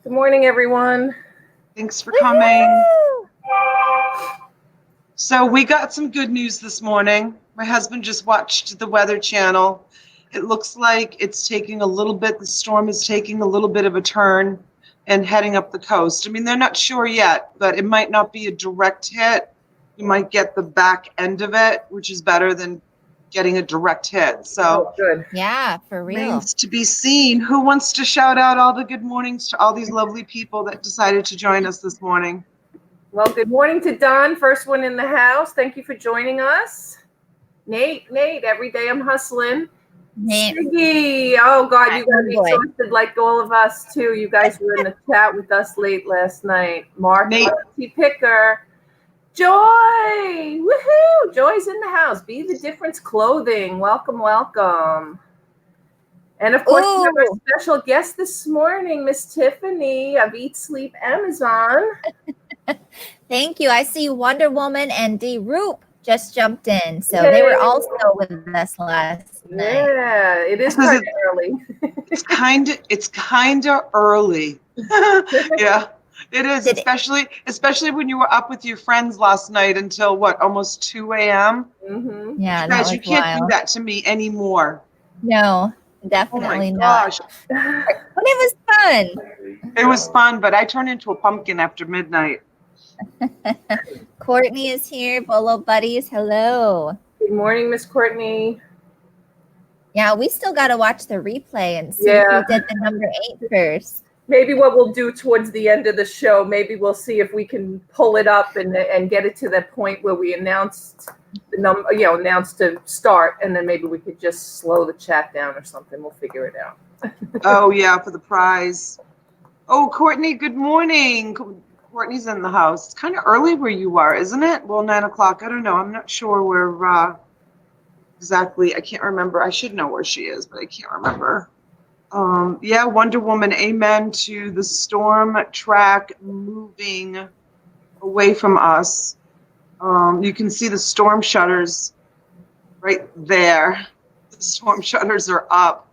Good morning, everyone. Thanks for coming. So we got some good news this morning. My husband just watched the Weather Channel. It looks like it's taking a little bit, the storm is taking a little bit of a turn and heading up the coast. I mean, they're not sure yet, but it might not be a direct hit. You might get the back end of it, which is better than getting a direct hit. So good. Yeah, for real. Remains to be seen. Who wants to shout out all the good mornings to all these lovely people that decided to join us this morning? Well, good morning to Don, first one in the house. Thank you for joining us. Nate, every day I'm hustling. Nate. Siggy, oh God, you gotta be exhausted like all of us too. You guys were in the chat with us late last night. Mark, T. Picker, Joy, woohoo! Joy's in the house. Be the Difference Clothing. Welcome. And of course, we have our special guest this morning, Miss Tiffany of Eat Sleep Amazon. Thank you. I see Wonder Woman and D. Roop just jumped in. So they were also with us last night. Yeah, it is kind of early. It's kind of early. Yeah, it is, especially when you were up with your friends last night until what, almost 2 a.m.? Mm-hmm. Yeah, guys, you can't do that to me anymore. No, definitely not. But it was fun. It was fun, but I turned into a pumpkin after midnight. Courtney is here. Bolo Buddies, hello. Good morning, Miss Courtney. Yeah, we still got to watch the replay and see who did the number 8 first. Maybe what we'll do towards the end of the show, maybe we'll see if we can pull it up and get it to that point where we announced the number, announced to start, and then maybe we could just slow the chat down or something. We'll figure it out. Oh yeah, for the prize. Oh, Courtney, good morning. Courtney's in the house. It's kind of early where you are, isn't it? Well, 9 o'clock. I don't know. I'm not sure where exactly. I can't remember. I should know where she is, but I can't remember. Yeah, Wonder Woman, amen to the storm track moving away from us. You can see the storm shutters right there. The storm shutters are up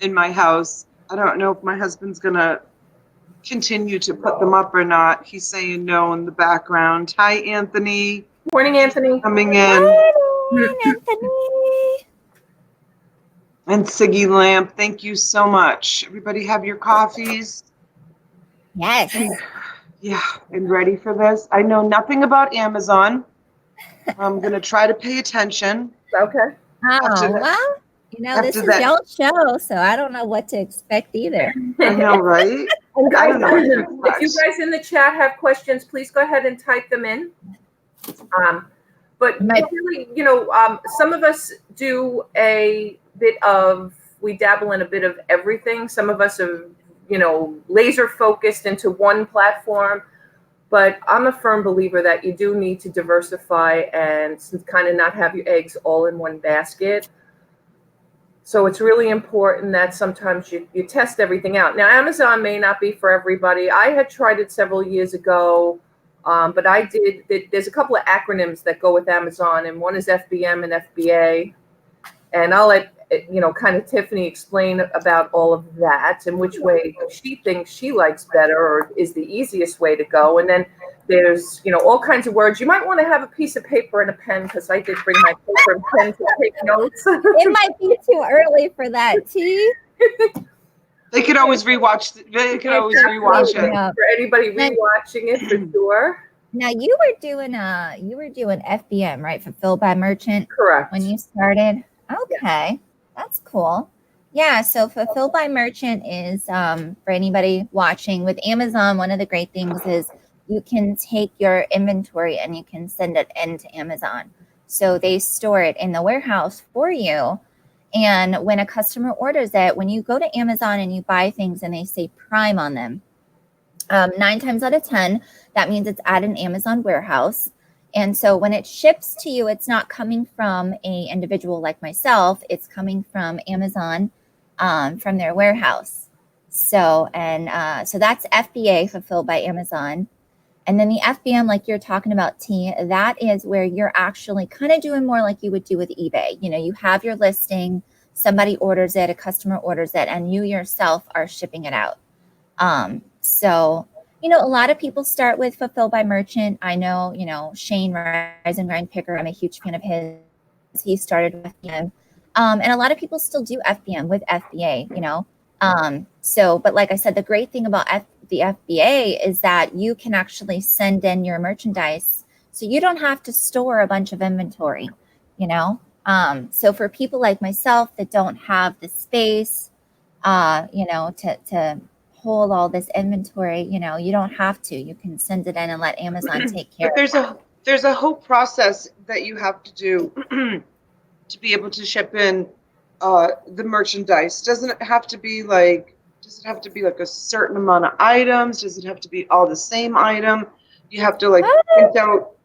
in my house. I don't know if my husband's going to continue to put them up or not. He's saying no in the background. Hi, Anthony. Morning, Anthony. Coming in. Morning, Anthony. And Siggy Lamp, thank you so much. Everybody have your coffees? Yes. Yeah, and ready for this? I know nothing about Amazon. I'm going to try to pay attention. Okay. Well, this is y'all's show, so I don't know what to expect either. I know, right? And guys, if you guys in the chat have questions, please go ahead and type them in. But really, some of us do a bit of, we dabble in a bit of everything. Some of us are, laser focused into one platform. But I'm a firm believer that you do need to diversify and kind of not have your eggs all in one basket. So it's really important that sometimes you test everything out. Now, Amazon may not be for everybody. I had tried it several years ago, but there's a couple of acronyms that go with Amazon, and one is FBM and FBA. And I'll let, kind of Tiffany explain about all of that and which way she thinks she likes better or is the easiest way to go. And then there's, all kinds of words. You might want to have a piece of paper and a pen, because I did bring my paper and pen to take notes. It might be too early for that, T. They could always rewatch. It. For anybody rewatching it, for sure. Now you were doing FBM, right? Fulfilled by Merchant. Correct. When you started. Okay, that's cool. Yeah, so Fulfilled by Merchant is for anybody watching with Amazon. One of the great things is you can take your inventory and you can send it into Amazon. So they store it in the warehouse for you. And when a customer orders it, when you go to Amazon and you buy things and they say Prime on them, 9 times out of 10, that means it's at an Amazon warehouse. And so when it ships to you, it's not coming from an individual like myself. It's coming from Amazon, from their warehouse. So that's FBA, Fulfilled by Amazon. And then the FBM, like you're talking about, T, that is where you're actually kind of doing more like you would do with eBay. You have your listing, somebody orders it, a customer orders it, and you yourself are shipping it out. So, a lot of people start with Fulfill by Merchant. I know, Shane Rise and Grind Picker, I'm a huge fan of his. He started with FBM. And a lot of people still do FBM with FBA, So, but like I said, the great thing about the FBA is that you can actually send in your merchandise. So you don't have to store a bunch of inventory, you know? So for people like myself that don't have the space, to hold all this inventory, you don't have to. You can send it in and let Amazon take care But of it. there's a whole process that you have to do to be able to ship in the merchandise. Doesn't it have to be like? Does it have to be like a certain amount of items? Does it have to be all the same item? You have to like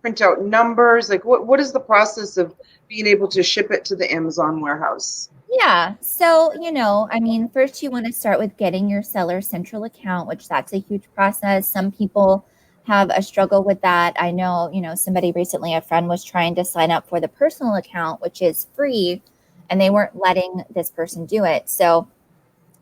print out numbers. Like what is the process of being able to ship it to the Amazon warehouse? Yeah. So, first you want to start with getting your Seller Central account, which that's a huge process. Some people have a struggle with that. I know, somebody recently, a friend was trying to sign up for the personal account, which is free, and they weren't letting this person do it. So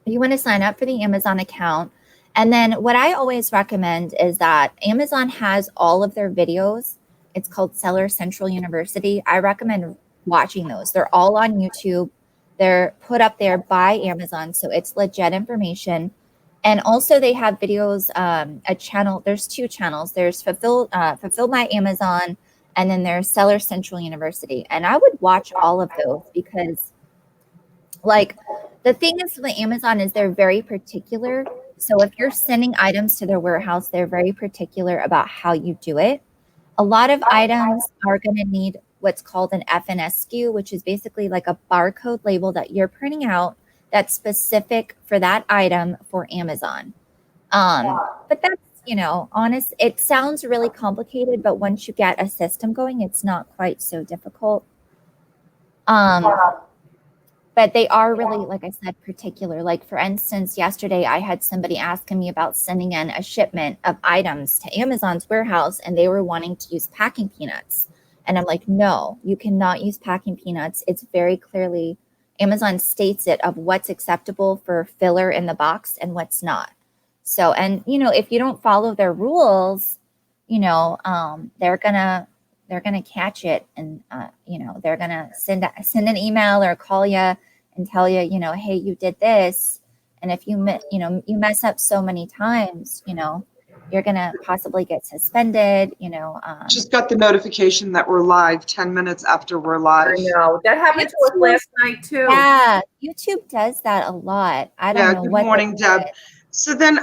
you want to sign up for the Amazon account. And then what I always recommend is that Amazon has all of their videos. It's called Seller Central University. I recommend watching those. They're all on YouTube. They're put up there by Amazon, so it's legit information. And also they have videos, a channel. There's two channels. There's Fulfilled by Amazon, and then there's Seller Central University. And I would watch all of those because, like, the thing is with Amazon is they're very particular. So if you're sending items to their warehouse, they're very particular about how you do it. A lot of items are going to need what's called an FNSKU, which is basically like a barcode label that you're printing out that's specific for that item for Amazon. But that's, honest. It sounds really complicated, but once you get a system going, it's not quite so difficult. But they are really, like I said, particular. Like, for instance, yesterday I had somebody asking me about sending in a shipment of items to Amazon's warehouse, and they were wanting to use packing peanuts. And I'm like, no, you cannot use packing peanuts. It's very clearly, Amazon states it of what's acceptable for filler in the box and what's not. So, and, if you don't follow their rules, they're gonna catch it, and they're gonna send an email or call you and tell you, hey, you did this, and if you mess up so many times, you're gonna possibly get suspended. Just got the notification that we're live 10 minutes after we're live. I know that happened to us last night too. Yeah, YouTube does that a lot. I don't know. Good morning, Deb. So then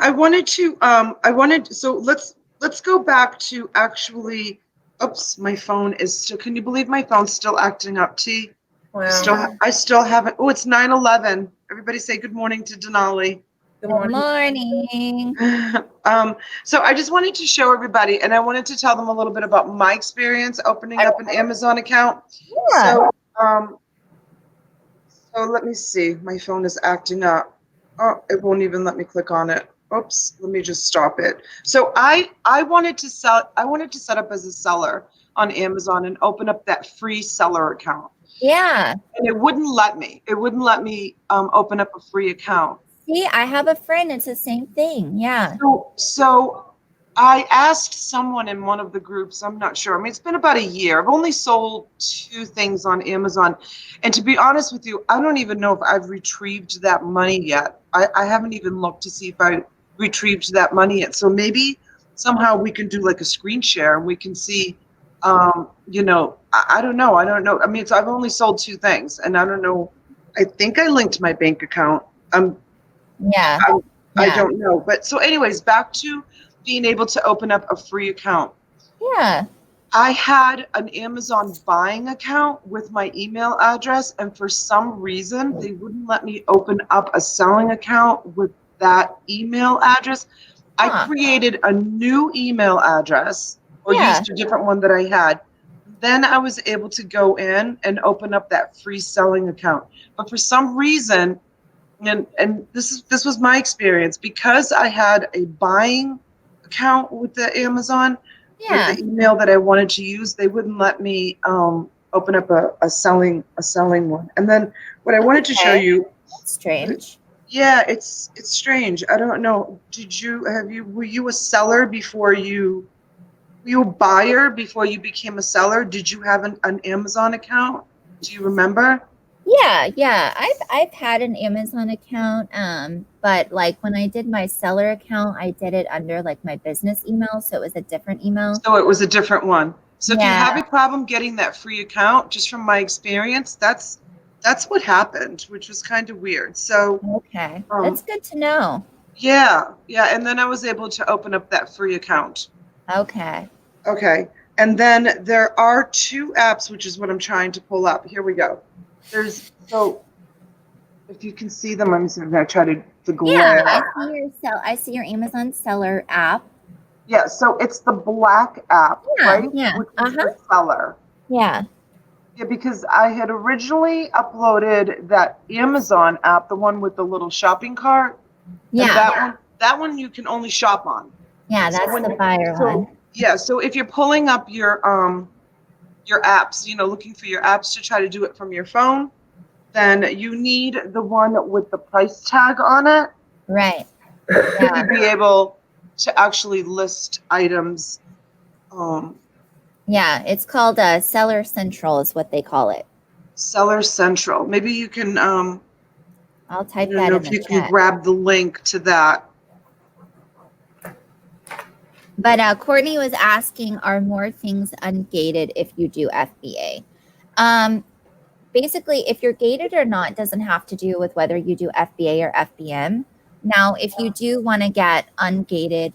so let's go back to actually. Oops, my phone is still. Can you believe my phone's still acting up, T? Wow. I still haven't. Oh, it's 9/11. Everybody say good morning to Denali. Good Good morning. morning. So I just wanted to show everybody, and I wanted to tell them a little bit about my experience opening up an Amazon account. Yeah. So let me see. My phone is acting up. Oh, it won't even let me click on it. Oops, let me just stop it. So I wanted to set up as a seller on Amazon and open up that free seller account. Yeah. And it wouldn't let me. It wouldn't let me open up a free account. See, I have a friend. It's the same thing. Yeah. So I asked someone in one of the groups, I'm not sure. I mean, it's been about a year. I've only sold 2 things on Amazon. And to be honest with you, I don't even know if I've retrieved that money yet. I haven't even looked to see if I retrieved that money yet. So maybe somehow we can do like a screen share and we can see, I don't know. I don't know. I mean, I've only sold 2 things and I don't know. I think I linked my bank account. Yeah. I don't know. But so anyways, back to being able to open up a free account. Yeah. I had an Amazon buying account with my email address, and for some reason, they wouldn't let me open up a selling account with that email address. I created a new email address or used a different one that I had. Then I was able to go in and open up that free selling account. But for some reason, and this was my experience, because I had a buying account with the Amazon, with the email that I wanted to use, they wouldn't let me open up a selling one. And then what I wanted to show you. That's strange. Yeah, it's strange. I don't know. Were you a seller before were you a buyer before you became a seller? Did you have an Amazon account? Do you remember? Yeah. I've had an Amazon account, but like when I did my seller account, I did it under like my business email, so it was a different email. So it was a different one. So if you Yeah. have a problem getting that free account, just from my experience, that's what happened, which was kind of weird. So Okay. That's um good to know. yeah, and then I was able to open up that free account. Okay. Okay. And then there are two apps, which is what I'm trying to pull up. Here we go. So if you can see them, I'm just going to try to the Yeah, glare. I see your Amazon seller app. Yeah, so it's the black app, Yeah, right? yeah. Which is Uh-huh. the seller. Yeah. Yeah, because I had originally uploaded that Amazon app, the one with the little shopping cart, and Yeah. that one you can only shop on. Yeah, So that's the buyer one. so if you're pulling up your apps, looking for your apps to try to do it from your phone, then you need the one with the price tag on it Right. to be able to actually list items. Yeah, it's called Seller Central is what they call it. Seller Central. Maybe you can, I'll I type don't that know in if the you can chat. grab the link to that. But Courtney was asking, are more things ungated if you do FBA? Basically, if you're gated or not doesn't have to do with whether you do FBA or FBM. Now, if you do want to get ungated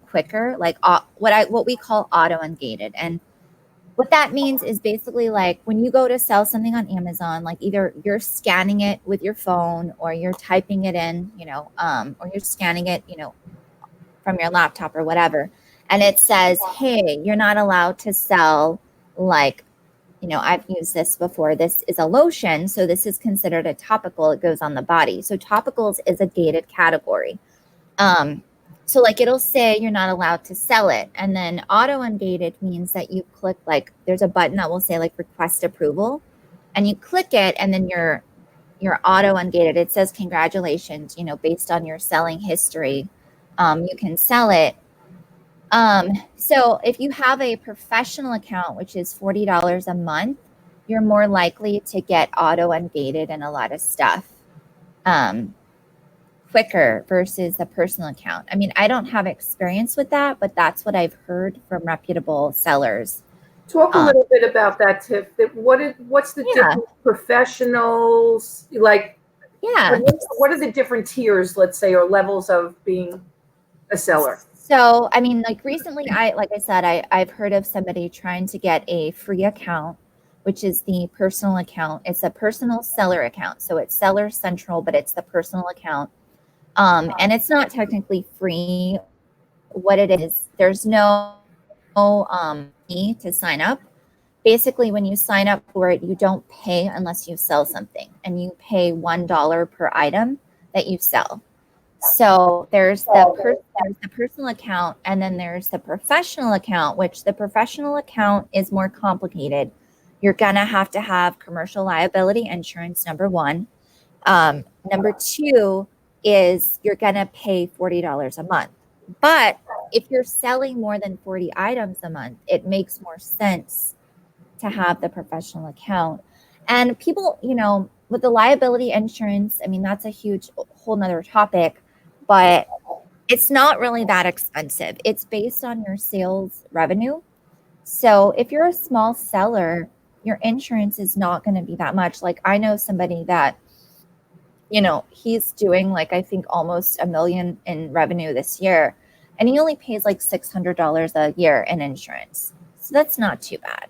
quicker, like what we call auto ungated, and what that means is basically like when you go to sell something on Amazon, like either you're scanning it with your phone or you're typing it in, or you're scanning it, from your laptop or whatever, and it says, "Hey, you're not allowed to sell like." I've used this before. This is a lotion, so this is considered a topical. It goes on the body. So topicals is a gated category. So like it'll say you're not allowed to sell it. And then auto ungated means that you click like there's a button that will say like request approval. And you click it and then you're auto ungated. It says congratulations, based on your selling history. You can sell it. So if you have a professional account, which is $40 a month, you're more likely to get auto ungated and a lot of stuff quicker versus the personal account. I mean, I don't have experience with that, but that's what I've heard from reputable sellers. Talk a little bit about that, Tiff. What's the different professionals like? Yeah. What are the different tiers, let's say, or levels of being a seller? So, I mean, like recently, like I said, I've heard of somebody trying to get a free account, which is the personal account. It's a personal seller account. So it's Seller Central, but it's the personal account. And it's not technically free. What it is, there's no fee to sign up. Basically, when you sign up for it, you don't pay unless you sell something, and you pay $1 per item that you sell. So there's the personal account, and then there's the professional account, which the professional account is more complicated. You're gonna have to have commercial liability insurance, number one. Number two is you're gonna pay $40 a month. But if you're selling more than 40 items a month, it makes more sense to have the professional account. And people, with the liability insurance, I mean, that's a huge whole nother topic, but it's not really that expensive. It's based on your sales revenue. So if you're a small seller, your insurance is not going to be that much. Like I know somebody that, he's doing like, I think almost $1 million in revenue this year, and he only pays like $600 a year in insurance. So that's not too bad.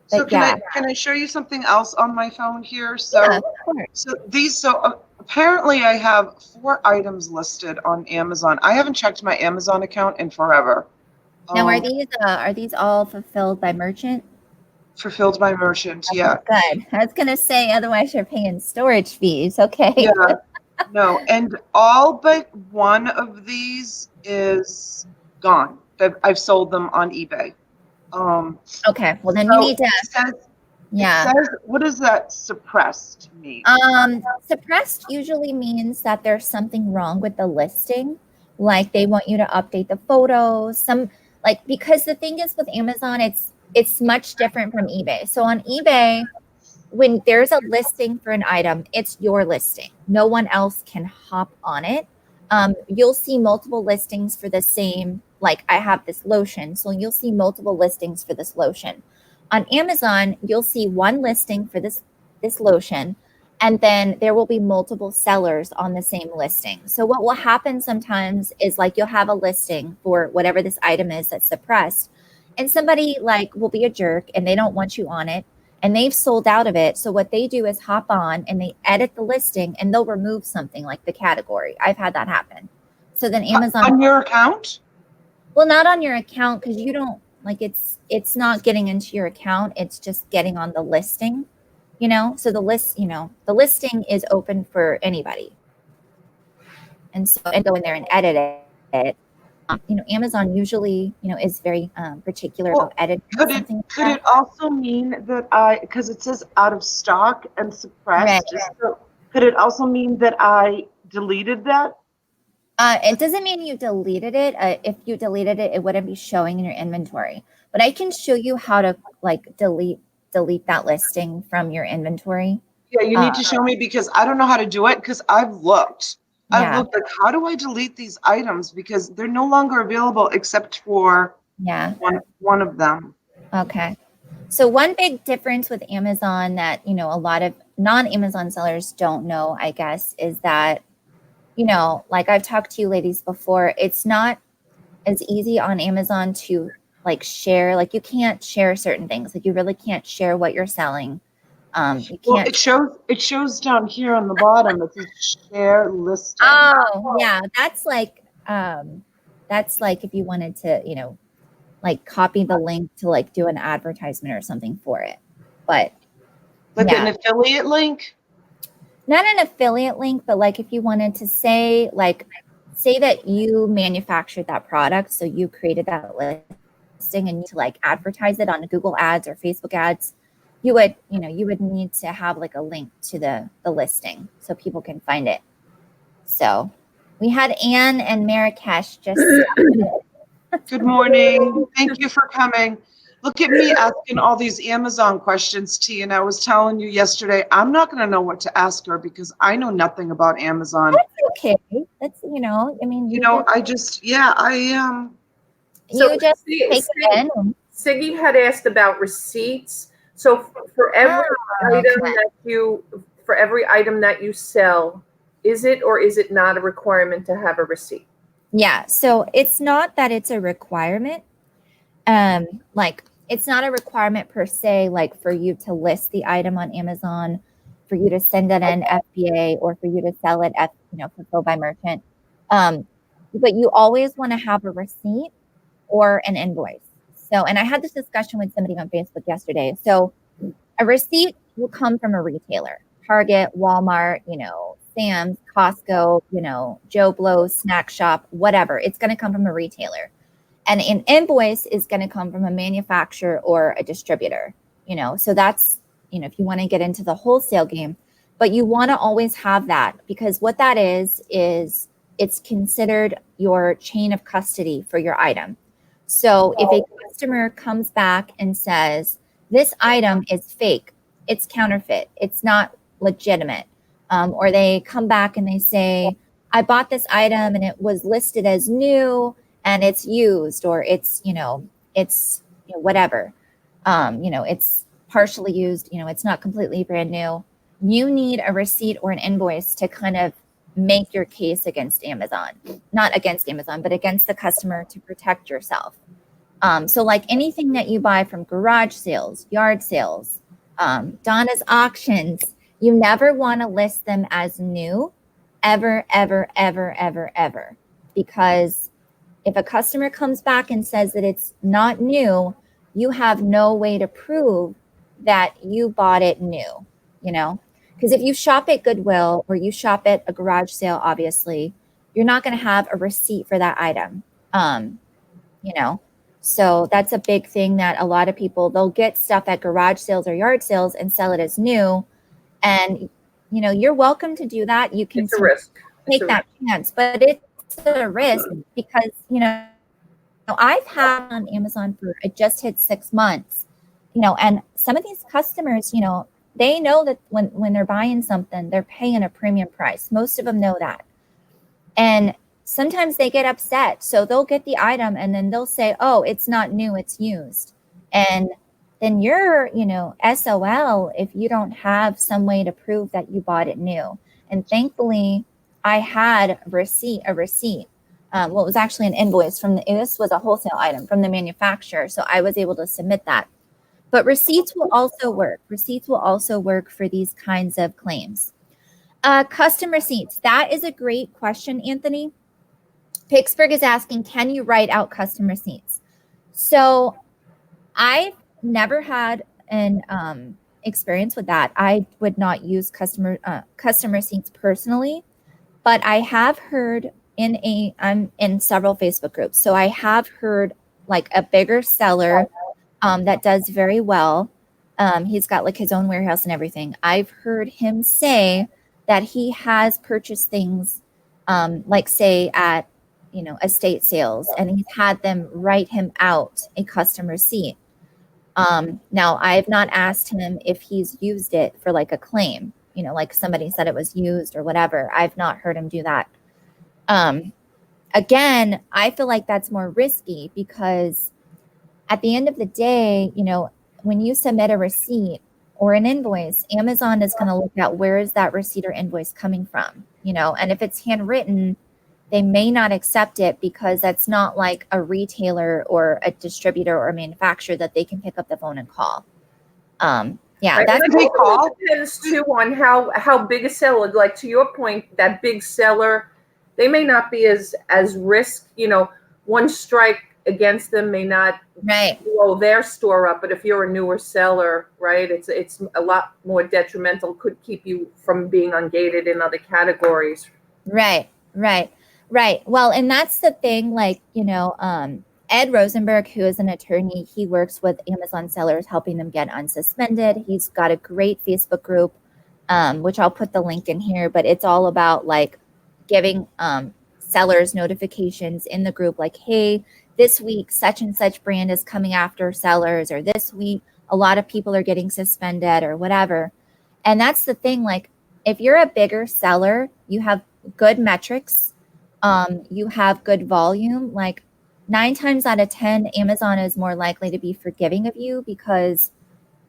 So can I show you something else on my phone here? So apparently I have 4 items listed on Amazon. I haven't checked my Amazon account in forever. Now, are these all fulfilled by merchant? Fulfilled by merchant, Okay, yeah. good. I was gonna say otherwise you're paying storage fees. Okay. Yeah. No, and all but one of these is gone. I've sold them on eBay. Okay. Well, then you need to. It Yeah. says, what does that suppressed mean? Suppressed usually means that there's something wrong with the listing. Like they want you to update the photos. Because the thing is with Amazon, it's much different from eBay. So on eBay, when there's a listing for an item, it's your listing. No one else can hop on it. You'll see multiple listings for the same, like I have this lotion. So you'll see multiple listings for this lotion. On Amazon, you'll see one listing for this lotion, and then there will be multiple sellers on the same listing. So what will happen sometimes is like you'll have a listing for whatever this item is that's suppressed, and somebody like will be a jerk and they don't want you on it and they've sold out of it. So what they do is hop on and they edit the listing and they'll remove something like the category. I've had that happen. So then Amazon On your account? well, not on your account because you don't like it's not getting into your account. It's just getting on the listing, So the listing is open for anybody. And so and go in there and edit it. Amazon usually, is very particular Well, about editing could something like it that. also mean that because it says out of stock and suppressed, Right. so could it also mean that I deleted that? It doesn't mean you deleted it. If you deleted it, it wouldn't be showing in your inventory. But I can show you how to like delete that listing from your inventory. Yeah, you need to show me because I don't know how to do it because I've looked. I've Yeah, looked like, how do I delete these items? Because they're no longer available except for yeah. one of them. Okay. So one big difference with Amazon that, a lot of non-Amazon sellers don't know, I guess, is that, like I've talked to you ladies before, it's not as easy on Amazon to like share, like you can't share certain things. Like you really can't share what you're selling. You Well, can't. it shows down here on the bottom. It says share listing. Oh, yeah. That's like if you wanted to, like copy the link to like do an advertisement or something for it. But Like yeah, an affiliate link? not an affiliate link, but like if you wanted to say that you manufactured that product, so you created that listing and you to like advertise it on Google Ads or Facebook Ads, you would need to have like a link to the listing so people can find it. So we had Anne and Marrakesh just Good morning. Thank you for coming. Look at me asking all these Amazon questions, T. And I was telling you yesterday, I'm not going to know what to ask her because I know nothing about Amazon. That's okay. That's I mean I just, yeah, I So you just take it in. Siggy had asked about receipts. So for every item that you sell, is it or is it not a requirement to have a receipt? Yeah, so it's not that it's a requirement. Like it's not a requirement per se, like for you to list the item on Amazon, for you to send it in FBA, or for you to sell it at fulfilled by merchant. But you always want to have a receipt or an invoice. So, and I had this discussion with somebody on Facebook yesterday. So, a receipt will come from a retailer, Target, Walmart, Sam's, Costco, Joe Blow's, Snack Shop, whatever. It's going to come from a retailer. And an invoice is going to come from a manufacturer or a distributor, So that's, if you want to get into the wholesale game, but you want to always have that because what that is it's considered your chain of custody for your item. So if a customer comes back and says, this item is fake, it's counterfeit, it's not legitimate, or they come back and they say, I bought this item and it was listed as new and it's used, or it's, whatever, it's partially used, it's not completely brand new. You need a receipt or an invoice to kind of make your case against Amazon, not against Amazon, but against the customer to protect yourself. So like anything that you buy from garage sales, yard sales, Donna's auctions, you never want to list them as new, ever, ever, ever, ever, ever. Because if a customer comes back and says that it's not new, you have no way to prove that you bought it new, Because if you shop at Goodwill or you shop at a garage sale, obviously, you're not going to have a receipt for that item, So that's a big thing that a lot of people, they'll get stuff at garage sales or yard sales and sell it as new. And, you know, you're welcome to do that. You can It's a risk. It's take a that chance, but it's a risk because, you know, I've had on Amazon for, it just hit 6 months, you know, and some of these customers, you know, they know that when they're buying something, they're paying a premium price. Most of them know that. And sometimes they get upset. So they'll get the item and then they'll say, oh, it's not new, it's used. And then you're, you know, SOL if you don't have some way to prove that you bought it new. And thankfully, I had a receipt. Well, it was actually an invoice this was a wholesale item from the manufacturer. So I was able to submit that. But receipts will also work. Receipts will also work for these kinds of claims. Custom receipts. That is a great question, Anthony. Pittsburgh is asking, can you write out custom receipts? So I've never had an experience with that. I would not use custom receipts personally, but I have heard I'm in several Facebook groups. So I have heard like a bigger seller that does very well. He's got like his own warehouse and everything. I've heard him say that he has purchased things like say at, you know, estate sales, and he's had them write him out a custom receipt. Now I've not asked him if he's used it for like a claim, you know, like somebody said it was used or whatever. I've not heard him do that. Again, I feel like that's more risky because at the end of the day, you know, when you submit a receipt or an invoice, Amazon is going to look at where is that receipt or invoice coming from, you know, and if it's handwritten, they may not accept it because that's not like a retailer or a distributor or a manufacturer that they can pick up the phone and call. Yeah, right. that's It also depends too on how big a seller. Like to your point, that big seller, they may not be as risk. You know, one strike against them may not right. blow their store up. But if you're a newer seller, right, it's a lot more detrimental. Could keep you from being ungated in other categories. Right. Well, and that's the thing, like, you know, Ed Rosenberg, who is an attorney, he works with Amazon sellers, helping them get unsuspended. He's got a great Facebook group, which I'll put the link in here, but it's all about like giving sellers notifications in the group, like, hey, this week, such and such brand is coming after sellers, or this week, a lot of people are getting suspended or whatever. And that's the thing, like, if you're a bigger seller, you have good metrics, you have good volume, like 9 times out of 10, Amazon is more likely to be forgiving of you because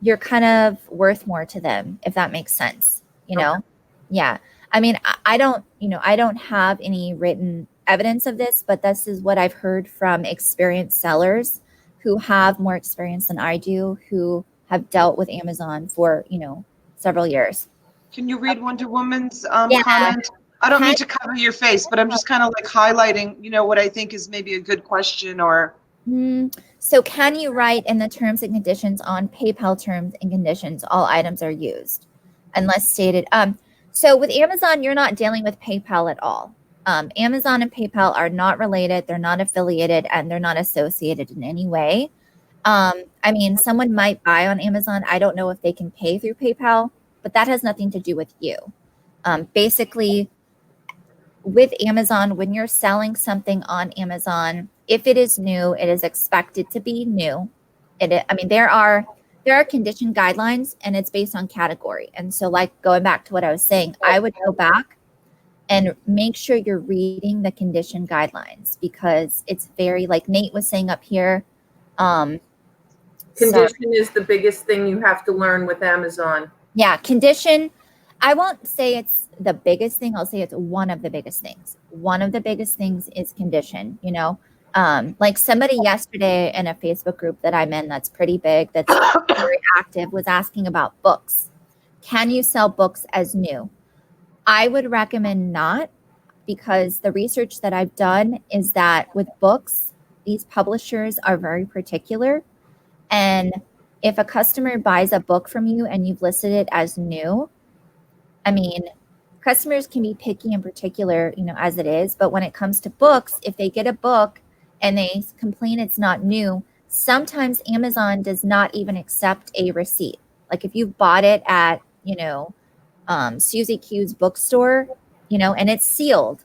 you're kind of worth more to them, if that makes sense, you know? Okay. Yeah. I mean, I don't have any written evidence of this, but this is what I've heard from experienced sellers who have more experience than I do, who have dealt with Amazon for, you know, several years. Can you read Wonder Woman's Yeah. comment? I don't mean to cover your face, but I'm just kind of like highlighting, you know, what I think is maybe a good question or. So can you write in the terms and conditions on PayPal terms and conditions, all items are used unless stated? So with Amazon, you're not dealing with PayPal at all. Amazon and PayPal are not related. They're not affiliated and they're not associated in any way. I mean, someone might buy on Amazon. I don't know if they can pay through PayPal, but that has nothing to do with you. Basically, with Amazon, when you're selling something on Amazon, if it is new, it is expected to be new. I mean, there are condition guidelines and it's based on category. And so like going back to what I was saying, I would go back and make sure you're reading the condition guidelines because it's very, like Nate was saying up here. Condition is the biggest thing you have to learn with Amazon. Yeah, condition. I won't say it's the biggest thing. I'll say it's one of the biggest things. One of the biggest things is condition, you know. Like somebody yesterday in a Facebook group that I'm in that's pretty big, that's very active, was asking about books. Can you sell books as new? I would recommend not, because the research that I've done is that with books, these publishers are very particular. And if a customer buys a book from you and you've listed it as new, I mean, customers can be picky and particular, you know, as it is. But when it comes to books, if they get a book and they complain it's not new, sometimes Amazon does not even accept a receipt. Like if you bought it at, Susie Q's bookstore, and it's sealed,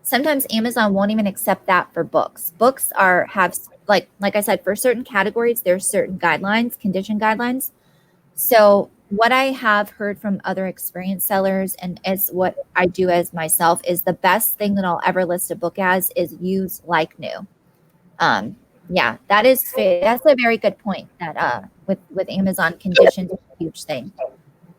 sometimes Amazon won't even accept that for books. Books have like I said, for certain categories, there's certain guidelines, condition guidelines. So what I have heard from other experienced sellers, and as what I do as myself, is the best thing that I'll ever list a book as is used like new. Yeah, that's a very good point. That with Amazon, conditions is a huge thing.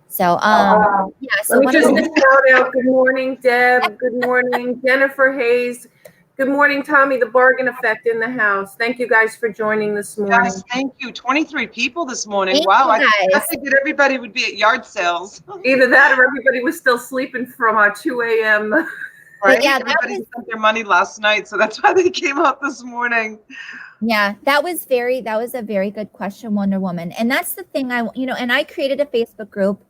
So yeah. So let me just shout out. Good morning, Deb. Good morning, Jennifer Hayes. Good morning, Tommy. The Bargain Effect in the house. Thank you guys for joining this morning. Yes, thank you. 23 people this morning. Thank Wow, you I guys. figured everybody would be at yard sales. Either that or everybody was still sleeping from 2 a.m. Right? Yeah, Everybody spent their money last night, so that's why they came out this morning. Yeah, that was a very good question, Wonder Woman. And that's the thing and I created a Facebook group.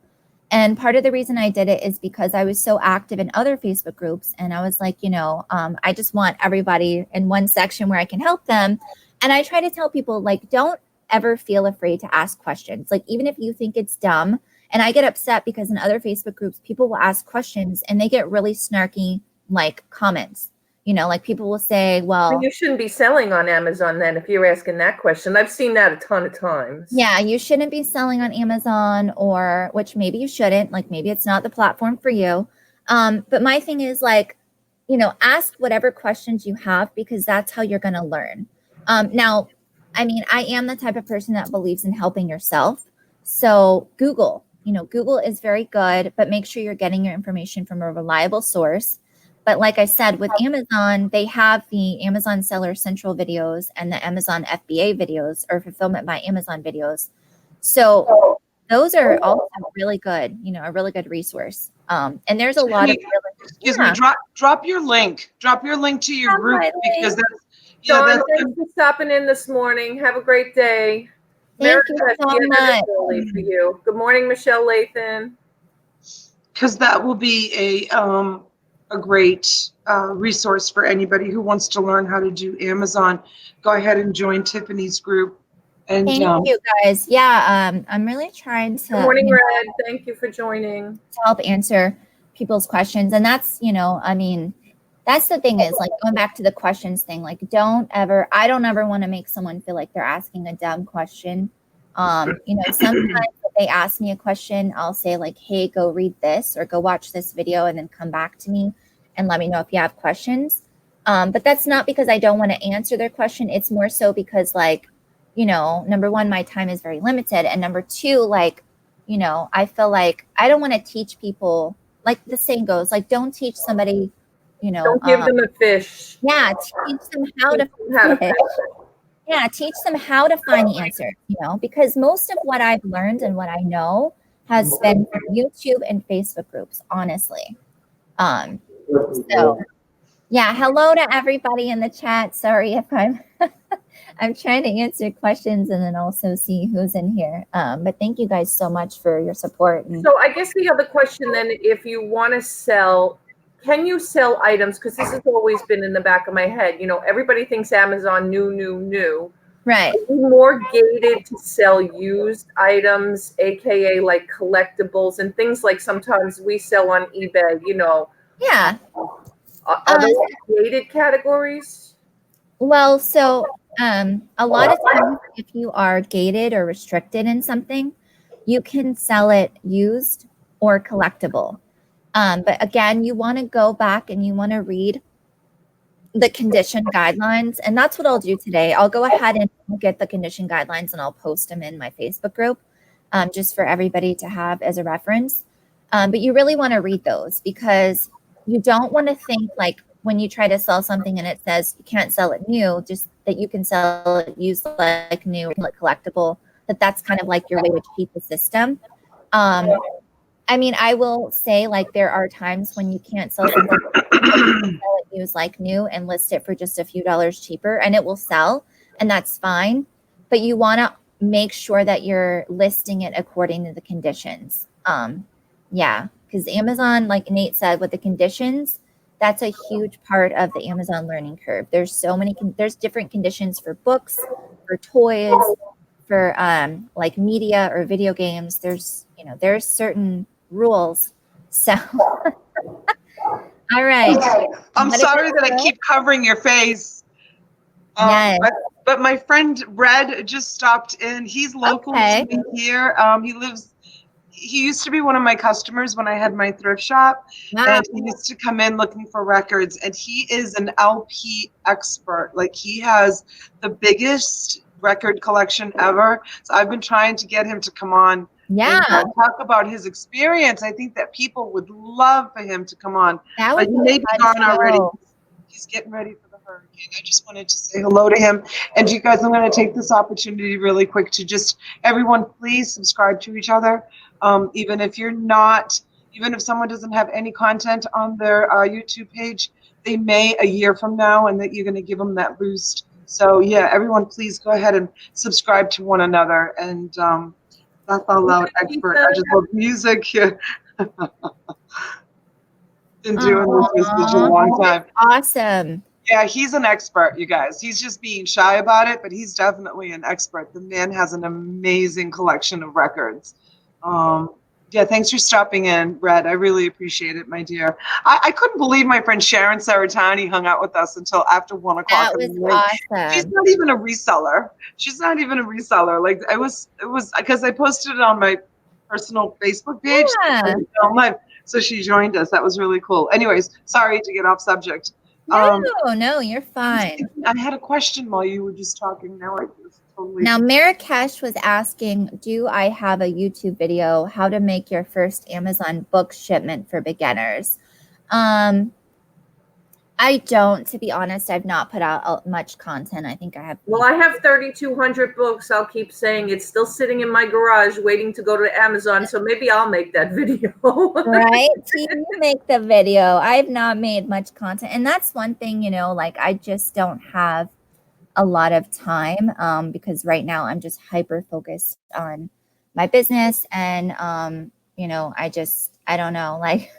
And part of the reason I did it is because I was so active in other Facebook groups. And I was like, I just want everybody in one section where I can help them. And I try to tell people, like, don't ever feel afraid to ask questions. Like, even if you think it's dumb. And I get upset because in other Facebook groups, people will ask questions and they get really snarky, like, comments. Like people will say, well, you shouldn't be selling on Amazon then if you're asking that question. I've seen that a ton of times. Yeah, you shouldn't be selling on Amazon, or which maybe you shouldn't, like maybe it's not the platform for you. But my thing is like, ask whatever questions you have because that's how you're going to learn. Now, I mean, I am the type of person that believes in helping yourself. So Google is very good, but make sure you're getting your information from a reliable source. But like I said, with Amazon, they have the Amazon Seller Central videos and the Amazon FBA videos or Fulfillment by Amazon videos. So those are also really good, a really good resource. And there's a lot of excuse me, drop your link. Drop your link to your group because that's Dawn, thanks for stopping in this morning. Have a great day. Thank you so much. For you. Good morning, Michelle Lathan. Because that will be a great resource for anybody who wants to learn how to do Amazon. Go ahead and join Tiffany's group. And thank you guys. Yeah, I'm really trying to. Good morning, Red. Thank you for joining. To help answer people's questions, and that's I mean, that's the thing is like going back to the questions thing. Like, I don't ever want to make someone feel like they're asking a dumb question. Sometimes if they ask me a question, I'll say like, hey, go read this or go watch this video and then come back to me and let me know if you have questions. But that's not because I don't want to answer their question. It's more so because like, number one, my time is very limited. And number two, like, I feel like I don't want to teach people, like the saying goes, like, don't teach somebody, don't give them a fish. Yeah, teach them how to fish. Yeah, teach them how to find the answer, because most of what I've learned and what I know has been from YouTube and Facebook groups, honestly. So yeah, hello to everybody in the chat. Sorry if I'm I'm trying to answer questions and then also see who's in here. But thank you guys so much for your support. So I guess the other question then, if you want to sell, can you sell items? Because this has always been in the back of my head. Everybody thinks Amazon new. Right. Are you more gated to sell used items, aka like collectibles and things like sometimes we sell on eBay, Yeah. Are those gated categories? Well, so a lot of times if you are gated or restricted in something, you can sell it used or collectible. But again, you want to go back and you want to read the condition guidelines. And that's what I'll do today. I'll go ahead and get the condition guidelines and I'll post them in my Facebook group just for everybody to have as a reference. But you really want to read those because you don't want to think like when you try to sell something and it says you can't sell it new, just that you can sell it used like new or like collectible, that's kind of like your way to cheat the system. I mean, I will say like there are times when you can't sell something, sell it used like new and list it for just a few dollars cheaper and it will sell and that's fine. But you want to make sure that you're listing it according to the conditions. Yeah, because Amazon, like Nate said, with the conditions, that's a huge part of the Amazon learning curve. There's so many, there's different conditions for books, for toys, for like media or video games. There's, there's certain rules. So, all right. I'm What is sorry it, that I Phil? keep covering your face. Yes. But my friend Red just stopped in. He's local Okay. to me here. He used to be one of my customers when I had my thrift shop, Wow. and he used to come in looking for records, and he is an LP expert. Like, he has the biggest record collection ever. So I've been trying to get him to come on Yeah. and talk about his experience. I think that people would love for him to come on. That But would he be may a be fun gone already. show. He's getting ready for the hurricane. I just wanted to say hello to him. And you guys, I'm going to take this opportunity really quick to just, everyone, please subscribe to each other. Even if someone doesn't have any content on their YouTube page, they may a year from now, and that you're going to give them that boost. So yeah, everyone, please go ahead and subscribe to one another. And that's all loud expert. I just love music here. Been doing this for such a long time. Awesome. Yeah, he's an expert, you guys. He's just being shy about it, but he's definitely an expert. The man has an amazing collection of records. Yeah, thanks for stopping in, Red. I really appreciate it, my dear. I couldn't believe my friend Sharon Saratani hung out with us until after 1 o'clock That in the was night. She's awesome. not even a reseller. Like, it was because I posted it on my personal Facebook page. Yeah. So she joined us. That was really cool. Anyways, sorry to get off subject. No, you're fine. I had a question while you were just talking. Now I just totally. Now, Marrakesh was asking, do I have a YouTube video, how to make your first Amazon book shipment for beginners? I don't, to be honest. I've not put out much content. I think I have. Well, I have 3,200 books. I'll keep saying it's still sitting in my garage waiting to go to Amazon. So maybe I'll make that video. Right? Tee, you make the video. I've not made much content. And that's one thing, like I just don't have a lot of time because right now I'm just hyper focused on my business. And, I don't know, like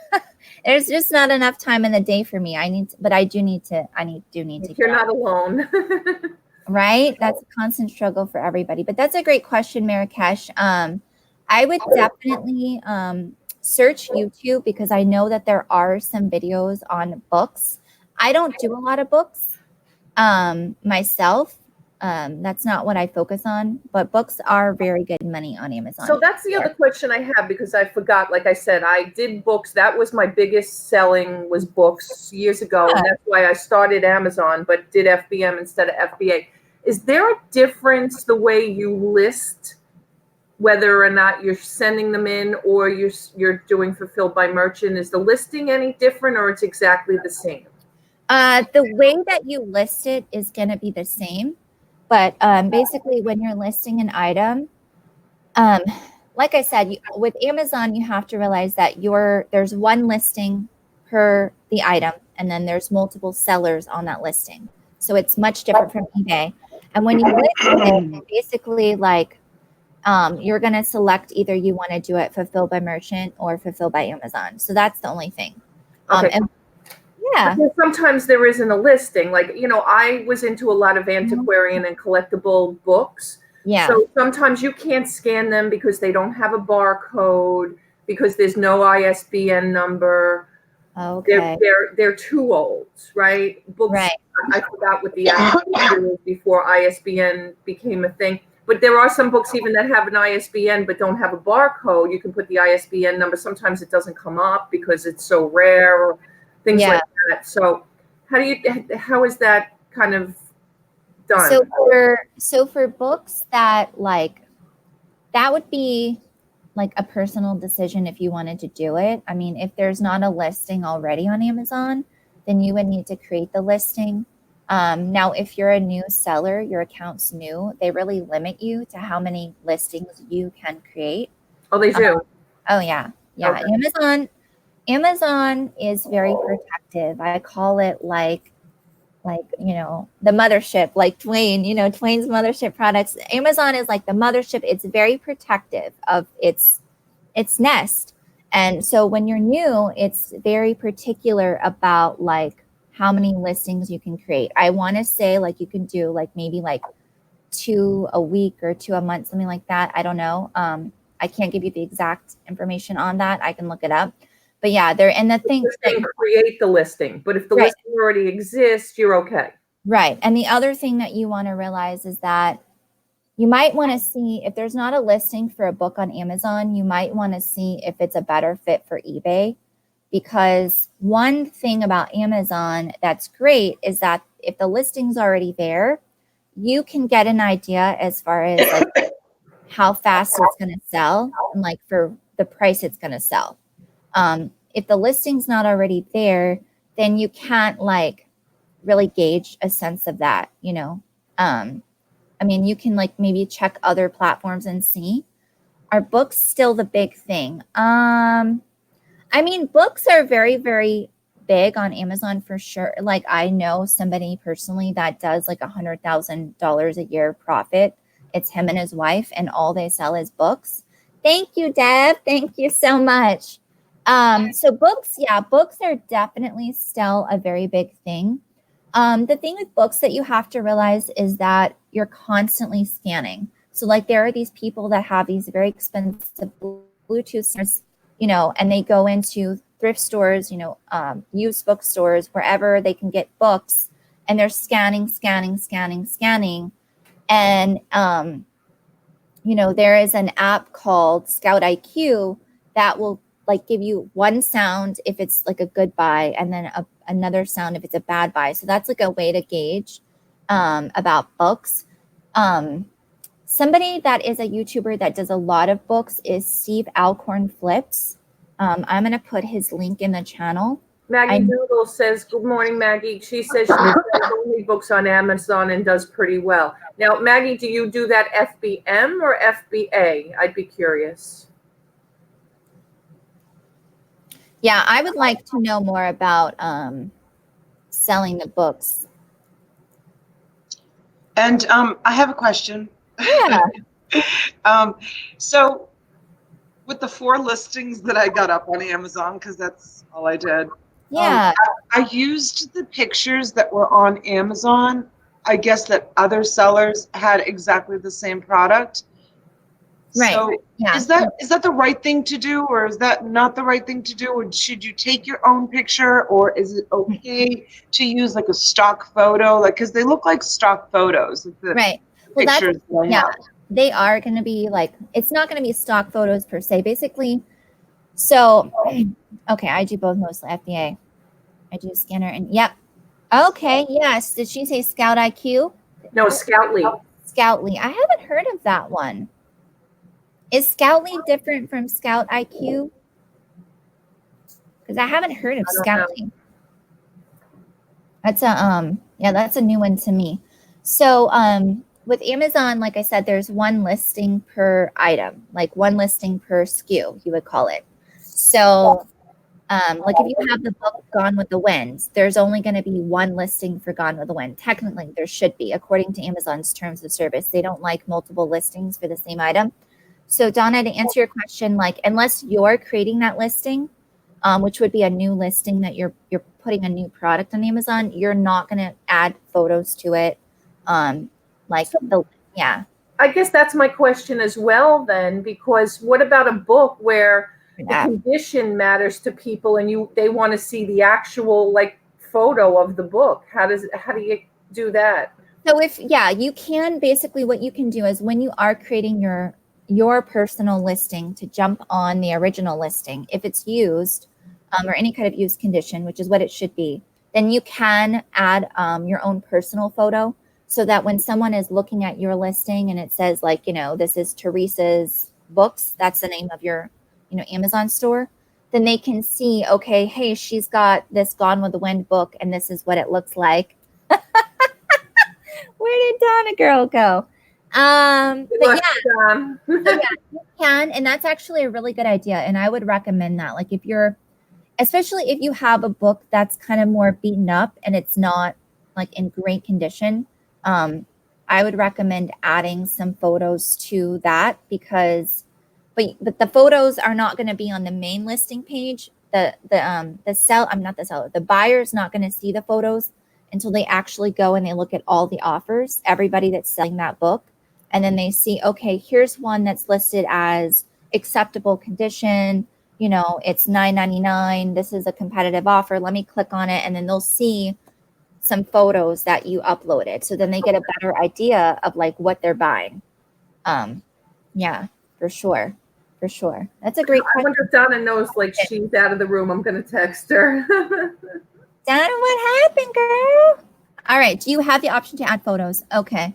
there's just not enough time in the day for me. I do need to. You're not alone. Right? That's a constant struggle for everybody. But that's a great question, Marrakesh. I would definitely search YouTube because I know that there are some videos on books. I don't do a lot of books myself. That's not what I focus on, but books are very good money on Amazon. So that's the other question I have because I forgot. Like I said, I did books. That was my biggest selling was books years ago. Yeah. And that's why I started Amazon, but did FBM instead of FBA. Is there a difference the way you list, whether or not you're sending them in or you're doing fulfilled by merchant? Is the listing any different or it's exactly the same? The way that you list it is going to be the same. But basically, when you're listing an item, like I said, with Amazon, you have to realize that there's one listing per the item, and then there's multiple sellers on that listing. So it's much different from eBay. And when you list it, basically, like you're going to select either you want to do it fulfilled by merchant or fulfilled by Amazon. So that's the only thing. Okay. Yeah. Because sometimes there isn't a listing. Like, I was into a lot of antiquarian and collectible books. Yeah. So sometimes you can't scan them because they don't have a barcode, because there's no ISBN number. Okay. They're too old, right? Books. Right. I forgot what the ISBN was before ISBN became a thing. But there are some books even that have an ISBN but don't have a barcode. You can put the ISBN number. Sometimes it doesn't come up because it's so rare or things like that. So how is that kind of done? So for books that would be like a personal decision if you wanted to do it. I mean, if there's not a listing already on Amazon, then you would need to create the listing. Now, if you're a new seller, your account's new, they really limit you to how many listings you can create. Oh, they do? Oh, yeah. Yeah. Okay. Amazon is very protective. I call it like the mothership, like Twain, Twain's mothership products. Amazon is like the mothership. It's very protective of its nest. And so when you're new, it's very particular about like how many listings you can create. I want to say like you can do like maybe like 2 a week or 2 a month, something like that. I don't know. I can't give you the exact information on that. I can look it up. But yeah, they're and the thing Listing, create the listing. But if the Right. listing already exists, you're okay. Right. And the other thing that you want to realize is that you might want to see if there's not a listing for a book on Amazon, you might want to see if it's a better fit for eBay. Because one thing about Amazon that's great is that if the listing's already there, you can get an idea as far as like how fast it's going to sell and like for the price it's going to sell. If the listing's not already there, then you can't like really gauge a sense of that, you know. I mean, you can like maybe check other platforms and see. Are books still the big thing? I mean, books are very, very big on Amazon for sure. Like I know somebody personally that does like $100,000 a year profit. It's him and his wife, and all they sell is books. Thank you, Deb. Thank you so much. So books, yeah, books are definitely still a very big thing. The thing with books that you have to realize is that you're constantly scanning. So like there are these people that have these very expensive Bluetooth stores, you know, and they go into thrift stores, you know, used bookstores, wherever they can get books, and they're scanning. And, you know, there is an app called Scout IQ that will like give you one sound if it's like a good buy, and then another sound if it's a bad buy. So that's like a way to gauge about books. Somebody that is a YouTuber that does a lot of books is Steve Alcorn Flips. I'm going to put his link in the channel. Maggie Noodle says, good morning, Maggie. She says she sells only books on Amazon and does pretty well. Now, Maggie, do you do that FBM or FBA? I'd be curious. Yeah, I would like to know more about selling the books. And I have a question. Yeah. So with the 4 listings that I got up on Amazon, because that's all I did. Yeah. I used the pictures that were on Amazon. I guess that other sellers had exactly the same product. Right. So Yeah. is that the right thing to do, or is that not the right thing to do? Or should you take your own picture, or is it okay to use like a stock photo? Like, because they look like stock photos. Like the Right. Well, pictures that I yeah, have. they are going to be like, it's not going to be stock photos per se. Basically, so, okay, I do both mostly FBA. I do scanner and yep. Okay, yes. Did she say Scout IQ? No, Scoutly. Scoutly. I haven't heard of that one. Is Scoutly different from Scout IQ? Because I haven't heard of Scoutly. That's a yeah, that's a new one to me. So with Amazon, like I said, there's one listing per item, like one listing per SKU, you would call it. So like if you have the book Gone with the Wind, there's only going to be one listing for Gone with the Wind. Technically, there should be, according to Amazon's terms of service. They don't like multiple listings for the same item. So Donna, to answer your question, like unless you're creating that listing, which would be a new listing that you're putting a new product on Amazon, you're not going to add photos to it. Yeah. I guess that's my question as well then, because what about a book where the condition matters to people and they want to see the actual like photo of the book? How do you do that? So you can basically, what you can do is when you are creating your personal listing to jump on the original listing, if it's used or any kind of used condition, which is what it should be, then you can add your own personal photo, so that when someone is looking at your listing and it says like, you know, this is Teresa's Books, that's the name of your, you know, Amazon store, then they can see, okay, hey, she's got this Gone with the Wind book and this is what it looks like. Where did Donna girl go? But yeah, so yeah, you can, and that's actually a really good idea. And I would recommend that. Like especially if you have a book that's kind of more beaten up and it's not like in great condition, I would recommend adding some photos to that, because but the photos are not going to be on the main listing page. The buyer's not going to see the photos until they actually go and they look at all the offers, everybody that's selling that book, and then they see, okay, here's one that's listed as acceptable condition. You know, it's $9.99. This is a competitive offer. Let me click on it, and then they'll see some photos that you uploaded. So then they get a better idea of like what they're buying. Yeah, for sure. For sure. That's a great I question. wonder if Donna knows, like, she's out of the room. I'm going to text her. Donna, what happened, girl? All right. Do you have the option to add photos? Okay.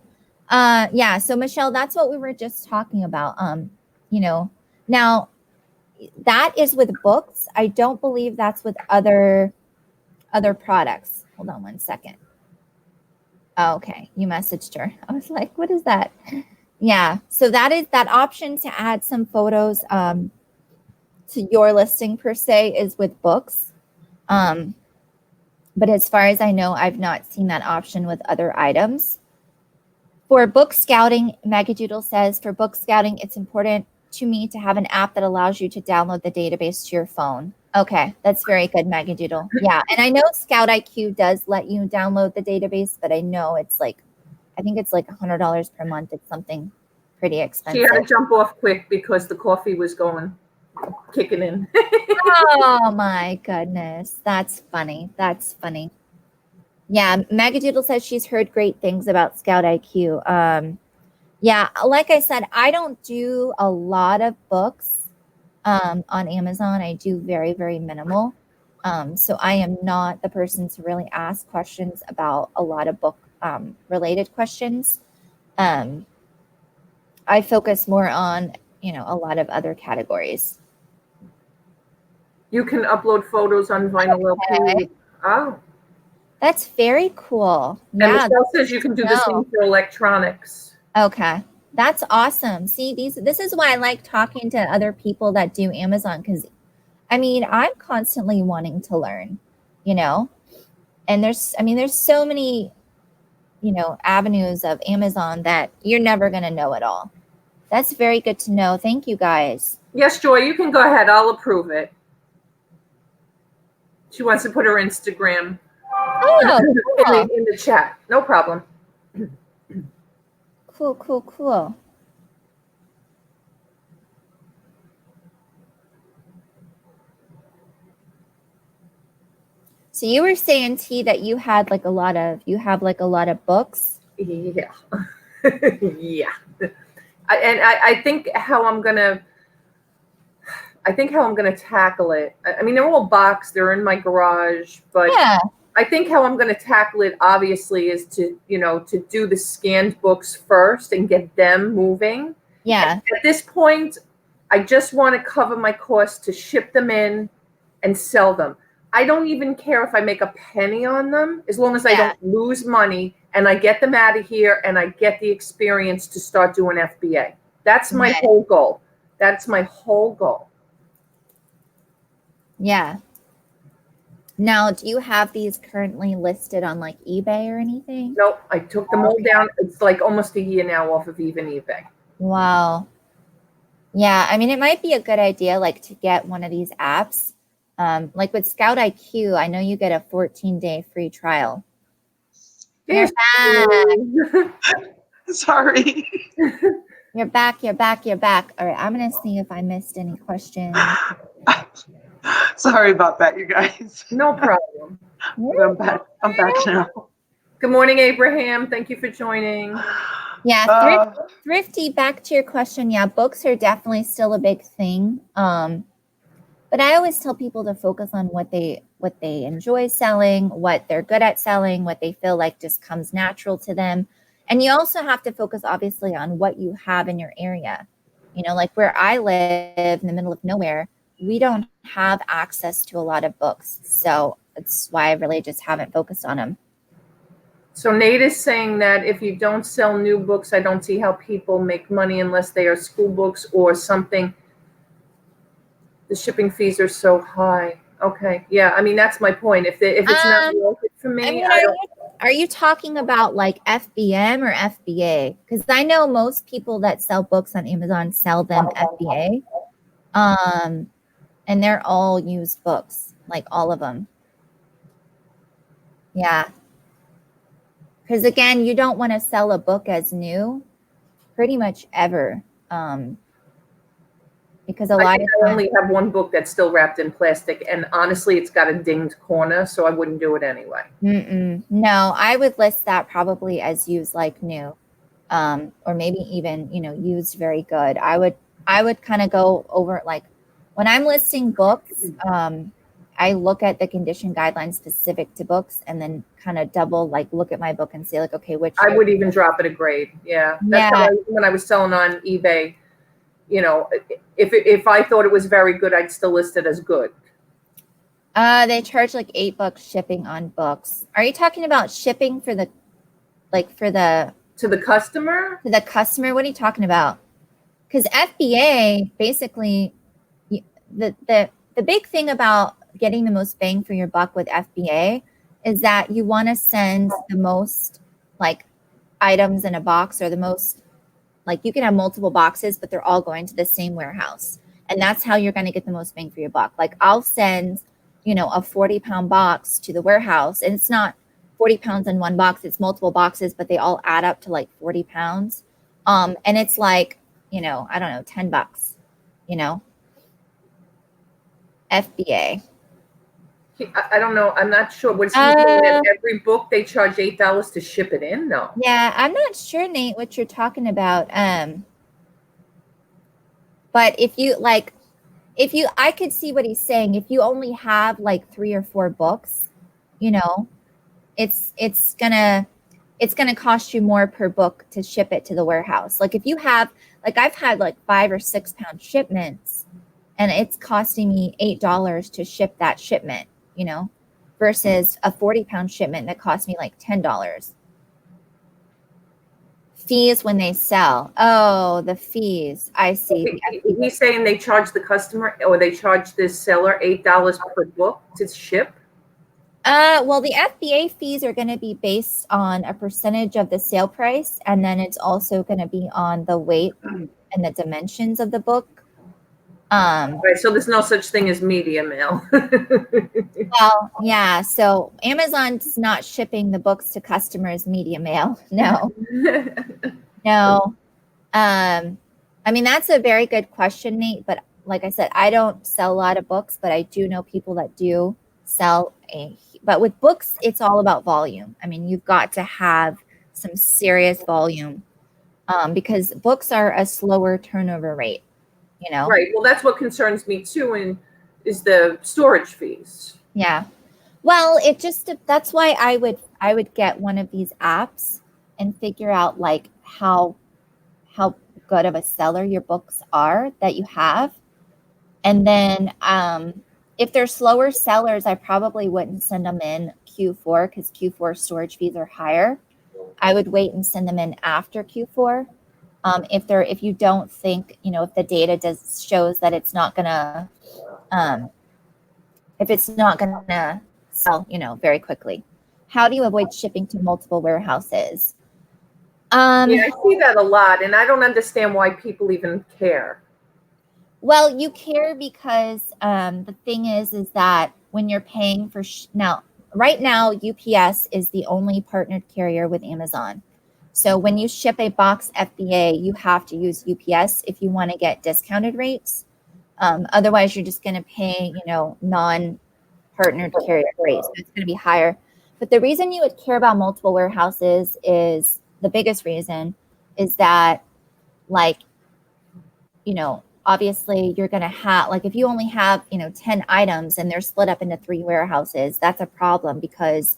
Yeah. So Michelle, that's what we were just talking about. You know, now that is with books. I don't believe that's with other products. Hold on one second. Oh, okay. You messaged her. I was like, what is that? Yeah. So that is that option to add some photos to your listing per se is with books. But as far as I know, I've not seen that option with other items. For book scouting, Megadoodle says, for book scouting, it's important to me to have an app that allows you to download the database to your phone. Okay, that's very good, Megadoodle. Yeah, and I know Scout IQ does let you download the database, but I know it's like, I think it's like $100 per month. It's something pretty expensive. She had to jump off quick because the coffee was kicking in. Oh my goodness. That's funny. That's funny. Yeah, Megadoodle says she's heard great things about Scout IQ. Yeah, like I said, I don't do a lot of books on Amazon. I do very, very minimal. So I am not the person to really ask questions about a lot of book related questions. I focus more on, you know, a lot of other categories. You can upload photos on vinyl LP. Oh. That's very cool. And Yeah. Michelle says you can do the same for electronics. Okay. That's awesome. See, this is why I like talking to other people that do Amazon, because I mean, I'm constantly wanting to learn, you know, and there's so many, you know, avenues of Amazon that you're never going to know it all. That's very good to know. Thank you guys. Yes, Joy, you can go ahead. I'll approve it. She wants to put her Instagram in the chat. No problem. Cool, cool, cool. So you were saying, T, that you have like a lot of books. Yeah. Yeah. I think how I'm gonna tackle it. I mean, they're all boxed. They're in my garage, but yeah. I think how I'm going to tackle it, obviously, is to do the scanned books first and get them moving. Yeah. At this point, I just want to cover my costs to ship them in and sell them. I don't even care if I make a penny on them, as long as I don't lose money and I get them out of here and I get the experience to start doing FBA. That's my whole goal. That's my whole goal. Yeah. Now, do you have these currently listed on like eBay or anything? Nope, I took them all down. It's like almost a year now off of even eBay. Wow. Yeah, I mean, it might be a good idea like to get one of these apps. Like with Scout IQ, I know you get a 14-day free trial. Yes. Sorry. You're back. All right, I'm going to see if I missed any questions. Sorry about that, you guys. No problem. I'm back now. Good morning, Abraham. Thank you for joining. Yeah, Thrifty, back to your question. Yeah, books are definitely still a big thing. But I always tell people to focus on what they enjoy selling, what they're good at selling, what they feel like just comes natural to them. And you also have to focus, obviously, on what you have in your area. You know, like where I live in the middle of nowhere, we don't have access to a lot of books. So that's why I really just haven't focused on them. So Nate is saying that if you don't sell new books, I don't see how people make money unless they are school books or something. The shipping fees are so high. Okay. Yeah. I mean, that's my point. If it's not worth it for me, Are you talking about like FBM or FBA? Because I know most people that sell books on Amazon sell them FBA. And they're all used books, like all of them. Yeah. Because again, you don't want to sell a book as new pretty much ever. Because a lot of I only have one book that's still wrapped in plastic, and honestly, it's got a dinged corner, so I wouldn't do it anyway. No, I would list that probably as used like new, or maybe even used very good. I would kind of go over like when I'm listing books. I look at the condition guidelines specific to books, and then kind of double look at my book and say okay, which I would even drop it a grade. Yeah, that's how when I was selling on eBay. If I thought it was very good, I'd still list it as good. They charge like $8 shipping on books. Are you talking about shipping for the to the customer? To the customer? What are you talking about? Because FBA basically, the big thing about getting the most bang for your buck with FBA is that you want to send the most items in a box, or the most you can have multiple boxes, but they're all going to the same warehouse. And that's how you're going to get the most bang for your buck. I'll send, a 40-pound box to the warehouse, and it's not 40 pounds in one box. It's multiple boxes, but they all add up to 40 pounds. And it's I don't know, $10, FBA. I don't know. I'm not sure. Was he saying that every book they charge $8 to ship it in? No. Yeah, I'm not sure, Nate, what you're talking about. But if you I could see what he's saying. If you only have 3 or 4 books, it's gonna cost you more per book to ship it to the warehouse. If you have I've had 5 or 6 pound shipments, and it's costing me $8 to ship that shipment, versus a 40-pound shipment that cost me $10. Fees when they sell. Oh, the fees. I see. He's saying they charge the customer, or they charge the seller $8 per book to ship? Well, the FBA fees are going to be based on a percentage of the sale price, and then it's also going to be on the weight and the dimensions of the book. Right, so there's no such thing as media mail. Well, yeah. So Amazon's not shipping the books to customers media mail. No. No. I mean, that's a very good question, Nate. But like I said, I don't sell a lot of books, but I do know people that do sell but with books, it's all about volume. I mean, you've got to have some serious volume, because books are a slower turnover rate. Right. Well, that's what concerns me too, and is the storage fees. Yeah. Well, that's why I would get one of these apps and figure out how good of a seller your books are that you have. And then if they're slower sellers, I probably wouldn't send them in Q4, because Q4 storage fees are higher. I would wait and send them in after Q4. If you don't think, if the data shows that it's not gonna, if it's not gonna sell, very quickly. How do you avoid shipping to multiple warehouses? Yeah, I see that a lot, and I don't understand why people even care. Well, you care because the thing is that when you're paying for right now, UPS is the only partnered carrier with Amazon. So when you ship a box FBA, you have to use UPS if you want to get discounted rates. Otherwise, you're just going to pay, non-partnered carrier rates. So it's going to be higher. But the reason you would care about multiple warehouses is the biggest reason is that, obviously you're going to have, if you only have, 10 items and they're split up into 3 warehouses, that's a problem because,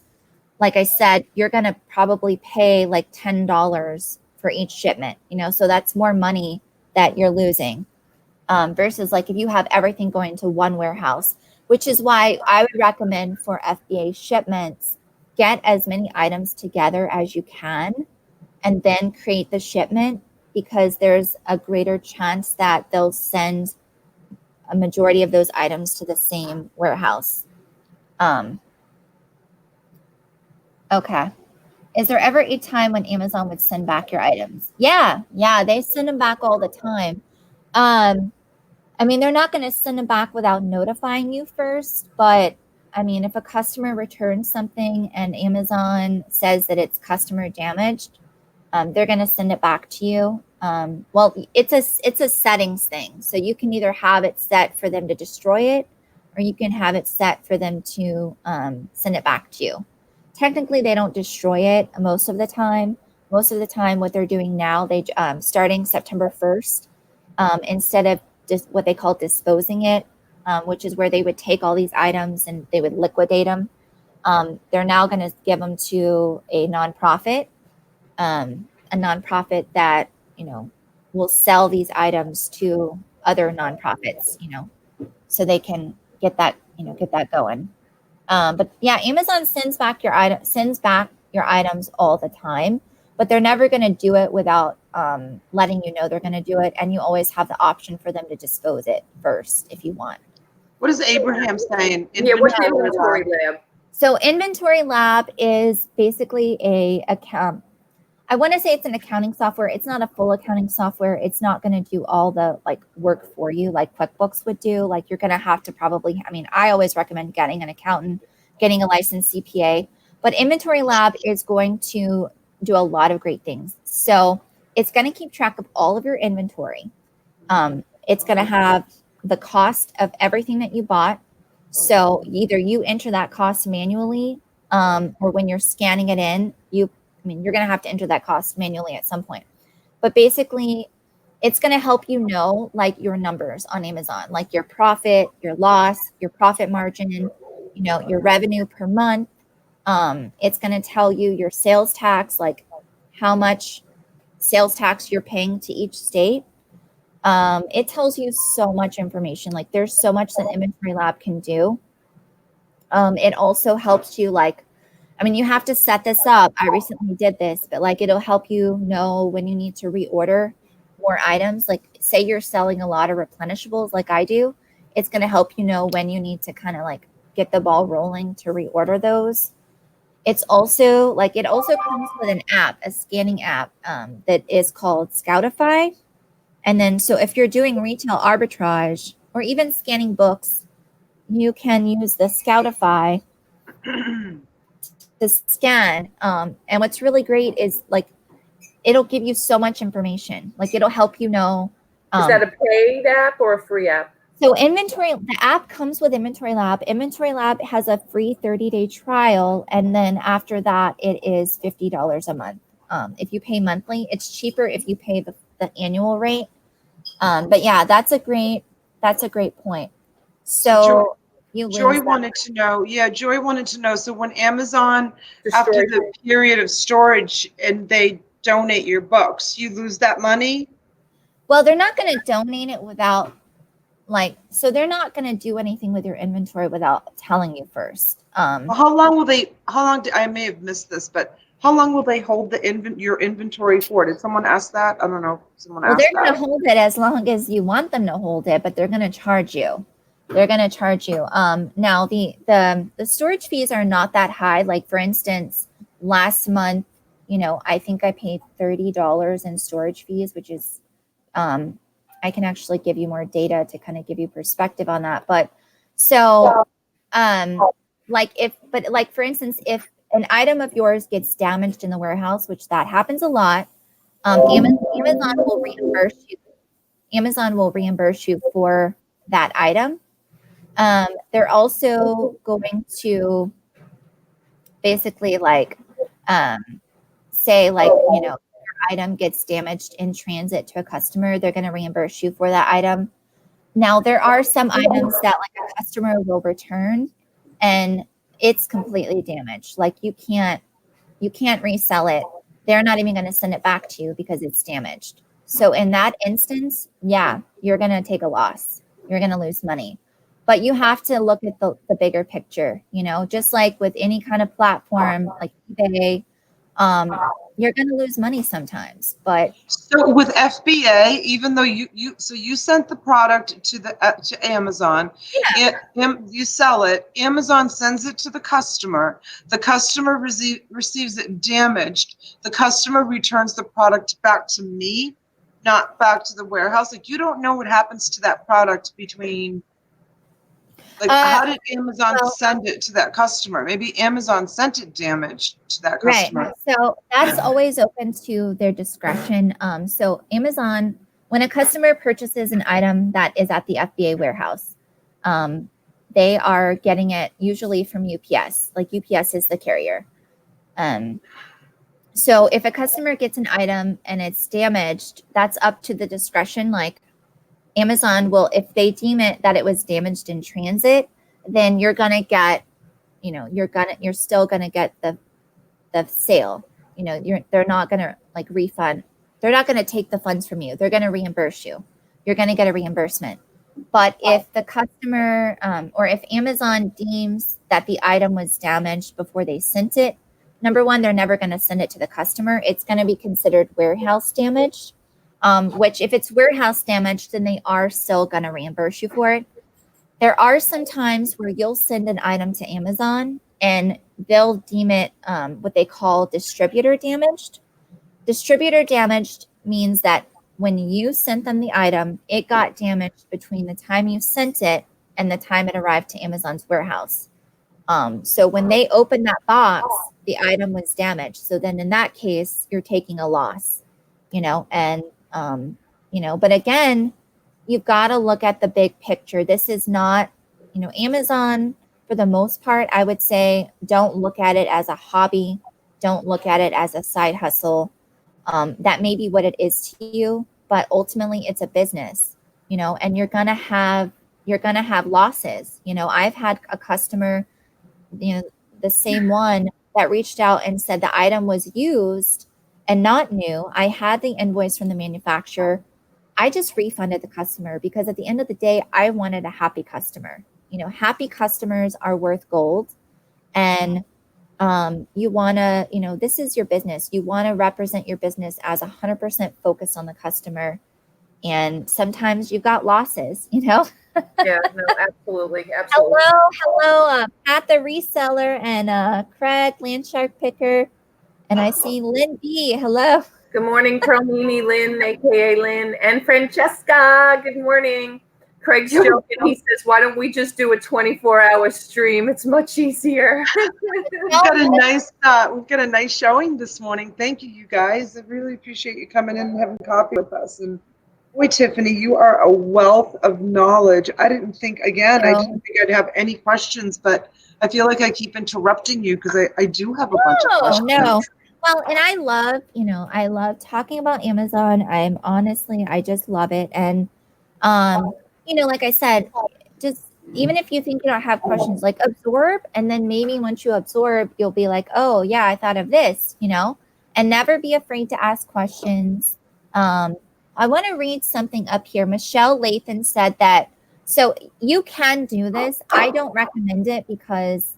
like I said, you're going to probably pay $10 for each shipment, so that's more money that you're losing versus if you have everything going to one warehouse, which is why I would recommend for FBA shipments, get as many items together as you can and then create the shipment, because there's a greater chance that they'll send a majority of those items to the same warehouse. Okay. Is there ever a time when Amazon would send back your items? Yeah, they send them back all the time. I mean, they're not going to send them back without notifying you first, but I mean, if a customer returns something and Amazon says that it's customer damaged, they're going to send it back to you. Well, it's a settings thing. So you can either have it set for them to destroy it, or you can have it set for them to send it back to you. Technically, they don't destroy it most of the time. Most of the time, what they're doing now, they starting September 1st, instead of just what they call disposing it, which is where they would take all these items and they would liquidate them. They're now going to give them to a nonprofit that, you know, will sell these items to other nonprofits, you know, so they can get that going. But yeah, Amazon sends back your items all the time, but they're never going to do it without letting you know they're going to do it. And you always have the option for them to dispose it first if you want. What is Abraham saying? Yeah, what's the inventory lab? So Inventory Lab is basically a account. I want to say it's an accounting software. It's not a full accounting software. It's not going to do all the like work for you like QuickBooks would do. Like you're going to have to probably, I mean, I always recommend getting an accountant, getting a licensed CPA, but Inventory Lab is going to do a lot of great things. So it's going to keep track of all of your inventory. It's going to have the cost of everything that you bought. So either you enter that cost manually, or when you're scanning it in, you're going to have to enter that cost manually at some point. But basically, it's going to help you know, like your numbers on Amazon, like your profit, your loss, your profit margin, you know, your revenue per month. It's going to tell you your sales tax, like how much sales tax you're paying to each state. It tells you so much information. Like there's so much that Inventory Lab can do. It also helps you you have to set this up. I recently did this, but like it'll help you know when you need to reorder more items. Like say you're selling a lot of replenishables like I do, it's going to help you know when you need to kind of like get the ball rolling to reorder those. It's also it also comes with an app, a scanning app that is called Scoutify. And then so if you're doing retail arbitrage or even scanning books, you can use the Scoutify to scan. And what's really great is it'll give you so much information. Like it'll help you know. Is that a paid app or a free app? So the app comes with Inventory Lab. Inventory Lab has a free 30-day trial. And then after that, it is $50 a month. If you pay monthly, it's cheaper if you pay the annual rate. But yeah, that's a great point. So Joy wanted to know. So when Amazon, after the period of storage, and they donate your books, you lose that money? Well, they're not going to donate it without so they're not going to do anything with your inventory without telling you first. Well, I may have missed this, but how long will they hold your inventory for? Did someone ask that? I don't know. They're going to hold it as long as you want them to hold it, but they're going to charge you. Now the storage fees are not that high. Like for instance, last month, I think I paid $30 in storage fees, which is, I can actually give you more data to kind of give you perspective on that. But so, for instance, if an item of yours gets damaged in the warehouse, which that happens a lot, Amazon will reimburse you. Amazon will reimburse you for that item. They're also going to basically say your item gets damaged in transit to a customer, they're going to reimburse you for that item. Now there are some items that a customer will return and it's completely damaged. You can't resell it. They're not even going to send it back to you because it's damaged. So in that instance, yeah, you're going to take a loss. You're going to lose money. But you have to look at the bigger picture, just like with any kind of platform like eBay, you're going to lose money sometimes. But So with FBA, even though you sent the product to Amazon, you sell it. Amazon sends it to the customer. The customer receives it damaged. The customer returns the product back to me, not back to the warehouse. Like, you don't know what happens to that product between. Like, how did Amazon send it to that customer? Maybe Amazon sent it damaged to that customer. Right. So that's always open to their discretion. So Amazon, when a customer purchases an item that is at the FBA warehouse, they are getting it usually from UPS. Like, UPS is the carrier. So if a customer gets an item and it's damaged, that's up to the discretion. Like, Amazon will, if they deem it that it was damaged in transit, then you're gonna get, you're still gonna get the sale. They're not gonna like refund. They're not gonna take the funds from you. They're gonna reimburse you. You're gonna get a reimbursement. But if the customer or if Amazon deems that the item was damaged before they sent it, number one, they're never going to send it to the customer. It's going to be considered warehouse damage, which if it's warehouse damage, then they are still going to reimburse you for it. There are some times where you'll send an item to Amazon and they'll deem it what they call distributor damaged. Distributor damaged means that when you sent them the item, it got damaged between the time you sent it and the time it arrived to Amazon's warehouse. So when they opened that box, the item was damaged. So then in that case, you're taking a loss, but again, you've got to look at the big picture. This is not, Amazon, for the most part, I would say, don't look at it as a hobby. Don't look at it as a side hustle. That may be what it is to you, but ultimately it's a business, and you're going to have losses. I've had a customer, the same one that reached out and said the item was used and not new. I had the invoice from the manufacturer. I just refunded the customer because at the end of the day, I wanted a happy customer. Happy customers are worth gold. And you want to, this is your business. You want to represent your business as 100% focused on the customer. And sometimes you've got losses, Yeah, no, absolutely. Hello, Pat the reseller and Craig Landshark Picker. And I see Lynn B. Hello. Good morning, Perlini Lynn, aka Lynn, and Francesca. Good morning. Craig's joking. He says, "Why don't we just do a 24-hour stream? It's much easier." We've got a nice showing this morning. Thank you, you guys. I really appreciate you coming in and having coffee with us. And boy, Tiffany, you are a wealth of knowledge. I didn't think I'd have any questions, but I feel like I keep interrupting you because I do have a bunch of questions. No. Well, and I love talking about Amazon. I just love it. And, like I said, just even if you think you don't have questions, like absorb. And then maybe once you absorb, you'll be like, oh yeah, I thought of this, and never be afraid to ask questions. I want to read something up here. Michelle Lathan said that, so you can do this. I don't recommend it because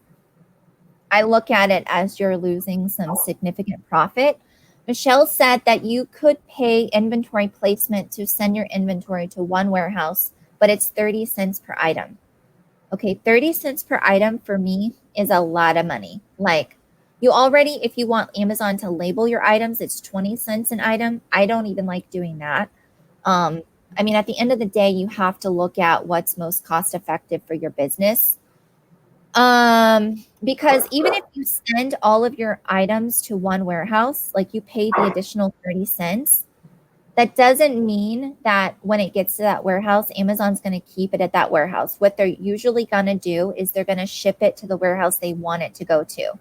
I look at it as you're losing some significant profit. Michelle said that you could pay inventory placement to send your inventory to one warehouse, but it's 30 cents per item. Okay, 30 cents per item for me is a lot of money. Like, you already, if you want Amazon to label your items, it's 20 cents an item. I don't even like doing that. At the end of the day, you have to look at what's most cost effective for your business. Because even if you send all of your items to one warehouse, like you pay the additional 30 cents, that doesn't mean that when it gets to that warehouse, Amazon's going to keep it at that warehouse. What they're usually going to do is they're going to ship it to the warehouse they want it to go to.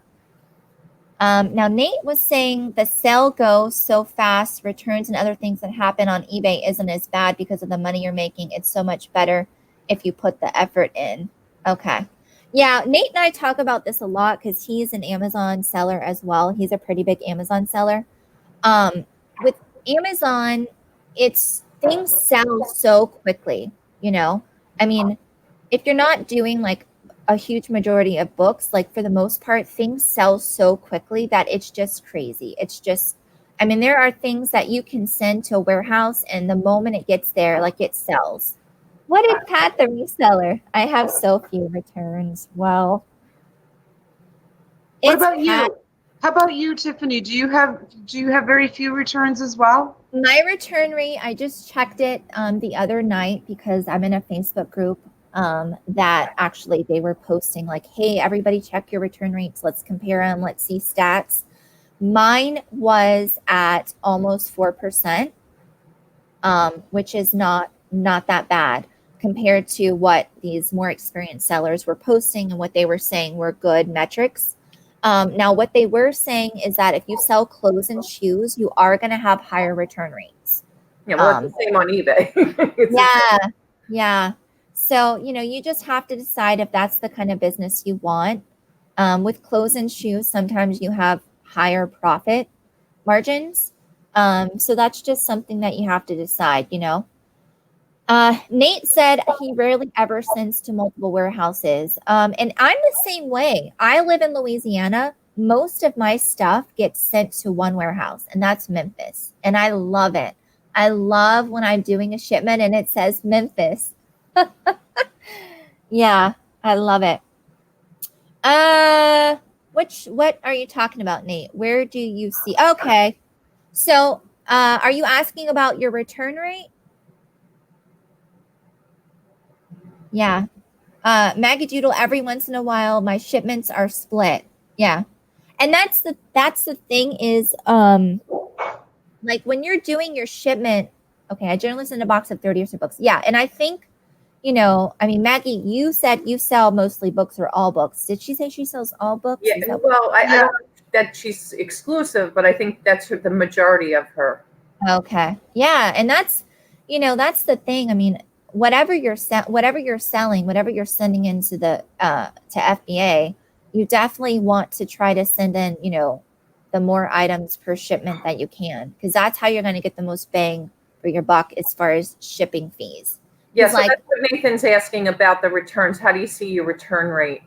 Now, Nate was saying the sale goes so fast, returns and other things that happen on eBay isn't as bad because of the money you're making. It's so much better if you put the effort in. Okay. Yeah, Nate and I talk about this a lot because he's an Amazon seller as well. He's a pretty big Amazon seller. With Amazon, things sell so quickly, if you're not doing like a huge majority of books, like for the most part, things sell so quickly that it's just crazy. It's just, I mean, there are things that you can send to a warehouse and the moment it gets there, like it sells. What did Pat the reseller? I have so few returns. Well, What it's about Pat. you? How about you, Tiffany? Do you have very few returns as well? My return rate, I just checked it the other night because I'm in a Facebook group that actually they were posting like, hey, everybody check your return rates. Let's compare them. Let's see stats. Mine was at almost 4%, which is not that bad compared to what these more experienced sellers were posting and what they were saying were good metrics. Now, what they were saying is that if you sell clothes and shoes, you are going to have higher return rates. Yeah, well, it's the same on eBay. Yeah. So, you just have to decide if that's the kind of business you want. With clothes and shoes, sometimes you have higher profit margins. So that's just something that you have to decide, Nate said he rarely ever sends to multiple warehouses. And I'm the same way. I live in Louisiana. Most of my stuff gets sent to one warehouse, and that's Memphis. And I love it. I love when I'm doing a shipment and it says Memphis. Yeah, I love it. What are you talking about, Nate? Where do you see? Okay. So, are you asking about your return rate? Yeah. Maggie Doodle, every once in a while, my shipments are split. Yeah. And that's the thing is, like when you're doing your shipment, okay, I generally send a box of 30 or so books. Yeah. And I think, I mean, Maggie, you said you sell mostly books or all books. Did she say she sells all books? Yeah, well, I don't know that she's exclusive, but I think that's the majority of her. Okay. Yeah. And that's the thing. I mean, whatever you're selling, whatever you're sending into the to FBA, you definitely want to try to send in, the more items per shipment that you can, because that's how you're going to get the most bang for your buck as far as shipping fees. Yeah, so that's what Nathan's asking about the returns. How do you see your return rate?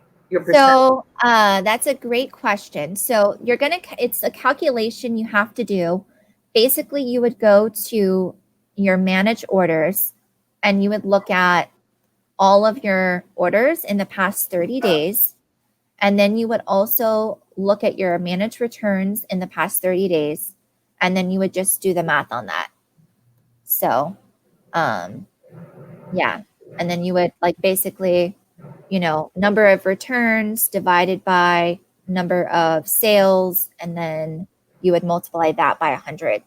So that's a great question. So it's a calculation you have to do. Basically, you would go to your manage orders and you would look at all of your orders in the past 30 days. And then you would also look at your managed returns in the past 30 days. And then you would just do the math on that. So, yeah. And then you would basically, number of returns divided by number of sales. And then you would multiply that by 100.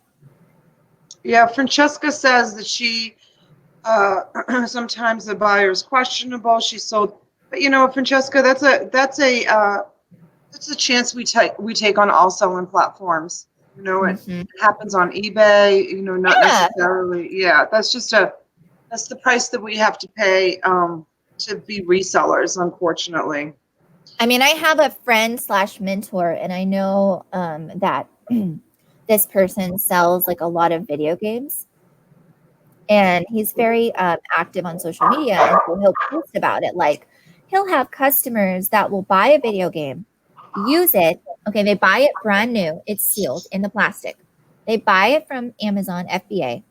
Yeah. Francesca says that she, sometimes the buyer is questionable. She sold, but Francesca, that's a chance we take on all selling platforms. It happens on eBay, not necessarily. Yeah. That's the price that we have to pay, to be resellers, unfortunately. I mean, I have a friend / mentor, and I know that this person sells a lot of video games. And he's very active on social media, and so he'll post about it. He'll have customers that will buy a video game, use it. Okay, they buy it brand new. It's sealed in the plastic. They buy it from Amazon FBA.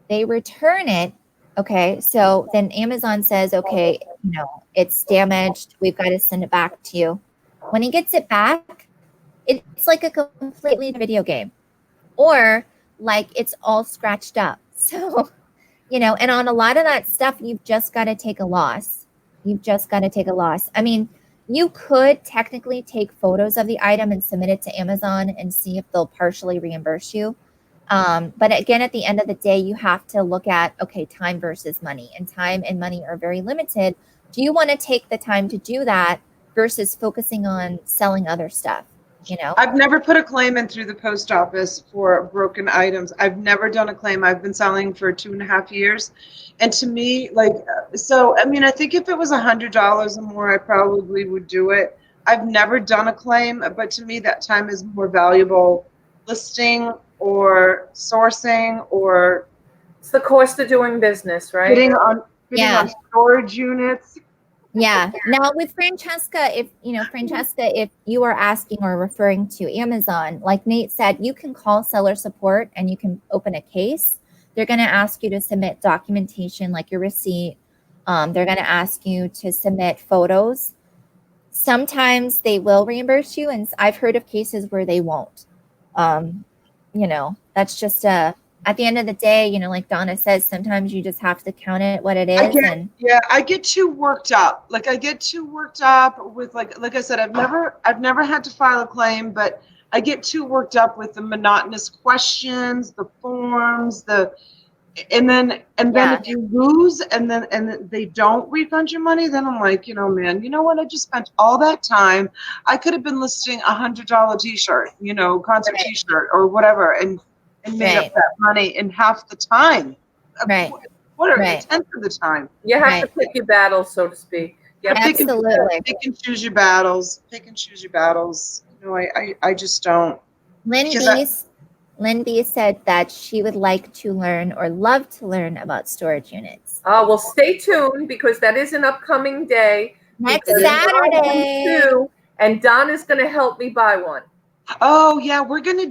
They return it. Okay, so then Amazon says, okay, it's damaged. We've got to send it back to you. When he gets it back, it's like a completely video game, or it's all scratched up. So, and on a lot of that stuff, you've just got to take a loss. I mean, you could technically take photos of the item and submit it to Amazon and see if they'll partially reimburse you. But again, at the end of the day, you have to look at, okay, time versus money, and time and money are very limited. Do you want to take the time to do that versus focusing on selling other stuff? I've never put a claim in through the post office for broken items. I've never done a claim. I've been selling for 2.5 years. And to me, I think if it was $100 or more, I probably would do it. I've never done a claim, but to me, that time is more valuable listing or sourcing, or it's the cost of doing business, right? Getting on storage units. Yeah. Now with Francesca, if you are asking or referring to Amazon, like Nate said, you can call seller support and you can open a case. They're going to ask you to submit documentation like your receipt. They're going to ask you to submit photos. Sometimes they will reimburse you, and I've heard of cases where they won't. That's just at the end of the day, like Donna says, sometimes you just have to count it what it is. I get too worked up. Like I get too worked up with like I said, I've never had to file a claim, but I get too worked up with the monotonous questions, the forms, and then if you lose and they don't refund your money, then I'm like, man, you know what? I just spent all that time. I could have been listing $100 t-shirt, concert t-shirt or whatever, and made up that money in half the time. Right. What are a tenth of the time? You have to pick your battles, so to speak. Yep. Absolutely. Pick and choose your battles. I just don't. Lynn B said that she would like to learn or love to learn about storage units. Well, stay tuned because that is an upcoming day. Next Saturday. And Donna's going to help me buy one. Oh, yeah, we are going to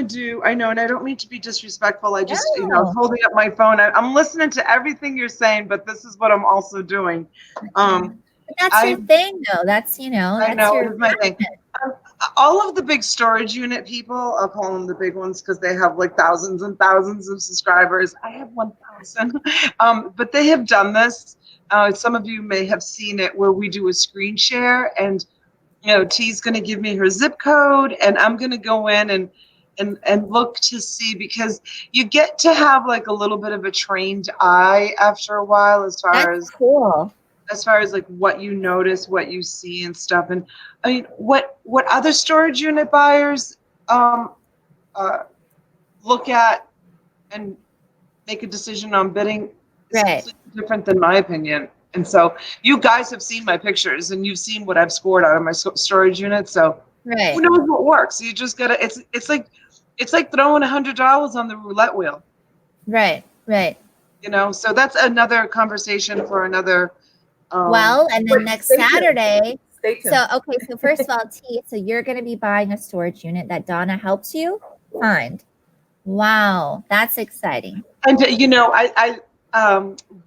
do, I know, and I don't mean to be disrespectful. I just, holding up my phone. I'm listening to everything you're saying, but this is what I'm also doing. But that's your thing, though. That's, I know, it's my thing. All of the big storage unit people, I'll call them the big ones because they have like thousands and thousands of subscribers. I have 1,000. But they have done this. Some of you may have seen it where we do a screen share and Tee's going to give me her zip code and I'm going to go in and look to see, because you get to have like a little bit of a trained eye after a while as far as like what you notice, what you see and stuff. And I mean, what other storage unit buyers look at and make a decision on bidding is completely different than my opinion. And so you guys have seen my pictures and you've seen what I've scored out of my storage unit. So who knows what works? You just gotta. It's like throwing $100 on the roulette wheel. Right. So that's another conversation for another. And then next Saturday. Stay tuned. So first of all, T, so you're going to be buying a storage unit that Donna helps you find. Wow, that's exciting. And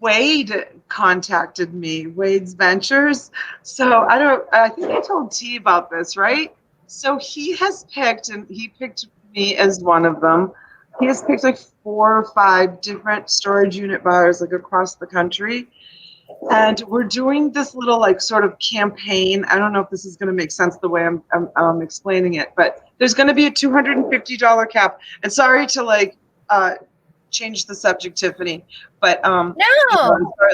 Wade contacted me, Wade's Ventures. So I think I told T about this, right? So he picked me as one of them. He has picked like 4 or 5 different storage unit buyers like across the country. And we're doing this little like sort of campaign. I don't know if this is going to make sense the way I'm explaining it, but there's going to be a $250 cap. And sorry to change the subject, Tiffany, but no,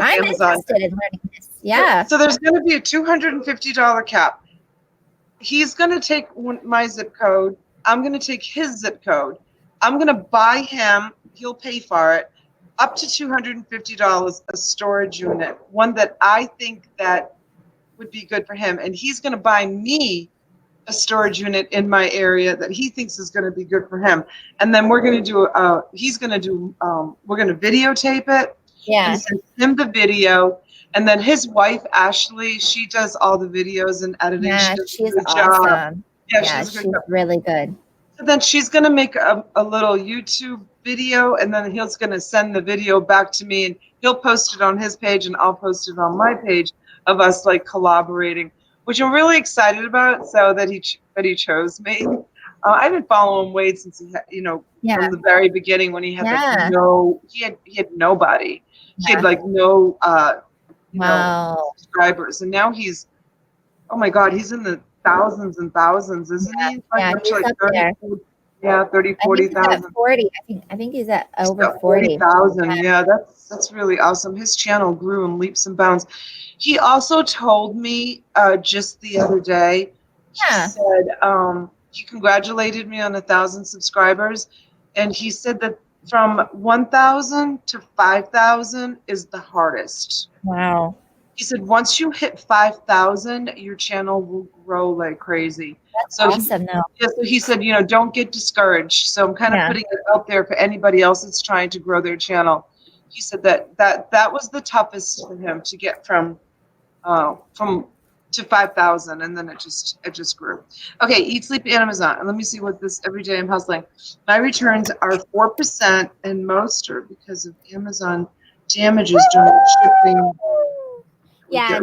I'm interested in learning this. Yeah. So there's going to be a $250 cap. He's going to take my zip code. I'm going to take his zip code. I'm going to buy him. He'll pay for it. Up to $250 a storage unit, one that I think that would be good for him. And he's going to buy me a storage unit in my area that he thinks is going to be good for him. And then we're going to do, we're going to videotape it. Yeah. And send him the video. And then his wife, Ashley, she does all the videos and editing. Yeah, she's awesome. Yeah, she's really good. So then she's going to make a little YouTube video, and then he's going to send the video back to me, and he'll post it on his page, and I'll post it on my page of us like collaborating, which I'm really excited about. So that he chose me. I've been following Wade since he had, from the very beginning when he had he had nobody. He had like no subscribers, and now he's, oh my God, he's in the thousands and thousands, isn't he? He's up 30, there. Yeah, 30, 40,000. 40. I think he's at over 40,000. Yeah, that's really awesome. His channel grew in leaps and bounds. He also told me just the other day. He said he congratulated me on 1,000 subscribers, and he said that from 1,000 to 5,000 is the hardest. Wow. He said once you hit 5,000, your channel will grow like crazy. That's awesome, though. So he said, don't get discouraged. So I'm kind of putting it out there for anybody else that's trying to grow their channel. He said that was the toughest for him to get from from to 5,000, and then it just grew. Okay, Eat Sleep Amazon. And let me see what this every day I'm hustling. My returns are 4%, and most are because of Amazon damages during shipping. Yeah, Get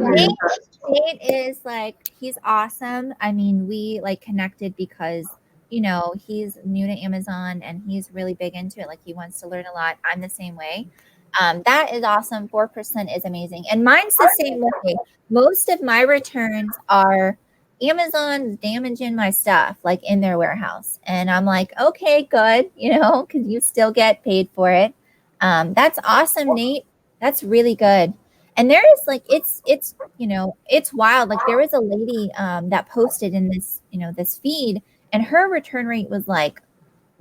Nate is like, he's awesome. I mean, we like connected because, you know, he's new to Amazon and he's really big into it. Like he wants to learn a lot. I'm the same way. That is awesome. 4% is amazing. And mine's the same way. Most of my returns are Amazon damaging my stuff, like in their warehouse. And I'm like, okay, good, you know, because you still get paid for it. That's awesome, Nate. That's really good. And there is like, it's you know, it's wild. Like there was a lady that posted in this, you know, this feed, and her return rate was like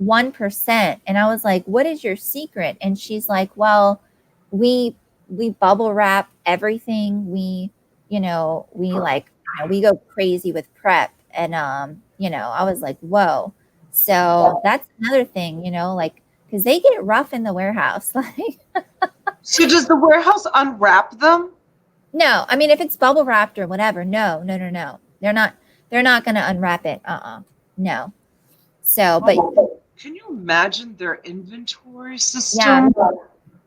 1%. And I was like, what is your secret? And she's like, well, we bubble wrap everything. We, you know, we like, you know, we go crazy with prep. And you know, I was like, whoa. So that's another thing, you know, like, because they get rough in the warehouse. Like, So does the warehouse unwrap them? no, I mean, if it's bubble wrapped or whatever, no. They're not going to unwrap it. No. So, but Can you imagine their inventory yeah, system?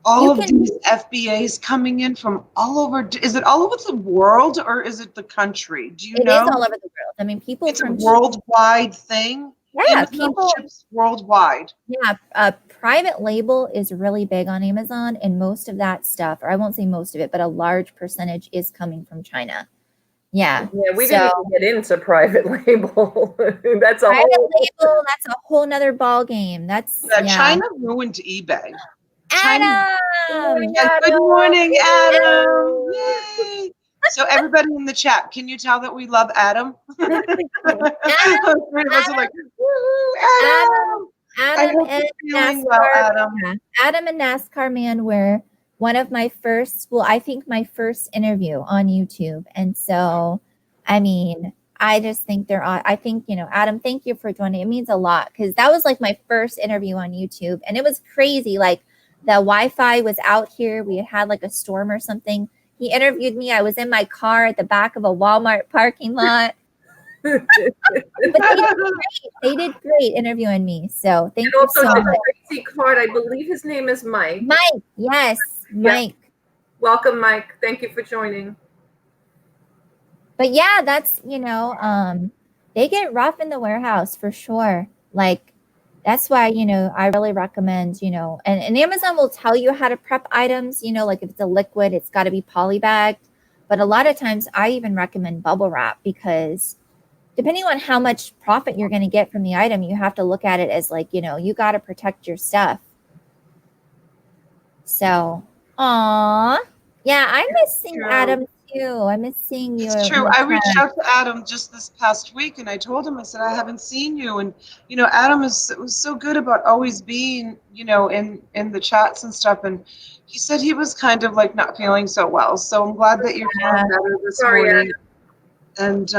All you of can, these FBAs coming in from all over. Is it all over the world or is it the country? Do you it is know? all over the world. I mean, people It's a from, worldwide thing. yeah, Amazon people, ships worldwide. yeah, private label is really big on Amazon, and most of that stuff, or I won't say most of it, but a large percentage is coming from China. Yeah. Yeah, we So didn't even get into private label. That's a private whole. label, that's a whole nother ball game. That's, Yeah, yeah. China ruined eBay. China. Adam! Yeah, good Adam. morning, Adam. Yay. So everybody in the chat, can you tell that we love Adam? Adam, Three of us are like, woo, Adam. I Adam hope and you're feeling well, NASCAR. Adam. Yeah, Adam and NASCAR man were one of my first, well, I think my first interview on YouTube. And so, I mean, I just think I think, you know, Adam, thank you for joining. It means a lot because that was like my first interview on YouTube. And it was crazy. Like the Wi-Fi was out here. We had like a storm or something. He interviewed me. I was in my car at the back of a Walmart parking lot. But they did great interviewing me. So thank you Also, so the much. crazy card, I believe his name is Mike. Mike, yes, Mike. Welcome, Mike. Thank you for joining. But yeah, that's, you know, they get rough in the warehouse for sure. Like that's why, you know, I really recommend, you know, and Amazon will tell you how to prep items, you know, like if it's a liquid, it's got to be polybagged. But a lot of times I even recommend bubble wrap because depending on how much profit you're going to get from the item, you have to look at it as like, you know, you got to protect your stuff. So, aw, yeah, I miss seeing Adam too. I miss seeing you. It's true. I reached out to Adam just this past week and I told him, I said, I haven't seen you. And, you know, Adam was so good about always being, you know, in the chats and stuff. And he said he was kind of like not feeling so well. So I'm glad that you're feeling better this morning. And,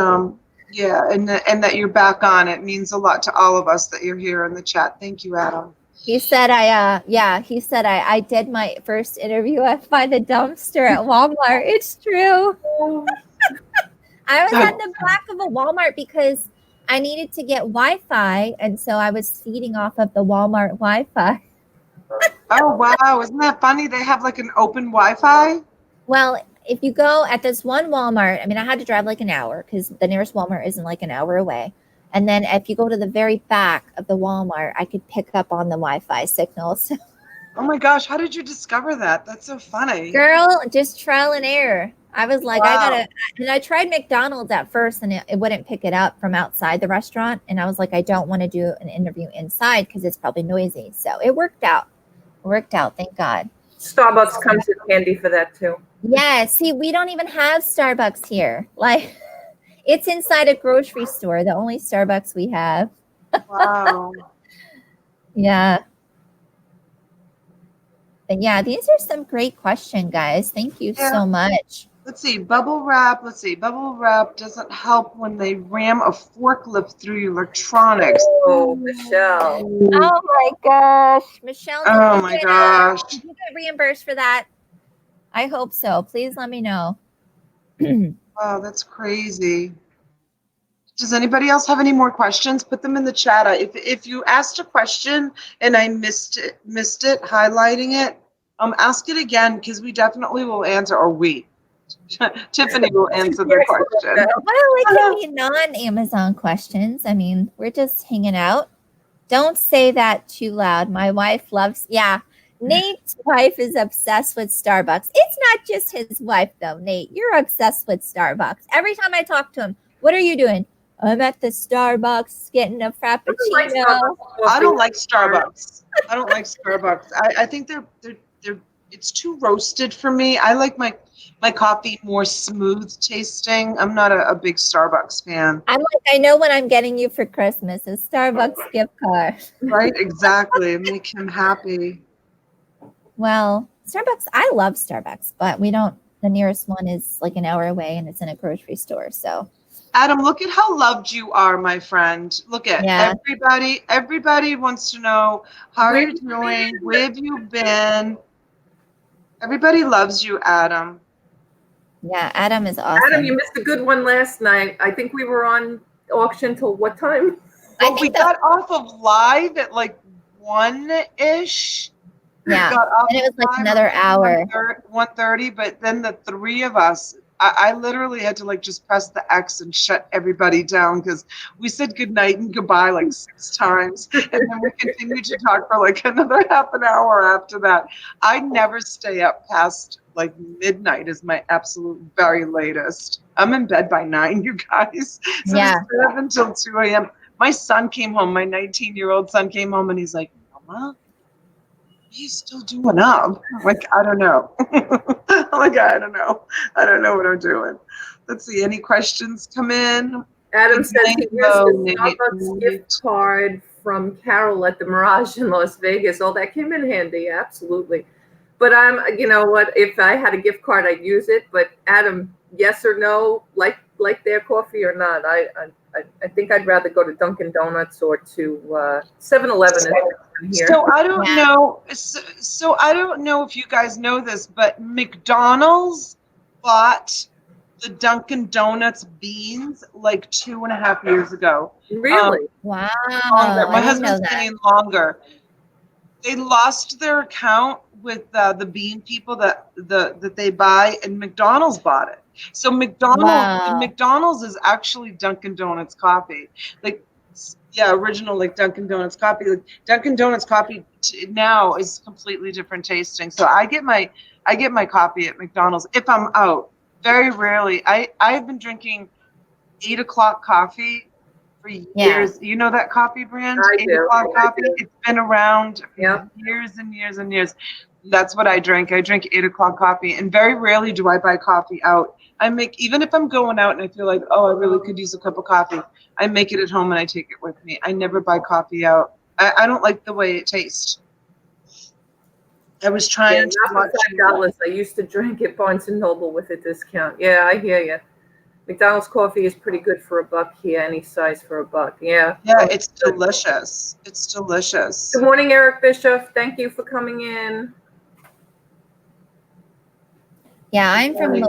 yeah, and that you're back on. It means a lot to all of us that you're here in the chat. Thank you, Adam. He said I did my first interview by the dumpster at Walmart. It's true. I was at the back of a Walmart because I needed to get Wi-Fi, and so I was feeding off of the Walmart Wi-Fi. Oh, wow. Isn't that funny? They have like an open Wi-Fi? Well, if you go at this one Walmart, I mean, I had to drive like an hour because the nearest Walmart isn't like an hour away. And then if you go to the very back of the Walmart, I could pick up on the Wi-Fi signals. Oh my gosh, how did you discover that? That's so funny. Girl, just trial and error. I was like, Wow. and I tried McDonald's at first and it wouldn't pick it up from outside the restaurant. And I was like, I don't want to do an interview inside because it's probably noisy. So it worked out. Thank God. Starbucks comes in handy for that too. Yeah, see, we don't even have Starbucks here. Like, it's inside a grocery store, the only Starbucks we have. Wow. Yeah. But yeah, these are some great questions, guys. Thank you so much. Let's see, bubble wrap. Bubble wrap doesn't help when they ram a forklift through your electronics. Oh, Michelle. Oh my gosh. Michelle, Oh my gosh. did you get reimbursed for that? I hope so. Please let me know. Wow, that's crazy. Does anybody else have any more questions? Put them in the chat. If you asked a question and I missed it, highlighting it, ask it again because we definitely will answer, or we, Tiffany will answer the question. Well, it can be non-Amazon questions. I mean, we're just hanging out. Don't say that too loud. My wife loves, Nate's wife is obsessed with Starbucks. It's not just his wife, though, Nate. You're obsessed with Starbucks. Every time I talk to him, what are you doing? I'm at the Starbucks getting a Frappuccino. I don't like Starbucks. I don't like Starbucks. I think they're it's too roasted for me. I like my coffee more smooth tasting. I'm not a big Starbucks fan. I'm like, I know what I'm getting you for Christmas, a Starbucks gift card. Right, exactly. Make him happy. Well, Starbucks, I love Starbucks, but the nearest one is like an hour away and it's in a grocery store. So Adam, look at how loved you are, my friend. Look at everybody wants to know how are you doing? Where have you been? Everybody loves you, Adam. Yeah, Adam is awesome. Adam, you missed a good one last night. I think we were on auction till what time? Well, we got off of live at like 1-ish. Yeah, and it was like another hour. 1:30, but then the three of us, I literally had to like just press the X and shut everybody down because we said goodnight and goodbye like 6 times. And then we continued to talk for like another half an hour after that. I never stay up past like midnight is my absolute very latest. I'm in bed by 9, you guys. So I stay up until 2 a.m. My son came home, my 19-year-old son came home and he's like, Mama, he's still doing up. I'm like, I don't know. I'm like, I don't know. I don't know what I'm doing. Let's see. Any questions come in? Adam says he used the Starbucks gift card from Carol at the Mirage in Las Vegas. Oh, that came in handy. Absolutely. But you know what? If I had a gift card, I'd use it. But Adam, yes or no, like their coffee or not? I think I'd rather go to Dunkin' Donuts or to 7-Eleven. So I don't know. So I don't know if you guys know this, but McDonald's bought the Dunkin' Donuts beans like 2.5 years ago. Really? Wow. Longer. My husband's saying longer. They lost their account with the bean people that they buy, and McDonald's bought it. So McDonald's is actually Dunkin' Donuts coffee. Like, yeah, original like Dunkin' Donuts coffee. Like Dunkin' Donuts coffee now is completely different tasting. So I get my coffee at McDonald's if I'm out. Very rarely. I've been drinking 8 o'clock coffee for years. Yeah. You know that coffee brand? 8 o'clock coffee. It's been around for years and years and years. That's what I drink. I drink 8 o'clock coffee, and very rarely do I buy coffee out. Even if I'm going out and I feel like, oh, I really could use a cup of coffee, I make it at home and I take it with me. I never buy coffee out. I don't like the way it tastes. I was trying to watch $5. I used to drink at Barnes & Noble with a discount. Yeah, I hear you. McDonald's coffee is pretty good for $1 here, any size for $1. Yeah. Yeah, it's delicious. It's delicious. Good morning, Eric Bishop. Thank you for coming in. Yeah, I'm from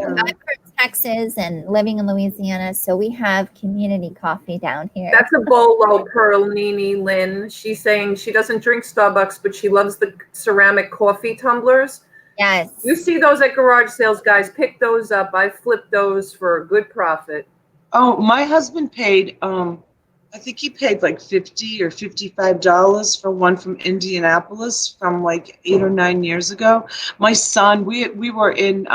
Texas and living in Louisiana, so we have community coffee down here. That's a bolo, Pearl Nini Lynn. She's saying she doesn't drink Starbucks, but she loves the ceramic coffee tumblers. Yes. You see those at garage sales, guys. Pick those up. I flipped those for a good profit. Oh, my husband paid, I think he paid like $50 or $55 for one from Indianapolis from like 8 or 9 years ago. My son, we were in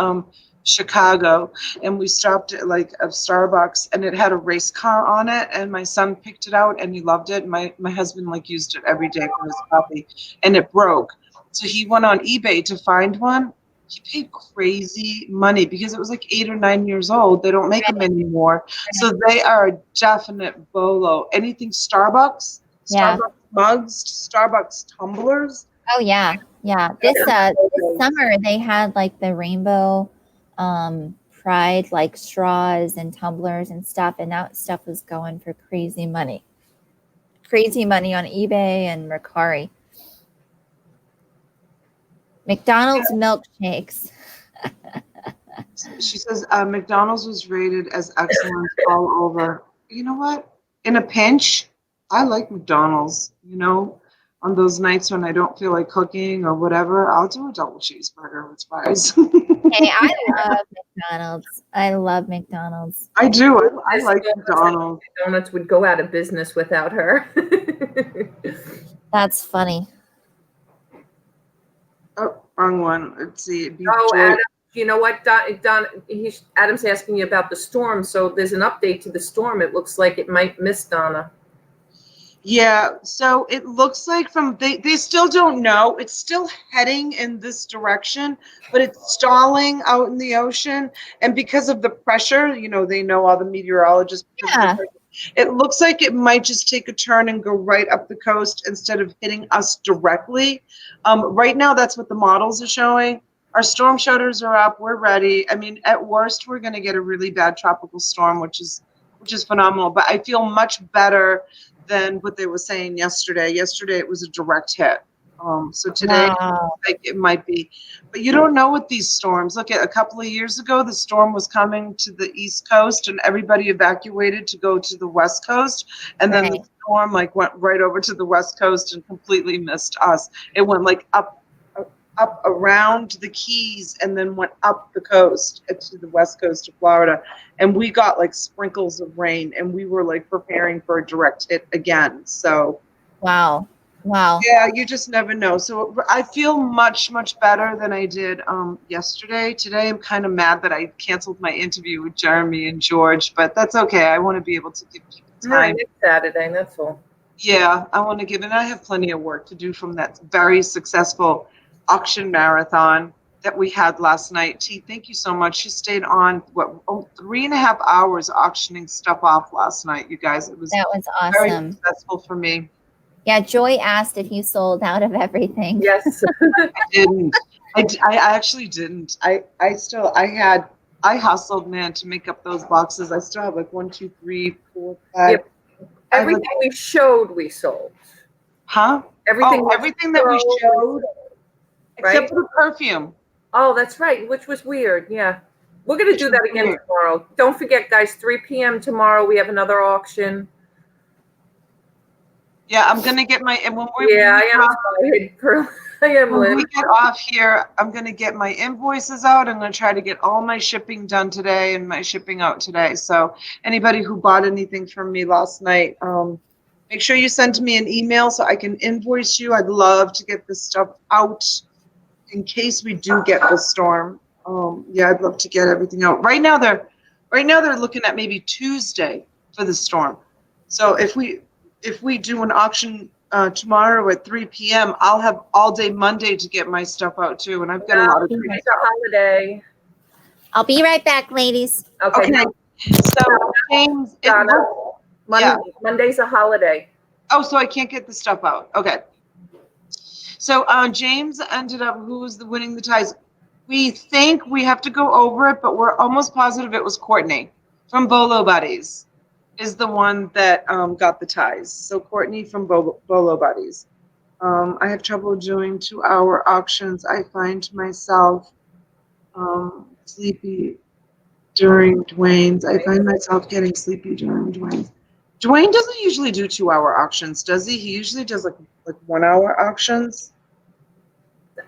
Chicago and we stopped at like a Starbucks and it had a race car on it, and my son picked it out and he loved it. My husband like used it every day for his coffee, and it broke. So he went on eBay to find one. He paid crazy money because it was like 8 or 9 years old. They don't make them anymore. So they are a definite bolo. Anything Starbucks, Starbucks mugs, Starbucks tumblers. Oh yeah. Yeah. This summer they had like the rainbow pride like straws and tumblers and stuff, and that stuff was going for crazy money. Crazy money on eBay and Mercari. McDonald's milkshakes. She says McDonald's was rated as excellent all over. You know what? In a pinch, I like McDonald's. On those nights when I don't feel like cooking or whatever, I'll do a double cheeseburger with fries. Hey, I love McDonald's. I love McDonald's. I do. I This like donuts, McDonald's. donuts would go out of business without her. That's funny. Oh, wrong one. Let's see. It'd be Oh, Joy. Adam, you know what, Adam's asking you about the storm. So there's an update to the storm. It looks like it might miss Donna. Yeah, so it looks like they still don't know. It's still heading in this direction, but it's stalling out in the ocean. And because of the pressure, they know all the meteorologists. Because of the Yeah. pressure, it looks like it might just take a turn and go right up the coast instead of hitting us directly. Right now, that's what the models are showing. Our storm shutters are up. We're ready. I mean, at worst, we're going to get a really bad tropical storm, which is phenomenal. But I feel much better than what they were saying yesterday. Yesterday it was a direct hit. So today it might be, but you don't know with these storms. Look, at a couple of years ago, the storm was coming to the East Coast, and everybody evacuated to go to the West Coast, and then the storm went right over to the West Coast and completely missed us. It went up around the Keys and then went up the coast to the west coast of Florida, and we got sprinkles of rain, and we were preparing for a direct hit again. So Wow. yeah, you just never know. So I feel much better than I did yesterday. Today I'm kind of mad that I canceled my interview with Jeremy and George, but that's okay. I want to be able to give people time. It's Saturday, that's all. Yeah, I want to give, and I have plenty of work to do from that very successful auction marathon that we had last night. Tee, thank you so much. She stayed on 3.5 hours auctioning stuff off last night, you guys. That was awesome. Very successful for me. Yeah, Joy asked if you sold out of everything. Yes. I didn't. I actually didn't. I hustled, man, to make up those boxes. I still have 1, 2, 3, 4, 5. Yep. Everything we showed, we sold. Huh? Everything that we showed. Right? Except for the perfume. Oh, that's right, which was weird. Yeah. We're going to do that again tomorrow. Don't forget, guys, 3 p.m. tomorrow, we have another auction. Yeah, I'm going to get my... When we get off here, I'm going to get my invoices out. I'm going to try to get all my shipping done today and my shipping out today. So anybody who bought anything from me last night, make sure you send me an email so I can invoice you. I'd love to get this stuff out in case we do get the storm. Yeah, I'd love to get everything out. Right now they're looking at maybe Tuesday for the storm. So if we do an auction tomorrow at 3 p.m., I'll have all day Monday to get my stuff out too. And I've got a lot of It's a holiday. I'll be right back, ladies. Okay. So James, Monday's a holiday. Oh, so I can't get the stuff out. Okay. So James ended up, who was winning the ties? We think we have to go over it, but we're almost positive it was Courtney from Bolo Buddies is the one that got the ties. So Courtney from Bolo Buddies. I have trouble doing 2-hour auctions. I find myself sleepy during Dwayne's. I find myself getting sleepy during Dwayne's. Dwayne doesn't usually do 2-hour auctions, does he? He usually does like 1-hour auctions.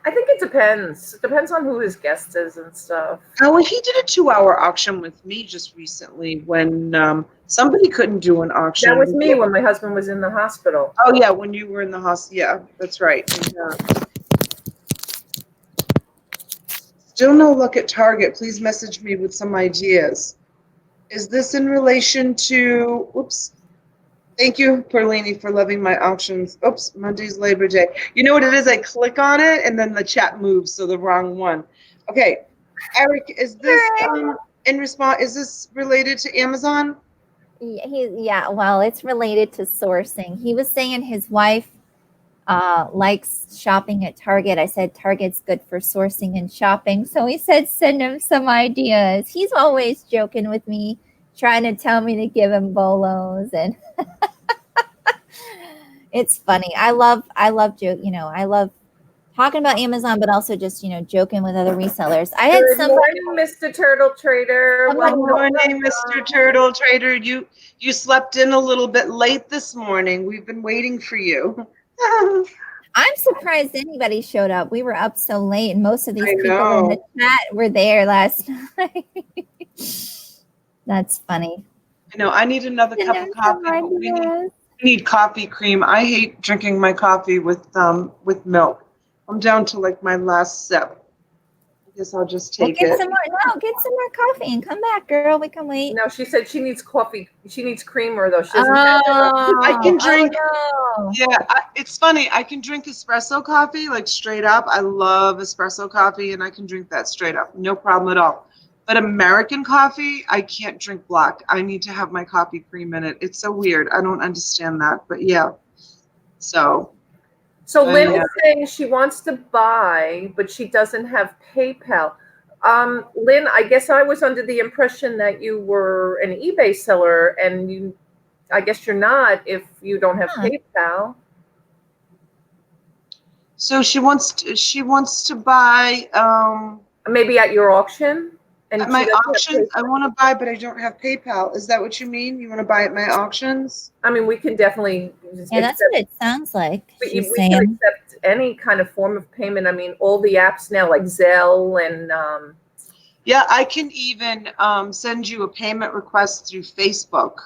I think it depends. It depends on who his guest is and stuff. Oh, well, he did a 2-hour auction with me just recently when somebody couldn't do an auction. That was me when my husband was in the hospital. Oh, yeah, when you were in the hospital. Yeah, that's right. And, still no luck at Target. Please message me with some ideas. Is this in relation to, oops. Thank you, Perlini, for loving my auctions. Oops, Monday's Labor Day. You know what it is? I click on it, and then the chat moves, so the wrong one. Okay, Eric, is this in response? Is this related to Amazon? Yeah, well, it's related to sourcing. He was saying his wife likes shopping at Target. I said Target's good for sourcing and shopping, so he said send him some ideas. He's always joking with me, trying to tell me to give him bolos, and it's funny. I love joke. I love talking about Amazon, but also just, joking with other resellers. I had Good somebody. morning, Mr. Turtle Trader. Good Good morning, Mr. Turtle Trader. You slept in a little bit late this morning. We've been waiting for you. I'm surprised anybody showed up. We were up so late, and most of these I people in the know. chat were there last night. That's funny. I know. I need another cup of coffee, but we need coffee cream. I hate drinking my coffee with milk. I'm down to like my last sip. I guess I'll just take Get it. some more. No, get some more coffee and come back, girl. We can wait. No, she said she needs coffee. She needs creamer, though. She doesn't have it. I can drink. Oh, no. Yeah, it's funny. I can drink espresso coffee like straight up. I love espresso coffee, and I can drink that straight up, no problem at all. But American coffee, I can't drink black. I need to have my coffee cream in it. It's so weird. I don't understand that, but yeah. So Lynn is saying she wants to buy, but she doesn't have PayPal. Lynn, I guess I was under the impression that you were an eBay seller, and I guess you're not if you don't have PayPal. So she wants to buy maybe at your auction. And at my auctions, I want to buy, but I don't have PayPal. Is that what you mean? You want to buy at my auctions? I mean, we can definitely. Yeah, that's what it sounds like. We can accept any kind of form of payment. I mean, all the apps now, like Zelle and. Yeah, I can even send you a payment request through Facebook,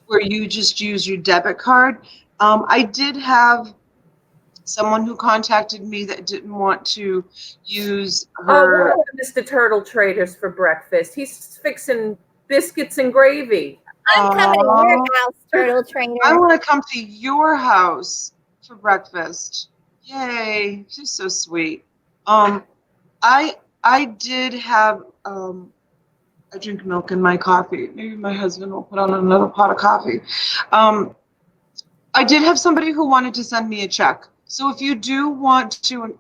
where you just use your debit card. I did have someone who contacted me that didn't want to use her. Oh, Mr. Turtle Traders for breakfast. He's fixing biscuits and gravy. I'm coming to your house, Turtle Trader. I want to come to your house for breakfast. Yay! She's so sweet. I did have I drink milk in my coffee. Maybe my husband will put on another pot of coffee. I did have somebody who wanted to send me a check. So if you do want to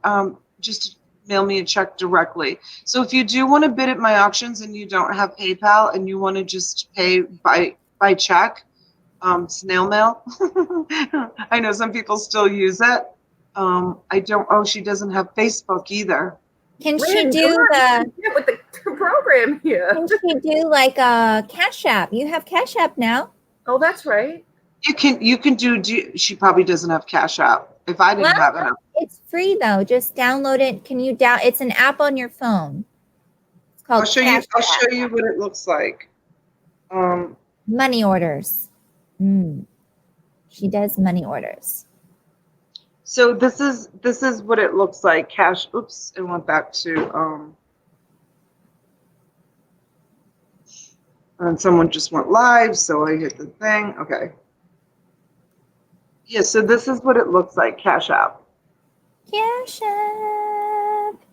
just mail me a check directly. So if you do want to bid at my auctions and you don't have PayPal and you want to just pay by check, snail mail. I know some people still use it. I don't. Oh, she doesn't have Facebook either. Can she do with the program here? Can she do like a Cash App? You have Cash App now. Oh, that's right. You can do. She probably doesn't have Cash App. If I didn't have it, it's free though. Just download it. Can you It's an app on your phone. It's called. I'll show you what it looks like. Money orders. She does money orders. So this is what it looks like. Cash. Oops, it went back to and someone just went live, so I hit the thing. Okay. Yeah, so this is what it looks like, Cash App. Cash App.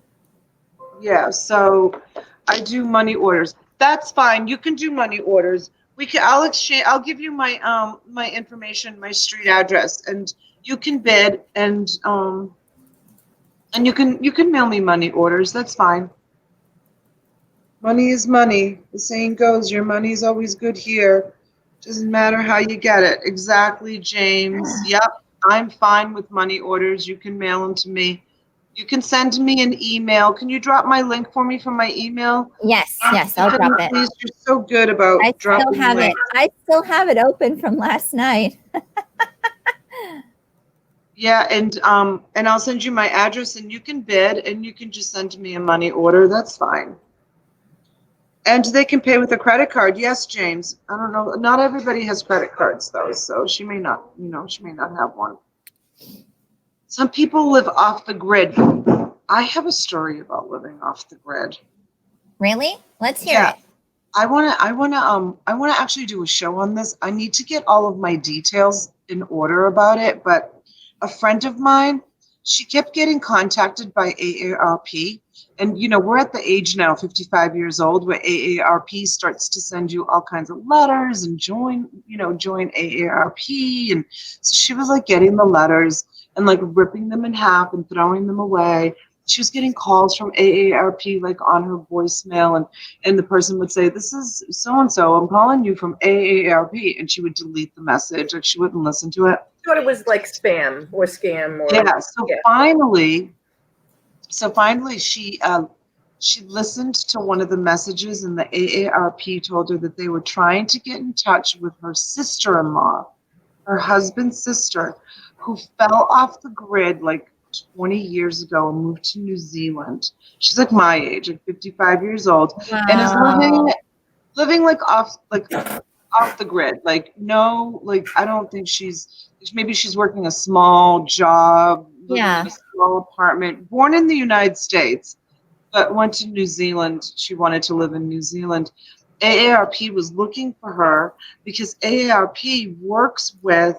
Yeah, so I do money orders. That's fine. You can do money orders. I'll exchange. I'll give you my my information, my street address, and you can bid and you can mail me money orders. That's fine. Money is money. The saying goes, your money is always good here. Doesn't matter how you get it. Exactly, James. Yep, I'm fine with money orders. You can mail them to me. You can send me an email. Can you drop my link for me from my email? Yes, I'll drop it. Please, you're so good about dropping the link. I still have it open from last night. Yeah, and I'll send you my address, and you can bid, and you can just send me a money order. That's fine. And they can pay with a credit card. Yes, James. I don't know. Not everybody has credit cards, though, so she may not. She may not have one. Some people live off the grid. I have a story about living off the grid. Really? Let's hear it. I want to actually do a show on this. I need to get all of my details in order about it, but a friend of mine, she kept getting contacted by AARP. And, we're at the age now, 55 years old, where AARP starts to send you all kinds of letters and join AARP. And so she was like getting the letters and like ripping them in half and throwing them away. She was getting calls from AARP like on her voicemail, and the person would say, "This is so-and-so, I'm calling you from AARP," and she would delete the message, like she wouldn't listen to it. I thought it was like spam or scam. Finally, So finally, she listened to one of the messages, and the AARP told her that they were trying to get in touch with her sister-in-law, her husband's sister, who fell off the grid like 20 years ago and moved to New Zealand. She's like my age, like 55 years old, and is Wow. living off the grid. Like no, like I don't think maybe she's working a small job, living in Yeah. a small apartment, born in the United States, but went to New Zealand. She wanted to live in New Zealand. AARP was looking for her because AARP works with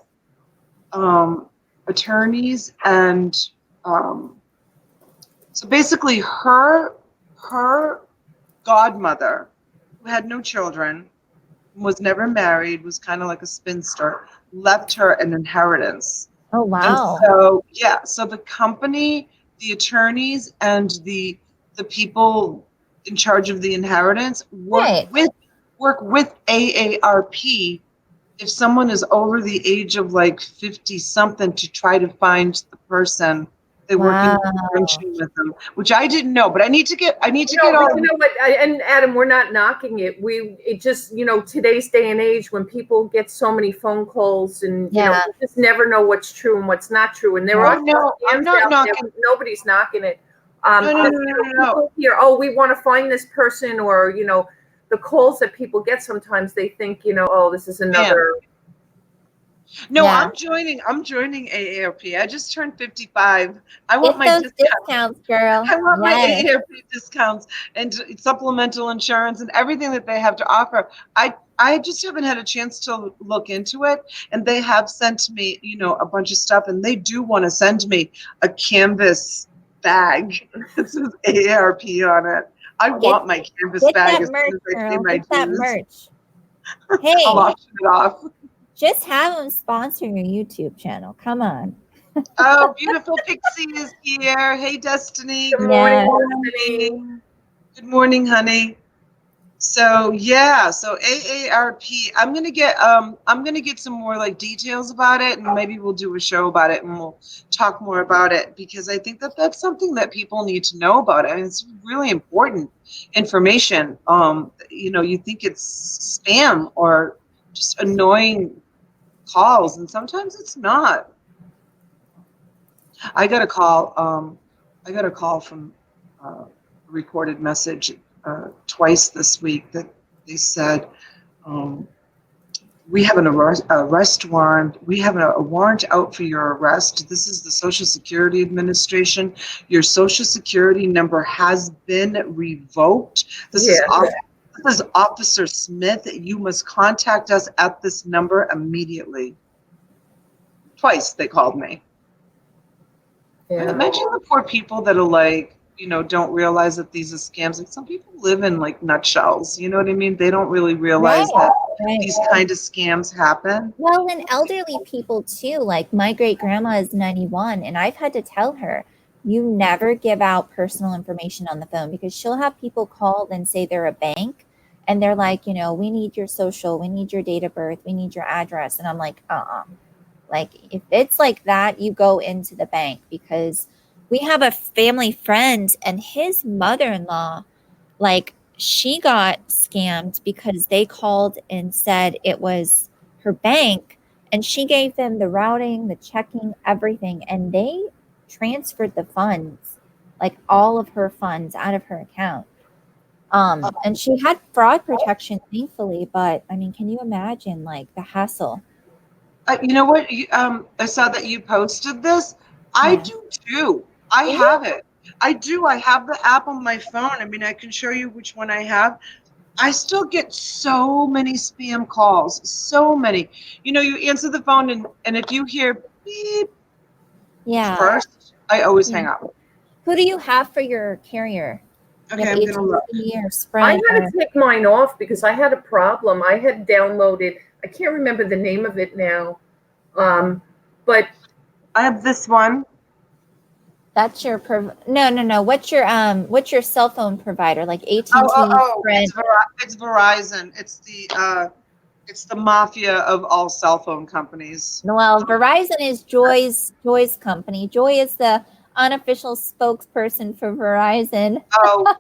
attorneys, and um, so basically her godmother, who had no children, was never married, was kind of like a spinster, left her an inheritance. Oh, And wow. so, yeah, so the company, the attorneys, and the people in charge of the inheritance Right. work with AARP if someone is over the age of like 50 something to try to find the person. They work in Wow. conjunction with them, which I didn't know, but I need to get No, all but you know what? And Adam, we're not knocking it. It just, today's day and age, when people get so many phone calls, and Yeah. you just never know what's true and what's not true. And there Yeah. are no, I'm scams not out there, knocking. but nobody's knocking it. No. People hear, oh, we want to find this person, or the calls that people get. Sometimes they think, oh, this is another. No, Yeah. I'm joining AARP. I just turned 55. I want Get my those discount. discounts, girl. I want my Yes. AARP discounts and supplemental insurance and everything that they have to offer. I just haven't had a chance to look into it, and they have sent me, a bunch of stuff, and they do want to send me a canvas bag that says AARP on it. I want my canvas Get bag that as merch, soon as I pay girl. my Get that dues. merch. I'll Hey, auction it off. just have them sponsor your YouTube channel. Come on. Oh, beautiful Pixie is here. Hey, Destiny. Good Good morning, Yeah. Destiny. morning. Good morning, honey. So yeah, so AARP. I'm gonna get some more like details about it, and maybe we'll do a show about it, and we'll talk more about it, because I think that that's something that people need to know about. I mean, it's really important information. You think it's spam or just annoying calls, and sometimes it's not. I got a call. I got a call from a recorded message twice this week that they said, "We have an arrest warrant. We have a warrant out for your arrest. This is the Social Security Administration. Your Social Security number has been revoked. This is Yeah. this is Officer Smith. You must contact us at this number immediately." Twice they called me. Yeah. Imagine the poor people that are like, don't realize that these are scams. Like some people live in like nutshells. You know what I mean? They don't really realize Right. that these kind of scams happen. Well, and elderly people too. Like my great grandma is 91, and I've had to tell her, you never give out personal information on the phone, because she'll have people call and say they're a bank, and they're like, we need your social, we need your date of birth, we need your address. And I'm like, Like if it's like that, you go into the bank, because we have a family friend and his mother-in-law, like she got scammed because they called and said it was her bank, and she gave them the routing, the checking, everything, and they transferred the funds, like all of her funds out of her account. And she had fraud protection, thankfully, but I mean, can you imagine like the hassle? You know what? I saw that you posted this. I Yeah. do too. I Yeah. have it. I do. I have the app on my phone. I mean, I can show you which one I have. I still get so many spam calls. So many. You answer the phone, and if you hear beep Yeah. first, I always Yeah. hang up. Who do you have for your carrier? You Okay, have I'm gonna look. AT&T or I Sprint? had to take mine off because I had a problem. I had downloaded, I can't remember the name of it now. But I have this one. That's your no. What's your cell phone provider? Like AT&T, Sprint? It's Verizon. It's the mafia of all cell phone companies. Well, Verizon is Joy's company. Joy is the unofficial spokesperson for Verizon. Oh,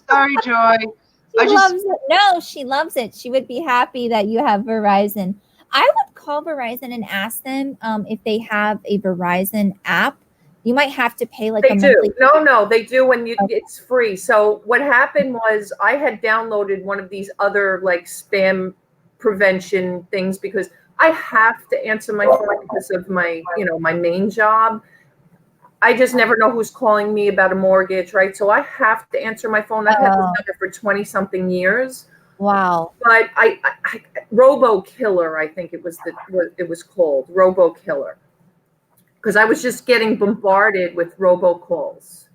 sorry, Joy. She loves it. No, she loves it. She would be happy that you have Verizon. I would call Verizon and ask them if they have a Verizon app. You might have to pay like They a do. monthly. No, they do, and it's free. So what happened was I had downloaded one of these other like spam prevention things because I have to answer my phone because of my, my main job. I just never know who's calling me about a mortgage, right? So I have to answer my phone. I've had this number for 20 something years. Wow. But I Robo Killer, I think it was called Robo Killer. Because I was just getting bombarded with robocalls.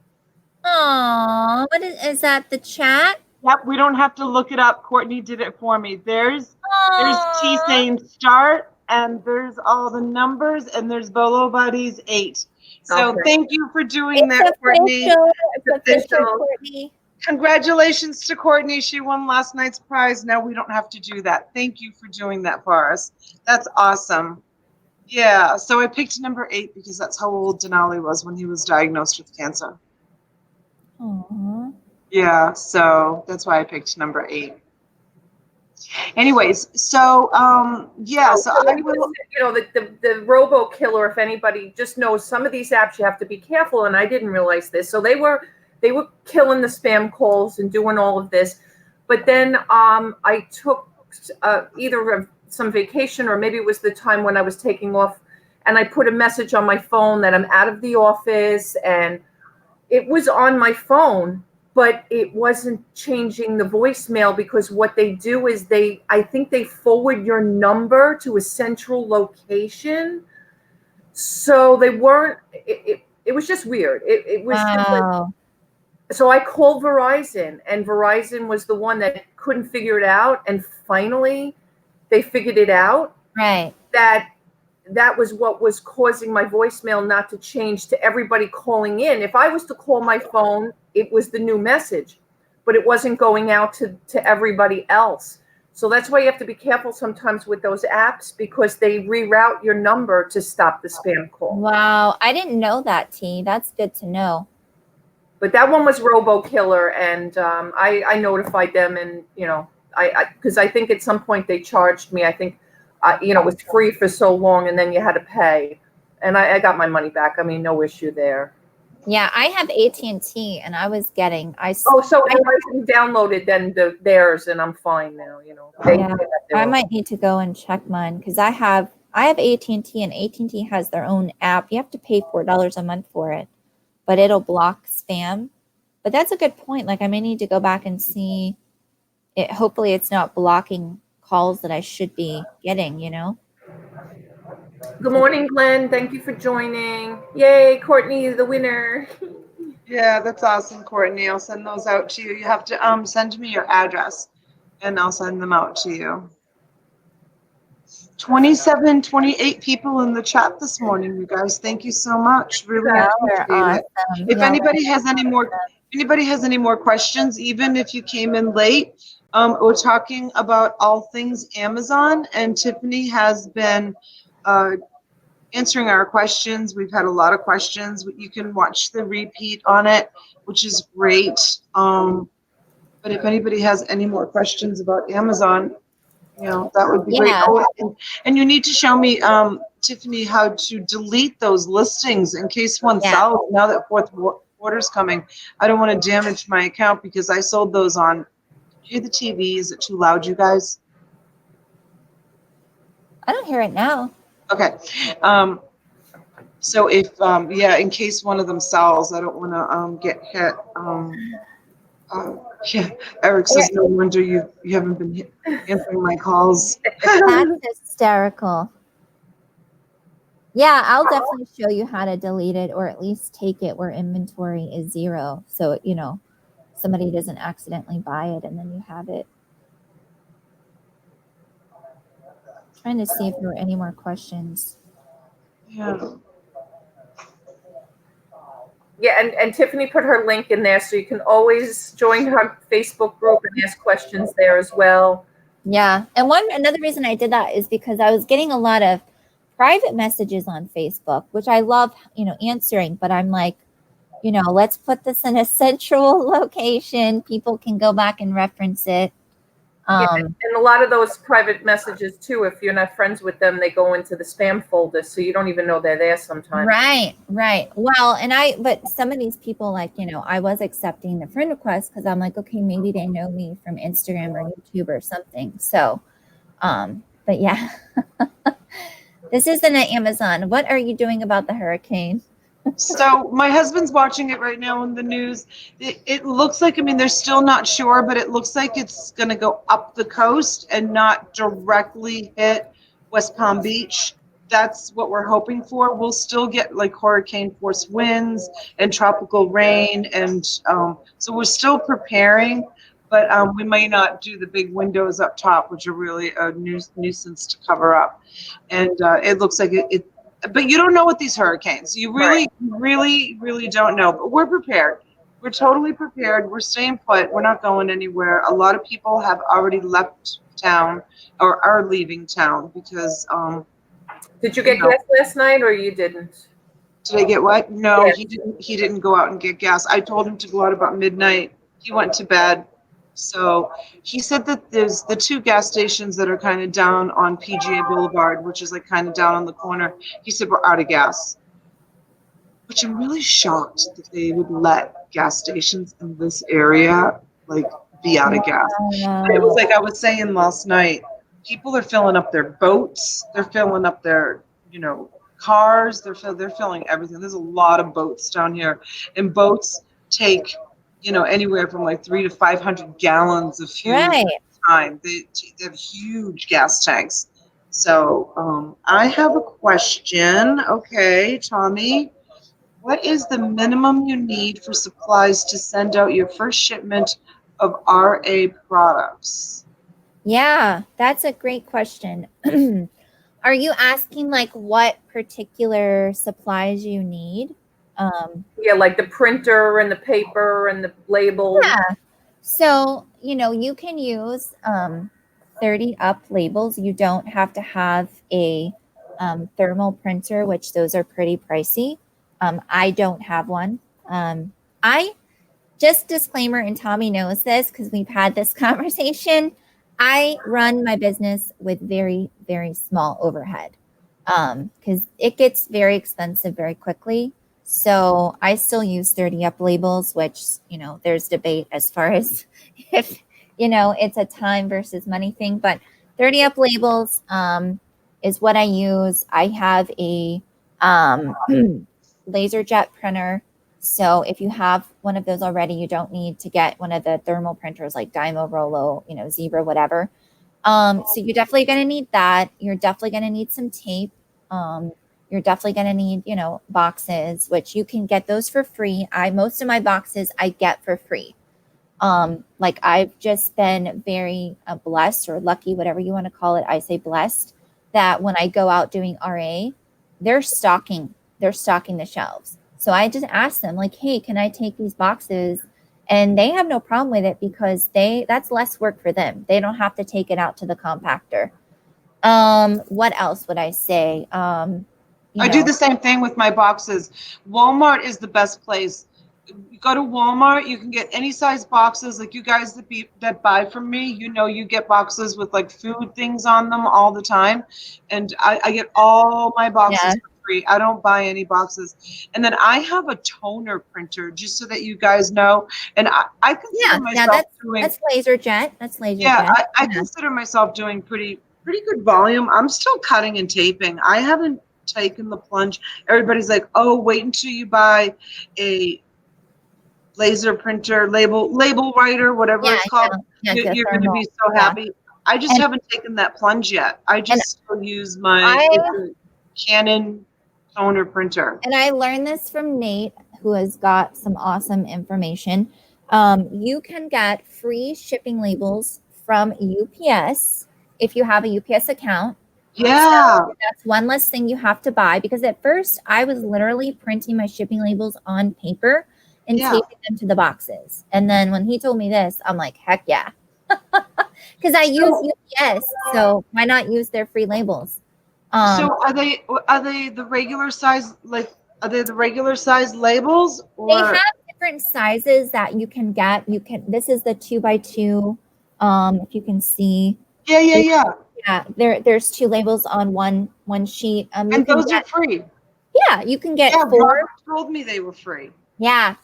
Oh, what is that? The chat? Yep, we don't have to look it up. Courtney did it for me. There's T Aww. saying start, and there's all the numbers, and there's Bolo Buddies 8. So thank you for doing that, Courtney. It's official, Courtney. Congratulations to Courtney. She won last night's prize. Now we don't have to do that. Thank you for doing that for us. That's awesome. Yeah, so I picked number 8 because that's how old Denali was when he was diagnosed with cancer. Aww. Yeah, so that's why I picked number 8. Anyways, so yeah, so I will. The Robo Killer. If anybody just knows, some of these apps you have to be careful, and I didn't realize this. So they were killing the spam calls and doing all of this, but then I took either some vacation or maybe it was the time when I was taking off, and I put a message on my phone that I'm out of the office, and it was on my phone. But it wasn't changing the voicemail because what they do is I think they forward your number to a central location. So they weren't, it was just weird. It was just like, so I called Verizon, and Verizon was the one that couldn't figure it out. And finally they figured it out. Right. That was what was causing my voicemail not to change to everybody calling in. If I was to call my phone, it was the new message, but it wasn't going out to everybody else. So that's why you have to be careful sometimes with those apps because they reroute your number to stop the spam call. Wow. I didn't know that, T. That's good to know. But that one was Robo Killer, and I notified them, and, because I think at some point they charged me, I think, it was free for so long, and then you had to pay, and I got my money back. I mean, no issue there. Yeah, I have AT&T, and I was getting. I downloaded then theirs, and I'm fine now. I might need to go and check mine because I have AT&T, and AT&T has their own app. You have to pay $4 a month for it, but it'll block spam. But that's a good point. Like I may need to go back and see it. Hopefully, it's not blocking calls that I should be getting, Good morning, Glenn. Thank you for joining. Yay, Courtney, the winner. Yeah, that's awesome, Courtney. I'll send those out to you. You have to send me your address, and I'll send them out to you. 28 people in the chat this morning, you guys. Thank you so much. Really appreciate it. If anybody has any more questions, even if you came in late, we're talking about all things Amazon, and Tiffany has been answering our questions. We've had a lot of questions. You can watch the repeat on it, which is great. But if anybody has any more questions about Amazon, that would be great. Oh, and you need to show me, Tiffany, how to delete those listings in case one sells. Now that fourth quarter's coming, I don't want to damage my account because I sold those on. Hear the TV? Is it too loud, you guys? I don't hear it now. Okay. So if in case one of them sells, I don't want to get hit. Eric says, no wonder you haven't been answering my calls. That's hysterical. Yeah, I'll definitely show you how to delete it, or at least take it where inventory is 0. So, somebody doesn't accidentally buy it and then you have it. Trying to see if there were any more questions. Yeah. Yeah, and Tiffany put her link in there, so you can always join her Facebook group and ask questions there as well. Yeah, and another reason I did that is because I was getting a lot of private messages on Facebook, which I love, answering, but I'm like, let's put this in a central location. People can go back and reference it. Yeah, and a lot of those private messages too, if you're not friends with them, they go into the spam folder, so you don't even know they're there sometimes. Right. Well, but some of these people, like, I was accepting the friend request because I'm like, okay, maybe they know me from Instagram or YouTube or something. So, but yeah, this isn't an Amazon. What are you doing about the hurricane? So my husband's watching it right now in the news. It looks like, I mean, they're still not sure, but it looks like it's going to go up the coast and not directly hit West Palm Beach. That's what we're hoping for. We'll still get like hurricane force winds and tropical rain. And so we're still preparing, but we may not do the big windows up top, which are really a nuisance to cover up. And it looks like but you don't know with these hurricanes. You really, really, really don't know. But we're prepared. We're totally prepared. We're staying put. We're not going anywhere. A lot of people have already left town or are leaving town because. Did you get gas last night, or you didn't? Did I get what? No, Yes. he didn't. He didn't go out and get gas. I told him to go out about midnight. He went to bed. So he said that there's the two gas stations that are kind of down on PGA Boulevard, which is like kind of down on the corner. He said we're out of gas, which I'm really shocked that they would let gas stations in this area like be out of gas. It was like I was saying last night, people are filling up their boats, they're filling up their, cars, they're filling everything. There's a lot of boats down here, and boats take, anywhere from like 300 to 500 gallons of fuel at a time. They have huge gas tanks. So I have a question. Okay, Tommy. What is the minimum you need for supplies to send out your first shipment of RA products? Yeah, that's a great question. Are you asking like what particular supplies you need? Yeah, like the printer and the paper and the label. Yeah. So, you can use 30 up labels. You don't have to have a thermal printer, which those are pretty pricey. I don't have one. I just disclaimer, and Tommy knows this because we've had this conversation. I run my business with very, very small overhead because it gets very expensive very quickly. So I still use 30 up labels, which, there's debate as far as if, it's a time versus money thing. But 30 up labels is what I use. I have a laser jet printer. So if you have one of those already, you don't need to get one of the thermal printers like Dymo, Rollo, Zebra, whatever. So you're definitely going to need that. You're definitely going to need some tape. You're definitely going to need, boxes, which you can get those for free. Most of my boxes I get for free. Like I've just been very blessed or lucky, whatever you want to call it. I say blessed that when I go out doing RA, they're stocking the shelves. So I just asked them like, hey, can I take these boxes? And they have no problem with it because that's less work for them. They don't have to take it out to the compactor. What else would I say? I do the same thing with my boxes. Walmart is the best place. You go to Walmart, you can get any size boxes. Like you guys that buy from me, you get boxes with like food things on them all the time. And I get all my boxes for free. I don't buy any boxes. And then I have a toner printer, just so that you guys know. And I consider myself doing. That's laser jet. I consider myself doing pretty good volume. I'm still cutting and taping. I haven't taken the plunge. Everybody's like, oh, wait until you buy a laser printer, label writer, whatever it's called. You're going to be so happy. I just haven't taken that plunge yet. I just still use my Canon toner printer. And I learned this from Nate, who has got some awesome information. You can get free shipping labels from UPS if you have a UPS account. Yeah. So that's one less thing you have to buy, because at first I was literally printing my shipping labels on paper and taping them to the boxes. And then when he told me this, I'm like, heck yeah. Because I use UPS, so why not use their free labels? So are they the regular size, like Are they the regular size labels They or? have different sizes that you can get. This is the 2x2. If you can see. Yeah. Yeah, there's 2 labels on one sheet. You And can those are get, free. yeah, you can get Yeah, 4. Robert told me they were free. Yeah.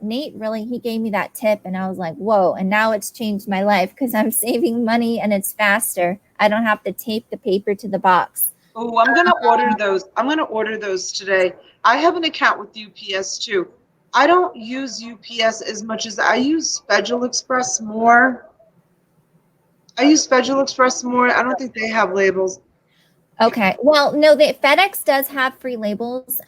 Nate really, he gave me that tip and I was like, whoa. And now it's changed my life because I'm saving money and it's faster. I don't have to tape the paper to the box. Oh, I'm gonna order those. I'm gonna order those today. I have an account with UPS too. I don't use UPS as much as I use Federal Express more. I don't think they have labels. Okay. Well, no, the FedEx does have free labels,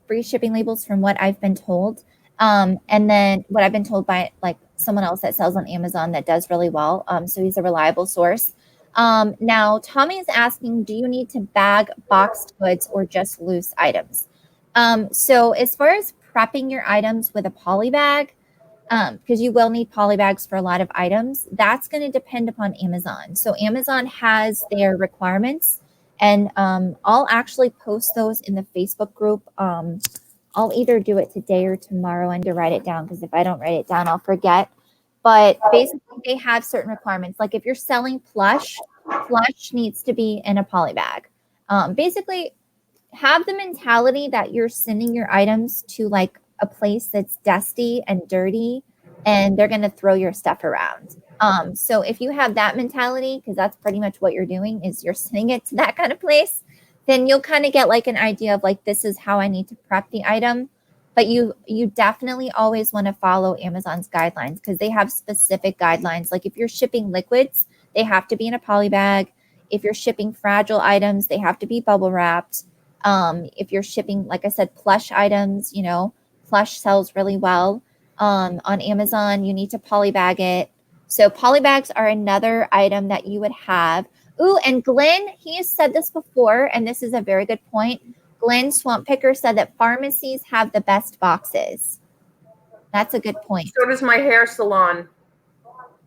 free shipping labels from what I've been told. And then what I've been told by like someone else that sells on Amazon that does really well. So he's a reliable source. Now Tommy is asking, do you need to bag boxed goods or just loose items? So as far as prepping your items with a poly bag, because you will need poly bags for a lot of items, that's going to depend upon Amazon. So Amazon has their requirements, and I'll actually post those in the Facebook group. I'll either do it today or tomorrow and to write it down, because if I don't write it down, I'll forget. But basically, they have certain requirements. Like if you're selling plush needs to be in a poly bag. Basically, have the mentality that you're sending your items to like a place that's dusty and dirty and they're going to throw your stuff around. So if you have that mentality, because that's pretty much what you're doing is you're sending it to that kind of place, then you'll kind of get like an idea of like, this is how I need to prep the item. But you definitely always want to follow Amazon's guidelines because they have specific guidelines. Like if you're shipping liquids, they have to be in a poly bag. If you're shipping fragile items, they have to be bubble wrapped. If you're shipping, like I said, plush items, plush sells really well on Amazon. You need to poly bag it. So poly bags are another item that you would have. Ooh, and Glenn, he has said this before, and this is a very good point. Glenn Swamp Picker said that pharmacies have the best boxes. That's a good point. So does my hair salon.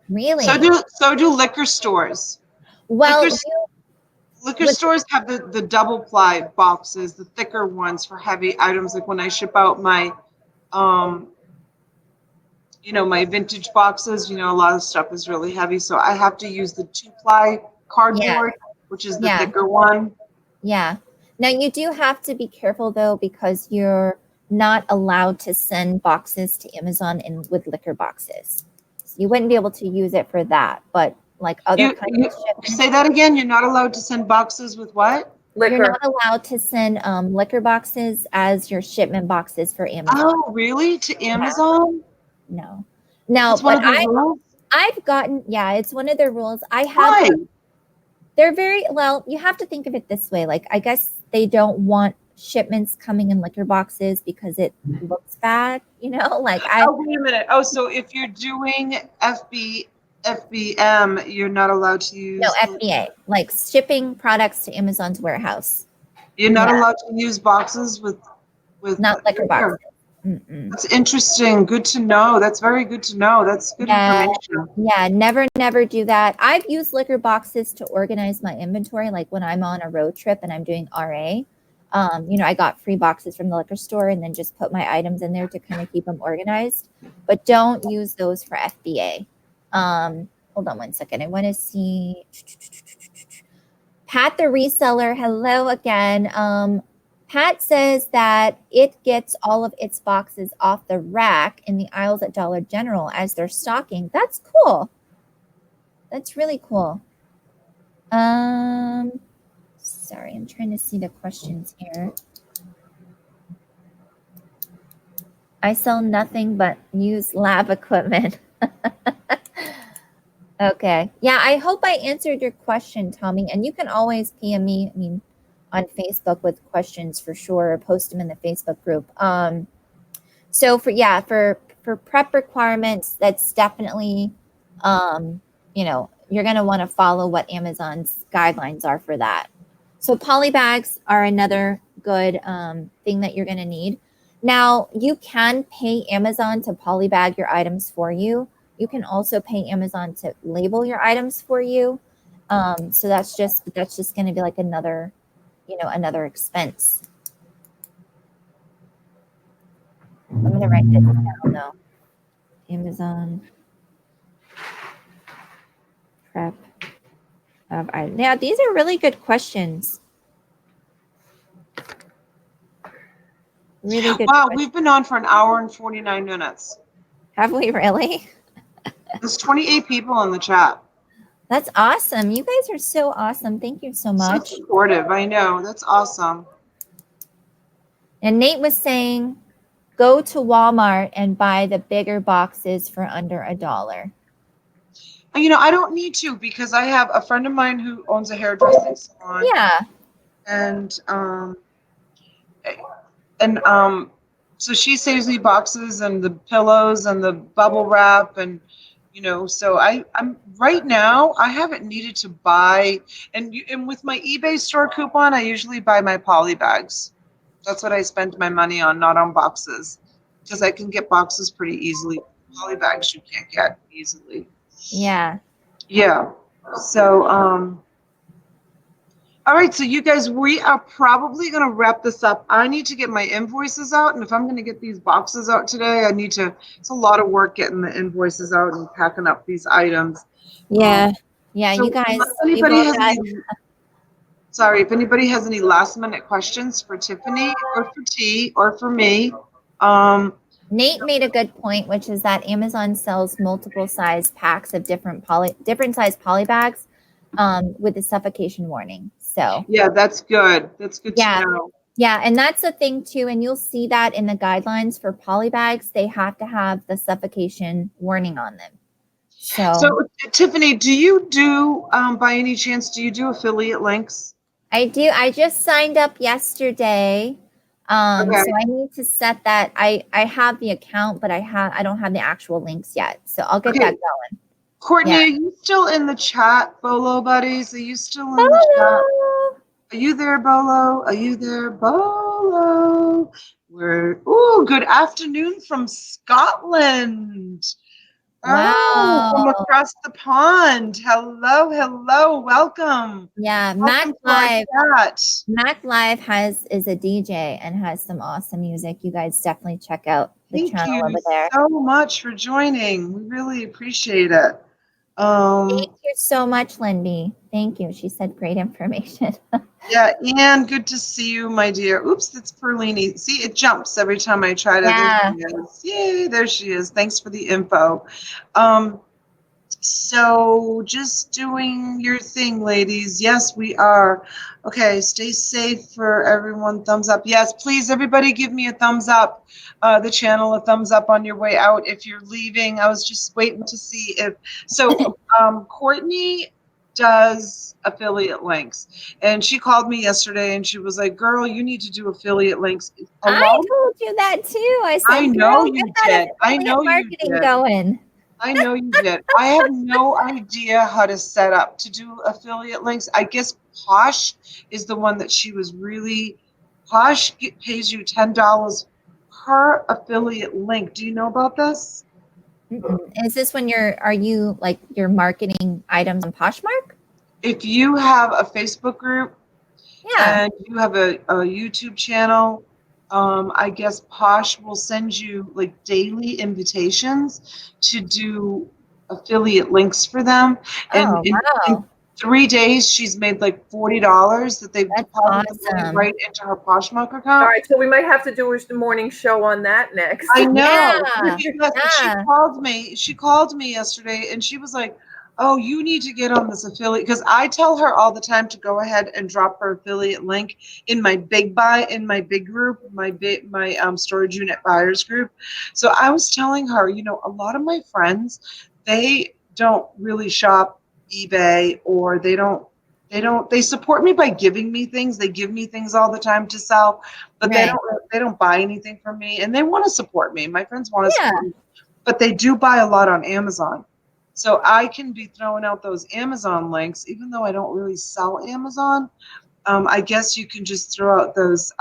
Really? So do liquor stores. Well, Liquor stores have the double ply boxes, the thicker ones for heavy items. Like when I ship out my, my vintage boxes, a lot of stuff is really heavy. So I have to use the 2-ply cardboard, which is the thicker one. Yeah. Now you do have to be careful though, because you're not allowed to send boxes to Amazon with liquor boxes. So you wouldn't be able to use it for that, but like other kinds of shipments. Say that again. You're not allowed to send boxes with what? Liquor. You're not allowed to send liquor boxes as your shipment boxes for Amazon. Oh, really? To Amazon? No. Now, That's one of the rules? I've gotten, it's one of their rules. Why? They're very, well, you have to think of it this way. Like, I guess they don't want shipments coming in liquor boxes because it looks bad, like Oh, wait a minute. Oh, so if you're doing FBM, you're not allowed to use. No, FBA, like shipping products to Amazon's warehouse. You're not allowed to use boxes with not liquor boxes. That's interesting. Good to know. That's very good to know. That's good information. Yeah, never do that. I've used liquor boxes to organize my inventory, like when I'm on a road trip and I'm doing RA. I got free boxes from the liquor store and then just put my items in there to kind of keep them organized. But don't use those for FBA. Hold on one second. I want to see. Pat the reseller, hello again. Pat says that it gets all of its boxes off the rack in the aisles at Dollar General as they're stocking. That's cool. That's really cool. Sorry, I'm trying to see the questions here. I sell nothing but used lab equipment. Okay. Yeah, I hope I answered your question, Tommy. And you can always PM me, on Facebook with questions for sure, or post them in the Facebook group. So for prep requirements, that's definitely, you're going to want to follow what Amazon's guidelines are for that. So poly bags are another good thing that you're going to need. Now, you can pay Amazon to poly bag your items for you. You can also pay Amazon to label your items for you. So that's just going to be like another expense. to write this down though. Amazon prep of items. Yeah, these are really good questions. Really good. Wow, questions. we've been on for an hour and 49 minutes. Have we really? There's 28 people in the chat. That's awesome. You guys are so awesome. Thank you so much. So supportive. I know. That's awesome. And Nate was saying, go to Walmart and buy the bigger boxes for under $1. You know, I don't need to because I have a friend of mine who owns a hairdressing salon. Yeah. And so she saves me boxes and the pillows and the bubble wrap and so I'm right now I haven't needed to buy and with my eBay store coupon I usually buy my poly bags. That's what I spend my money on, not on boxes, because I can get boxes pretty easily. Poly bags you can't get easily. Yeah. Yeah. So all right, so you guys, we are probably going to wrap this up. I need to get my invoices out, and if I'm going to get these boxes out today, it's a lot of work getting the invoices out and packing up these items. Yeah. Yeah, So you guys. If anybody has any last minute questions for Tiffany or for Tee or for me. Nate made a good point, which is that Amazon sells multiple size packs of different size poly bags with the suffocation warning. So yeah, that's good. That's good to know. Yeah, and that's the thing too, and you'll see that in the guidelines for poly bags, they have to have the suffocation warning on them. So Tiffany, do you do by any chance do you do affiliate links? I do. I just signed up yesterday. Okay. So I need to set that. I have the account, but I don't have the actual links yet. So I'll get that going. Courtney, are you still in the chat, Bolo buddies? Are you still in the chat? Are you there, Bolo? Are you there, Bolo? Good afternoon from Scotland. Wow. Oh, from across the pond. Hello, welcome. Yeah, welcome Mac Live is a DJ and has some awesome music. You guys definitely check out the channel over there. Thank you so much for joining. We really appreciate it. Thank you so much, Lindy. Thank you. She said great information. Yeah, Anne, good to see you, my dear. Oops, that's Perlini. See, it jumps every time I try to. Yeah. There she is. Yay, there she is. Thanks for the info. So just doing your thing, ladies. Yes, we are. Okay, stay safe for everyone. Thumbs up. Yes, please, everybody give me a thumbs up. The channel a thumbs up on your way out. If you're leaving, I was just waiting to see if. So Courtney does affiliate links, and she called me yesterday and she was like, girl, you need to do affiliate links. I told you that too. I said, I know you did. I know you did. Going. I know you did. I have no idea how to set up to do affiliate links. I guess Posh is the one that she was really. Posh pays you $10 per affiliate link. Do you know about this? Is this when you're marketing items on Poshmark? If you have a Facebook group, and you have a YouTube channel, I guess Posh will send you like daily invitations to do affiliate links for them. And in 3 days, she's made like $40 that they've deposited right into her Poshmark account. All right, so we might have to do a morning show on that next. I know. She called me yesterday and she was like, oh, you need to get on this affiliate, because I tell her all the time to go ahead and drop her affiliate link in my big group, my storage unit buyers group. So I was telling her, a lot of my friends, they don't really shop eBay, or they support me by giving me things. They give me things all the time to sell, but they don't buy anything from me, and they want to support me. My friends want to support me, but they do buy a lot on Amazon. So I can be throwing out those Amazon links, even though I don't really sell Amazon. I guess you can just throw out those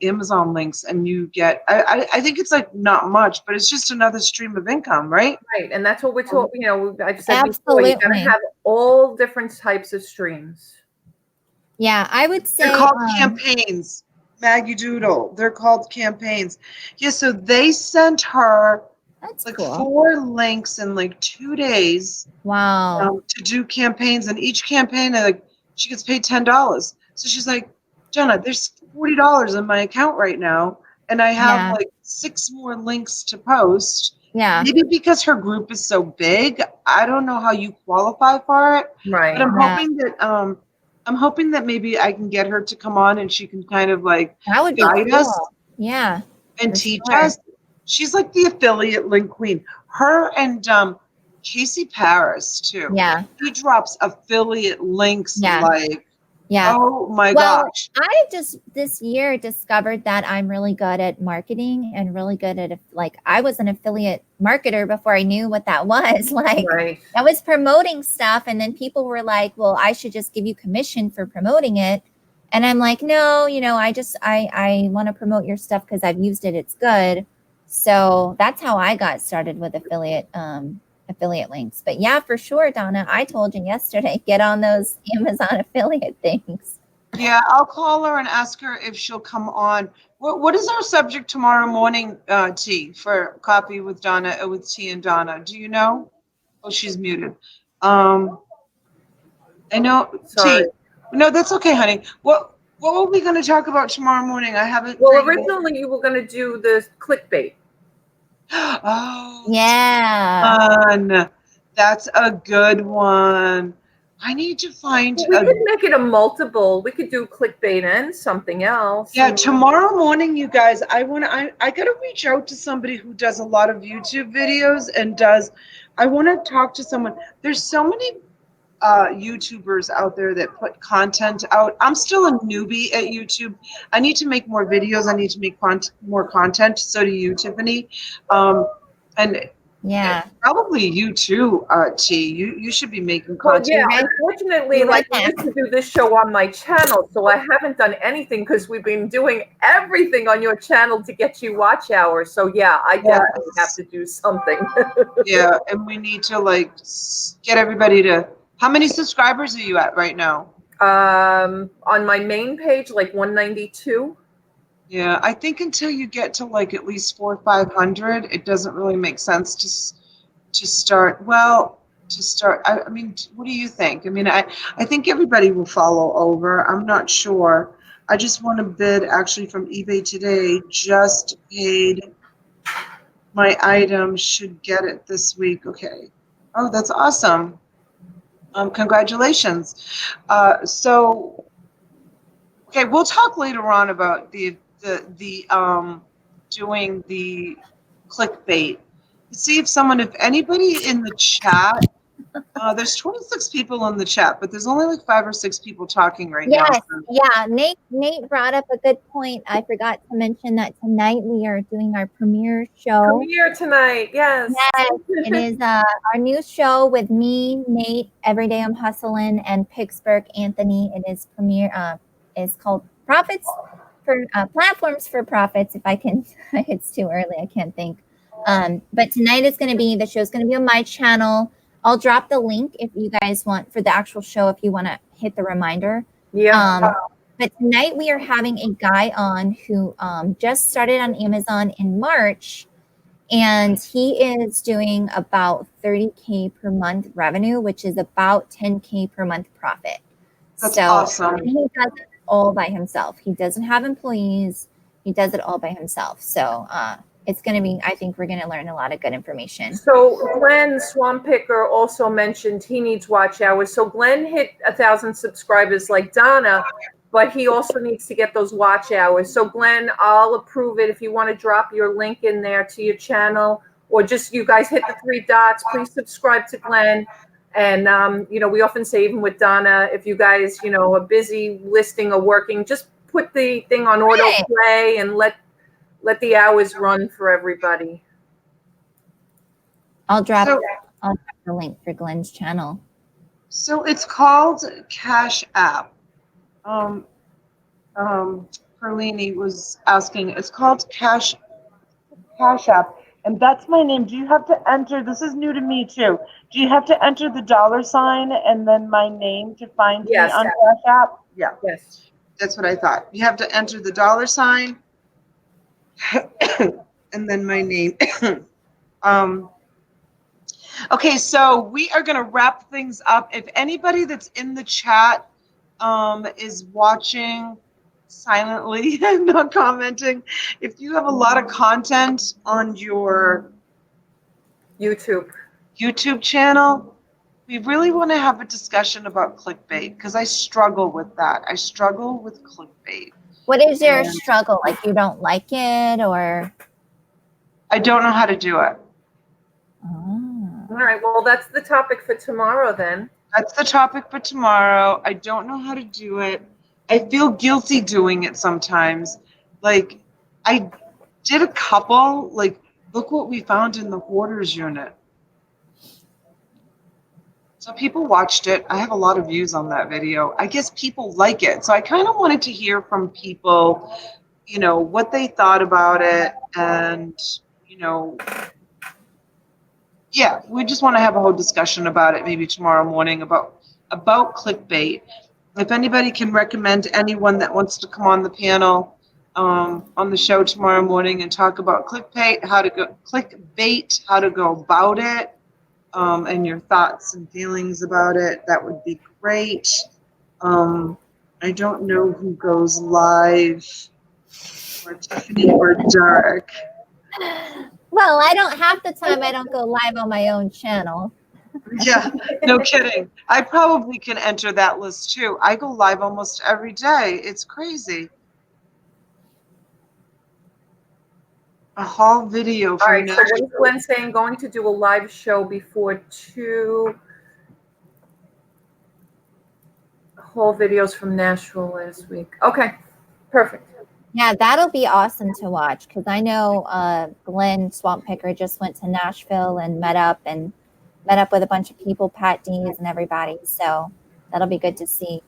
Amazon links and you get, I think it's like not much, but it's just another stream of income, right? Right. And that's what we're talking, I just said before, you gotta have all different types of streams. Yeah, I would say they're called campaigns. Maggie Doodle. They're called campaigns. Yeah, so they sent her That's like cool. 4 links in like 2 days Wow. to do campaigns, and each campaign, like, she gets paid $10. So she's like, Jenna, there's $40 in my account right now, and I have Yeah. like 6 more links to post. Yeah. Maybe because her group is so big, I don't know how you qualify for it, but Right. Yeah. I'm hoping that maybe I can get her to come on and she can kind of like That would be guide cool. us Yeah. and For teach sure. us. She's like the affiliate link queen. Her and Casey Paris too. Yeah. He drops affiliate links Yeah. like, Yeah. oh my Well, gosh. I just this year discovered that I'm really good at marketing and really good at like I was an affiliate marketer before I knew what that was. Like Right. I was promoting stuff and then people were like, "Well, I should just give you commission for promoting it." And I'm like, "No, I want to promote your stuff because I've used it. It's good." So that's how I got started with affiliate links. But yeah, for sure, Donna, I told you yesterday, get on those Amazon affiliate things. Yeah, I'll call her and ask her if she'll come on. What is our subject tomorrow morning, T, for Coffee with Donna, with T and Donna? Do you know? Oh, she's muted. I know, Sorry. T. No, that's okay, honey. What were we going to talk about tomorrow morning? I haven't Well, figured it. originally you were going to do the clickbait. Oh, Yeah. fun. That's a good one. I need to find Well, we a. could make it a multiple. We could do clickbait and something else. Yeah, tomorrow morning, you guys, I gotta reach out to somebody who does a lot of YouTube videos and I want to talk to someone. There's so many YouTubers out there that put content out. I'm still a newbie at YouTube. I need to make more videos. I need to make more content. So do you, Tiffany. And Yeah. probably you too, T. You should be making Well, content. yeah, Right. unfortunately, You like want we that. used to do this show on my channel, so I haven't done anything because we've been doing everything on your channel to get you watch hours. So yeah, I definitely have to do something. Yeah, and we need to like get everybody to. How many subscribers are you at right now? On my main page, like 192. Yeah, I think until you get to like at least 400 or 500, it doesn't really make sense to start. Well, to start. I mean, what do you think? I mean, I think everybody will follow over. I'm not sure. I just want to bid actually from eBay today. Just paid. My item should get it this week. Okay. Oh, that's awesome. Congratulations. So, okay, we'll talk later on about the doing the clickbait. See if anybody in the chat. There's 26 people in the chat, but there's only like 5 or 6 people talking right now. Yes. So, Yeah. Nate brought up a good point. I forgot to mention that tonight we are doing our premiere show. Premiere tonight, yes. Yes, it is our new show with me, Nate, Every Day I'm Hustling, and Pittsburgh Anthony. It is premiere. It's called Profits for Platforms for Profits. If I can, it's too early. I can't think. But tonight is going to be the show's going to be on my channel. I'll drop the link if you guys want for the actual show. If you want to hit the reminder. Yeah. But tonight we are having a guy on who just started on Amazon in March. And he is doing about 30K per month revenue, which is about 10K per month profit. That's awesome. He does it all by himself. He doesn't have employees. He does it all by himself. So it's going to be, I think we're going to learn a lot of good information. So Glenn Swamp Picker also mentioned he needs watch hours. So Glenn hit 1,000 subscribers like Donna, but he also needs to get those watch hours. So Glenn, I'll approve it if you want to drop your link in there to your channel, or just you guys hit the 3 dots. Please subscribe to Glenn. And we often say, even with Donna, if you guys are busy listing or working, just put the thing on auto play and let the hours run for everybody. I'll drop the link for Glenn's channel. So it's called Cash App. Perlini was asking. It's called Cash App, and that's my name. Do you have to enter? This is new to me too. Do you have to enter the $ and then my name to find me on Cash App? Yeah. Yes. That's what I thought. You have to enter the $sign and then my name. um, okay, so we are going to wrap things up. If anybody that's in the chat is watching silently and not commenting, if you have a lot of content on your YouTube channel, we really want to have a discussion about clickbait because I struggle with that. I struggle with clickbait. What is your struggle? Like you don't like it or? I don't know how to do it. Oh. All right. Well, that's the topic for tomorrow then. That's the topic for tomorrow. I don't know how to do it. I feel guilty doing it sometimes. Like I did a couple, like, look what we found in the hoarders unit. So people watched it. I have a lot of views on that video. I guess people like it. So I kind of wanted to hear from people, you know, what they thought about it. And, you know, yeah, we just want to have a whole discussion about it maybe tomorrow morning about clickbait. If anybody can recommend anyone that wants to come on the panel on the show tomorrow morning and talk about clickbait, how to go about it, and your thoughts and feelings about it, that would be great. I don't know who goes live, or Tiffany or Derek. Well, I don't half the time I don't go live on my own channel. Yeah, no kidding. I probably can enter that list too. I go live almost every day. It's crazy. A haul video All from right. So what is Glenn saying? Going to do a live show before 2 whole videos from Nashville last week. Okay. Perfect. Yeah, that'll be awesome to watch because I know Glenn Swamp Picker just went to Nashville and met up with a bunch of people, Pat Dees and everybody. So that'll be good to see.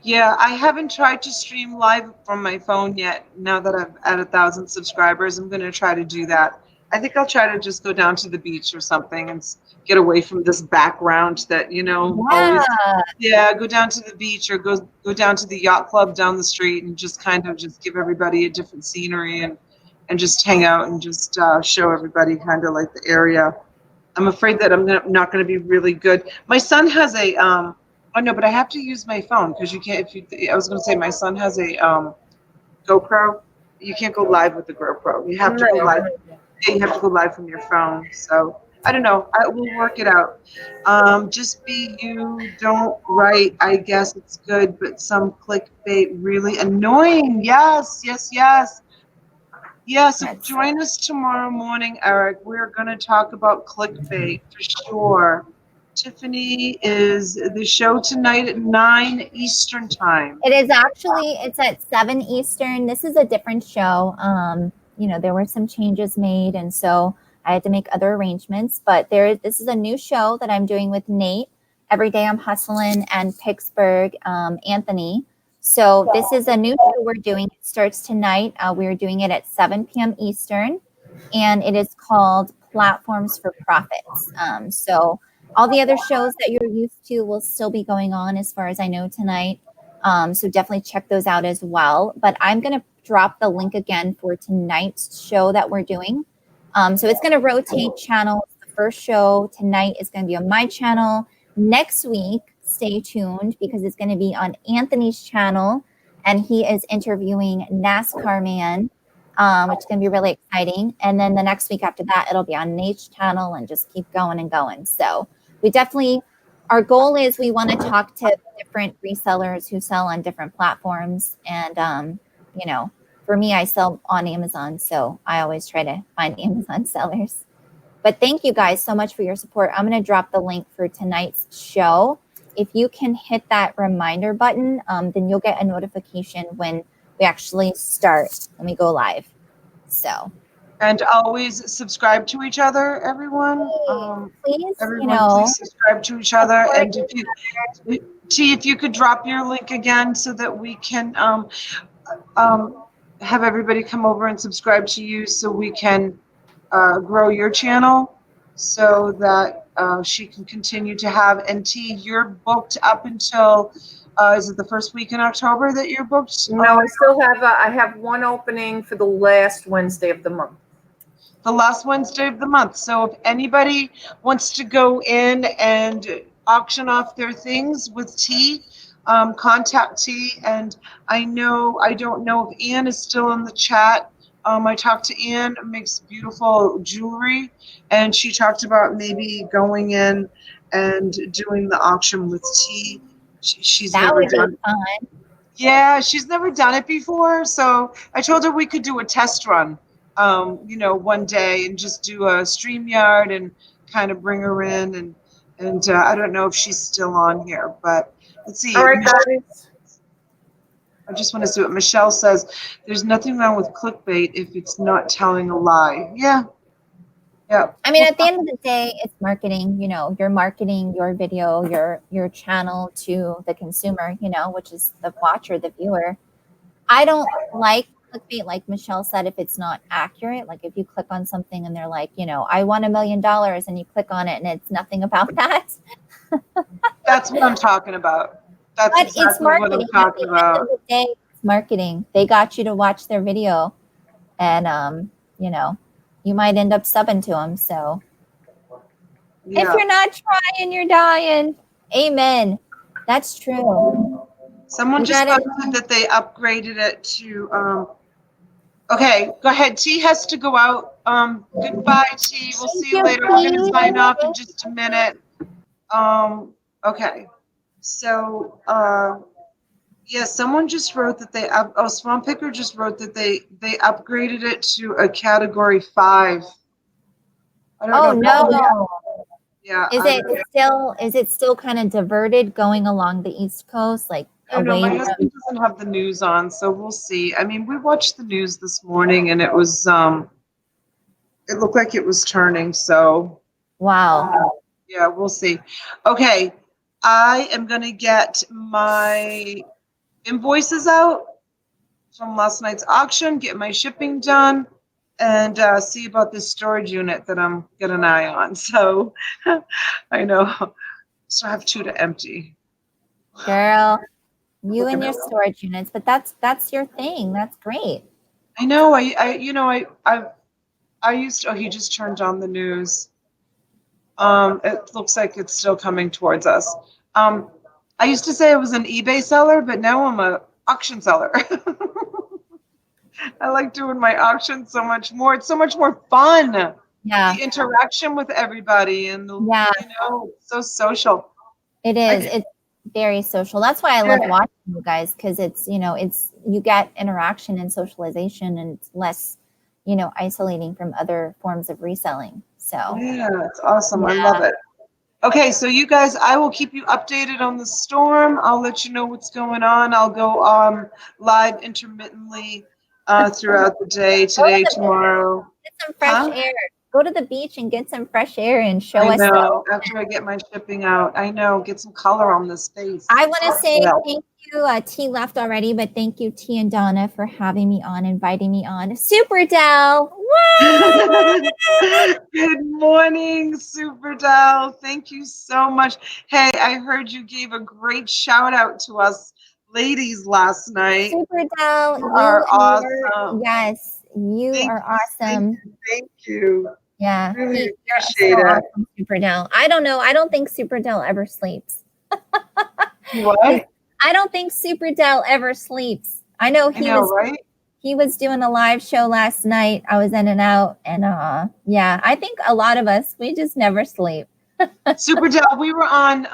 Yeah, I haven't tried to stream live from my phone yet. Now that I've at 1,000 subscribers, I'm going to try to do that. I think I'll try to just go down to the beach or something and get away from this background that, you know, always. Yeah, go down to the beach or go down to the yacht club down the street and just kind of just give everybody a different scenery and just hang out and just show everybody kind of like the area. I'm afraid that I'm not going to be really good. My son has a oh no, but I have to use my phone because you can't. I was going to say my son has a GoPro. You can't go live with the GoPro. You have to go live. You have to go live from your phone. So I don't know. I will work it out. Just be you. Don't write. I guess it's good, but some clickbait really annoying. Yes, yes, yes. Yes, join us tomorrow morning, Eric. We're going to talk about clickbait for sure. Tiffany, is the show tonight at 9 Eastern time? It is actually, it's at 7 Eastern. This is a different show. You know, there were some changes made, and so I had to make other arrangements. But this is a new show that I'm doing with Nate. Every Day I'm Hustling and Pittsburgh, Anthony. So this is a new show we're doing. It starts tonight. We're doing it at 7 p.m. Eastern, and it is called Platforms for Profits. So all the other shows that you're used to will still be going on as far as I know tonight. So definitely check those out as well. But I'm going to drop the link again for tonight's show that we're doing. So it's going to rotate channels. The first show tonight is going to be on my channel. Next week, stay tuned because it's going to be on Anthony's channel, and he is interviewing NASCAR Man, which is going to be really exciting. And then the next week after that, it'll be on Nate's channel and just keep going and going. So we definitely, our goal is we want to talk to different resellers who sell on different platforms. And, you know, for me, I sell on Amazon, so I always try to find Amazon sellers. But thank you guys so much for your support. I'm going to drop the link for tonight's show. If you can hit that reminder button, then you'll get a notification when we actually start, when we go live. So. And always subscribe to each other, everyone. Please, everyone, please subscribe to each other. And if you could drop your link again so that we can have everybody come over and subscribe to you so we can grow your channel so that she can continue to have. And T, you're booked up until Is it the first week in October that you're booked? No, I have one opening for the last Wednesday of the month. The last Wednesday of the month. So if anybody wants to go in and auction off their things with Tee, contact Tee. And I don't know if Ann is still in the chat. I talked to Ann, makes beautiful jewelry, and she talked about maybe going in and doing the auction with Tee. She's That never would be done. fun. Yeah, she's never done it before, so I told her we could do a test run, one day and just do a StreamYard and kind of bring her in and I don't know if she's still on here, but let's see. All right, guys. I just want to see what Michelle says. There's nothing wrong with clickbait if it's not telling a lie. Yeah. Yeah. I mean, at the end of the day, it's marketing. You're marketing your video, your channel to the consumer, which is the watcher, the viewer. I don't like clickbait, like Michelle said, if it's not accurate. Like if you click on something and they're like, I won $1 million, and you click on it and it's nothing about that. That's what I'm talking about. That's But exactly it's marketing. what I'm talking about. At the end of the day, it's marketing. They got you to watch their video, and you might end up subbing to them. So Yeah. if you're not trying, you're dying. Amen. That's true. Someone just posted that they upgraded it to okay, go ahead. T has to go out. Goodbye, T. We'll see you later. We're gonna sign off in just a minute. Okay. So yeah, someone just wrote that Swamp Picker just wrote that they upgraded it to a category 5. I don't know. No. Yeah. Is it still kind of diverted going along the East Coast, like away My from? husband doesn't have the news on, so we'll see. I mean, we watched the news this morning, and it was it looked like it was turning. So Wow. Yeah, we'll see. Okay, I am gonna get my invoices out from last night's auction, get my shipping done, and see about this storage unit that I'm got an eye on. So I know, so I have 2 to empty. Girl, you and your storage units, but that's your thing. That's great. I know. I used to, oh, he just turned on the news. It looks like it's still coming towards us. I used to say I was an eBay seller, but now I'm an auction seller. I like doing my auction so much more. It's so much more fun. Yeah. The interaction with everybody and so social. It is. It's very social. That's why I love watching you guys, because it's you get interaction and socialization, and it's less isolating from other forms of reselling. So yeah, it's awesome. I love it. Okay, so you guys, I will keep you updated on the storm. I'll let you know what's going on. I'll go live intermittently throughout the day, today, tomorrow. Get some fresh air. Go to the beach and get some fresh air and show us. I know. After I get my shipping out, I know. Get some color on this face. I want to say thank you. T left already, but thank you, Tee and Donna, for having me on, inviting me on. Super Dell. Good morning, Super Dell. Thank you so much. Hey, I heard you gave a great shout out to us ladies last night. Super Dell, you are awesome. Yes, you are awesome. Thank you. Yeah, really appreciate it. Awesome, Super Dell. I don't know. I don't think Super Dell ever sleeps. What? I don't think Super Dell ever sleeps. I know he was doing a live show last night. I was in and out, and I think a lot of us, we just never sleep. Super Dell, we were on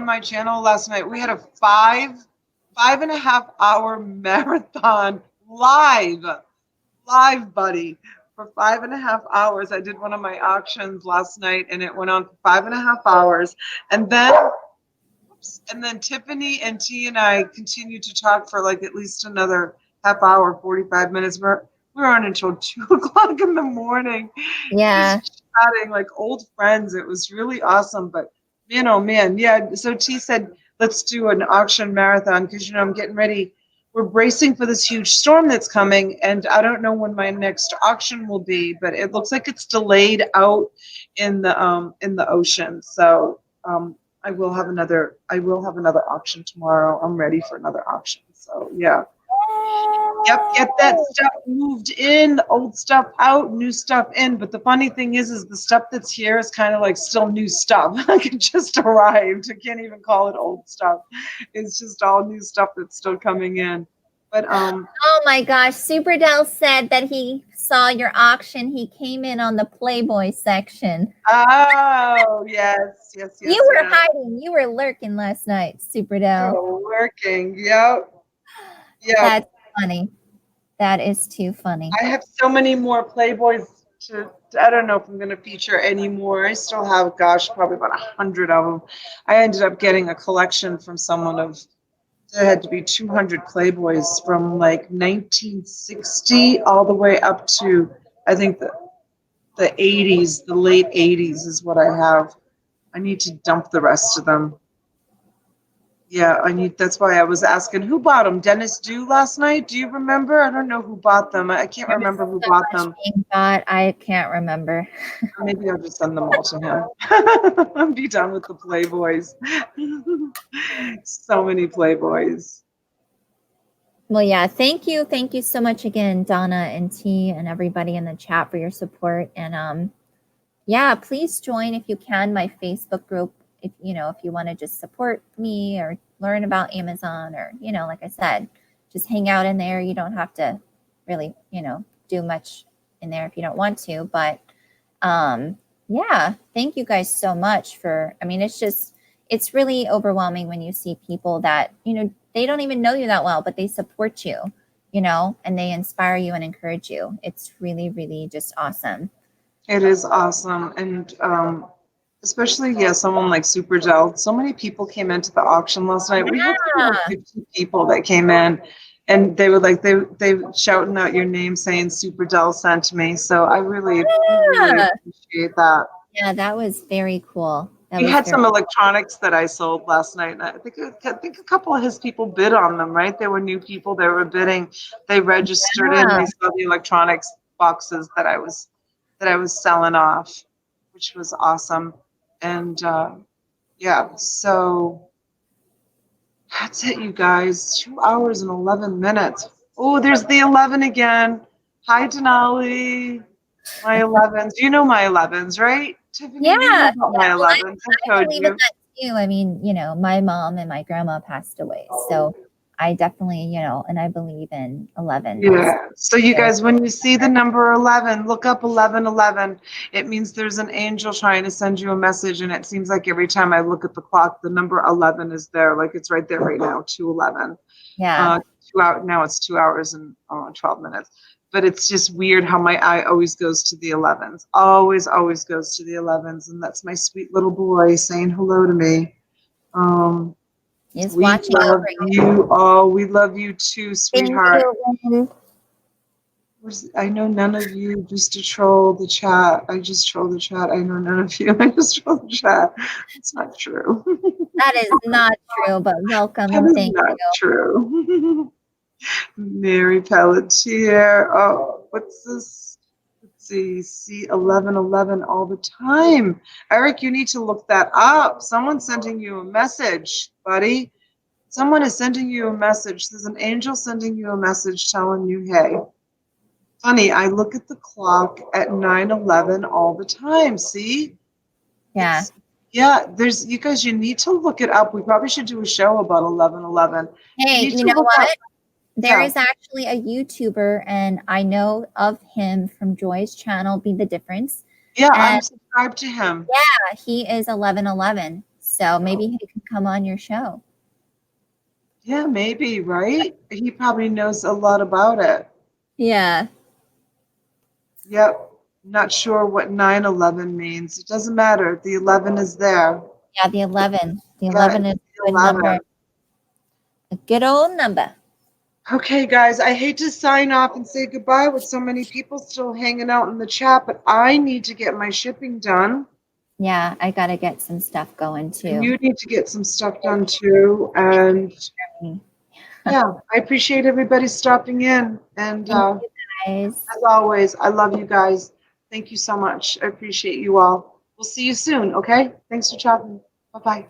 my channel last night. We had a 5.5 hour marathon live, buddy. For 5.5 hours. I did one of my auctions last night, and it went on for 5.5 hours. And then Tiffany and T and I continued to talk for like at least another half hour, 45 minutes. We were on until 2 o'clock in the morning. Yeah. Just chatting like old friends. It was really awesome. But man, oh man. Yeah. So T said, let's do an auction marathon because I'm getting ready. We're bracing for this huge storm that's coming, and I don't know when my next auction will be, but it looks like it's delayed out in the ocean. So I will have another auction tomorrow. I'm ready for another auction. So yeah. Yep, get that stuff moved in, old stuff out, new stuff in. But the funny thing is the stuff that's here is kind of like still new stuff. Like it just arrived. I can't even call it old stuff. It's just all new stuff that's still coming in. But Oh my gosh, Superdell said that he saw your auction. He came in on the Playboy section. oh yes. You were hiding. You were lurking last night, Superdell. Oh, working. Yep. That's funny. That is too funny. I have so many more Playboys I don't know if I'm going to feature any more. I still have, gosh, probably about 100 of them. I ended up getting a collection from someone of, there had to be 200 Playboys from like 1960 all the way up to, I think the 80s, the late 80s is what I have. I need to dump the rest of them. Yeah, that's why I was asking who bought them. Dennis Dew last night. Do you remember? I don't know who bought them. I can't remember who bought them. I can't remember. Maybe I'll just send them all to him. I'm be done with the Playboys. So many Playboys. Well, yeah, thank you so much again, Donna and Tee and everybody in the chat for your support. And yeah, please join if you can my Facebook group. If you want to just support me or learn about Amazon or like I said, just hang out in there. You don't have to really do much in there if you don't want to. But yeah, thank you guys so much for. I mean, it's really overwhelming when you see people that they don't even know you that well, but they support you, and they inspire you and encourage you. It's really, really just awesome. It is awesome. And especially, someone like Super Gel. So many people came into the auction last night. We had like 50 people that came in, and they were like, they shouting out your name saying Super Gel sent me. So I really appreciate that. Yeah, that was very cool. We had some electronics that I sold last night, and I think a couple of his people bid on them, right? They were new people. They were bidding. They registered in. They saw the electronics boxes that I was selling off, which was awesome. And yeah, so that's it, you guys. 2 hours and 11 minutes. Oh, there's the 11 again. Hi, Denali. My 11s. You know my 11s, right? Tiffany, yeah, you know about my 11s. I believe in that too. I mean, my mom and my grandma passed away, so I definitely, and I believe in 11. Yeah. So you guys, when you see the number 11, look up 1111. It means there's an angel trying to send you a message, and it seems like every time I look at the clock, the number 11 is there, like it's right there right now, 211. Yeah. Now it's 2 hours and 12 minutes. But it's just weird how my eye always goes to the 11s. Always goes to the 11s, and that's my sweet little boy saying hello to me. He's we watching love you all. We love you too, sweetheart. I know none of you, just to troll the chat. I just troll the chat. I know none of you. I just troll the chat. It's not true. That is not true, but welcome and thank you. That is not true. Mary Pelletier. Oh, what's this? Let's see 1111 all the time. Eric, you need to look that up. Someone's sending you a message, buddy. Someone is sending you a message. There's an angel sending you a message telling you, hey. Funny, I look at the clock at 9:11 all the time. See? Yeah. You guys, you need to look it up. We probably should do a show about 11:11. Hey, you know what? There is actually a YouTuber, and I know of him from Joy's channel, Be the Difference. Yeah, I'm subscribed to him. Yeah, he is 1111. So maybe he can come on your show. Yeah, maybe, right? He probably knows a lot about it. Yeah. Yep. Not sure what 911 means. It doesn't matter. The 11 is there. Yeah, the 11. The 11 is a good number. A good old number. Okay, guys, I hate to sign off and say goodbye with so many people still hanging out in the chat, but I need to get my shipping done. Yeah, I got to get some stuff going too. And you need to get some stuff done too. And yeah, I appreciate everybody stopping in. And Thank you guys. As always, I love you guys. Thank you so much. I appreciate you all. We'll see you soon, okay? Thanks for chatting. Bye-bye.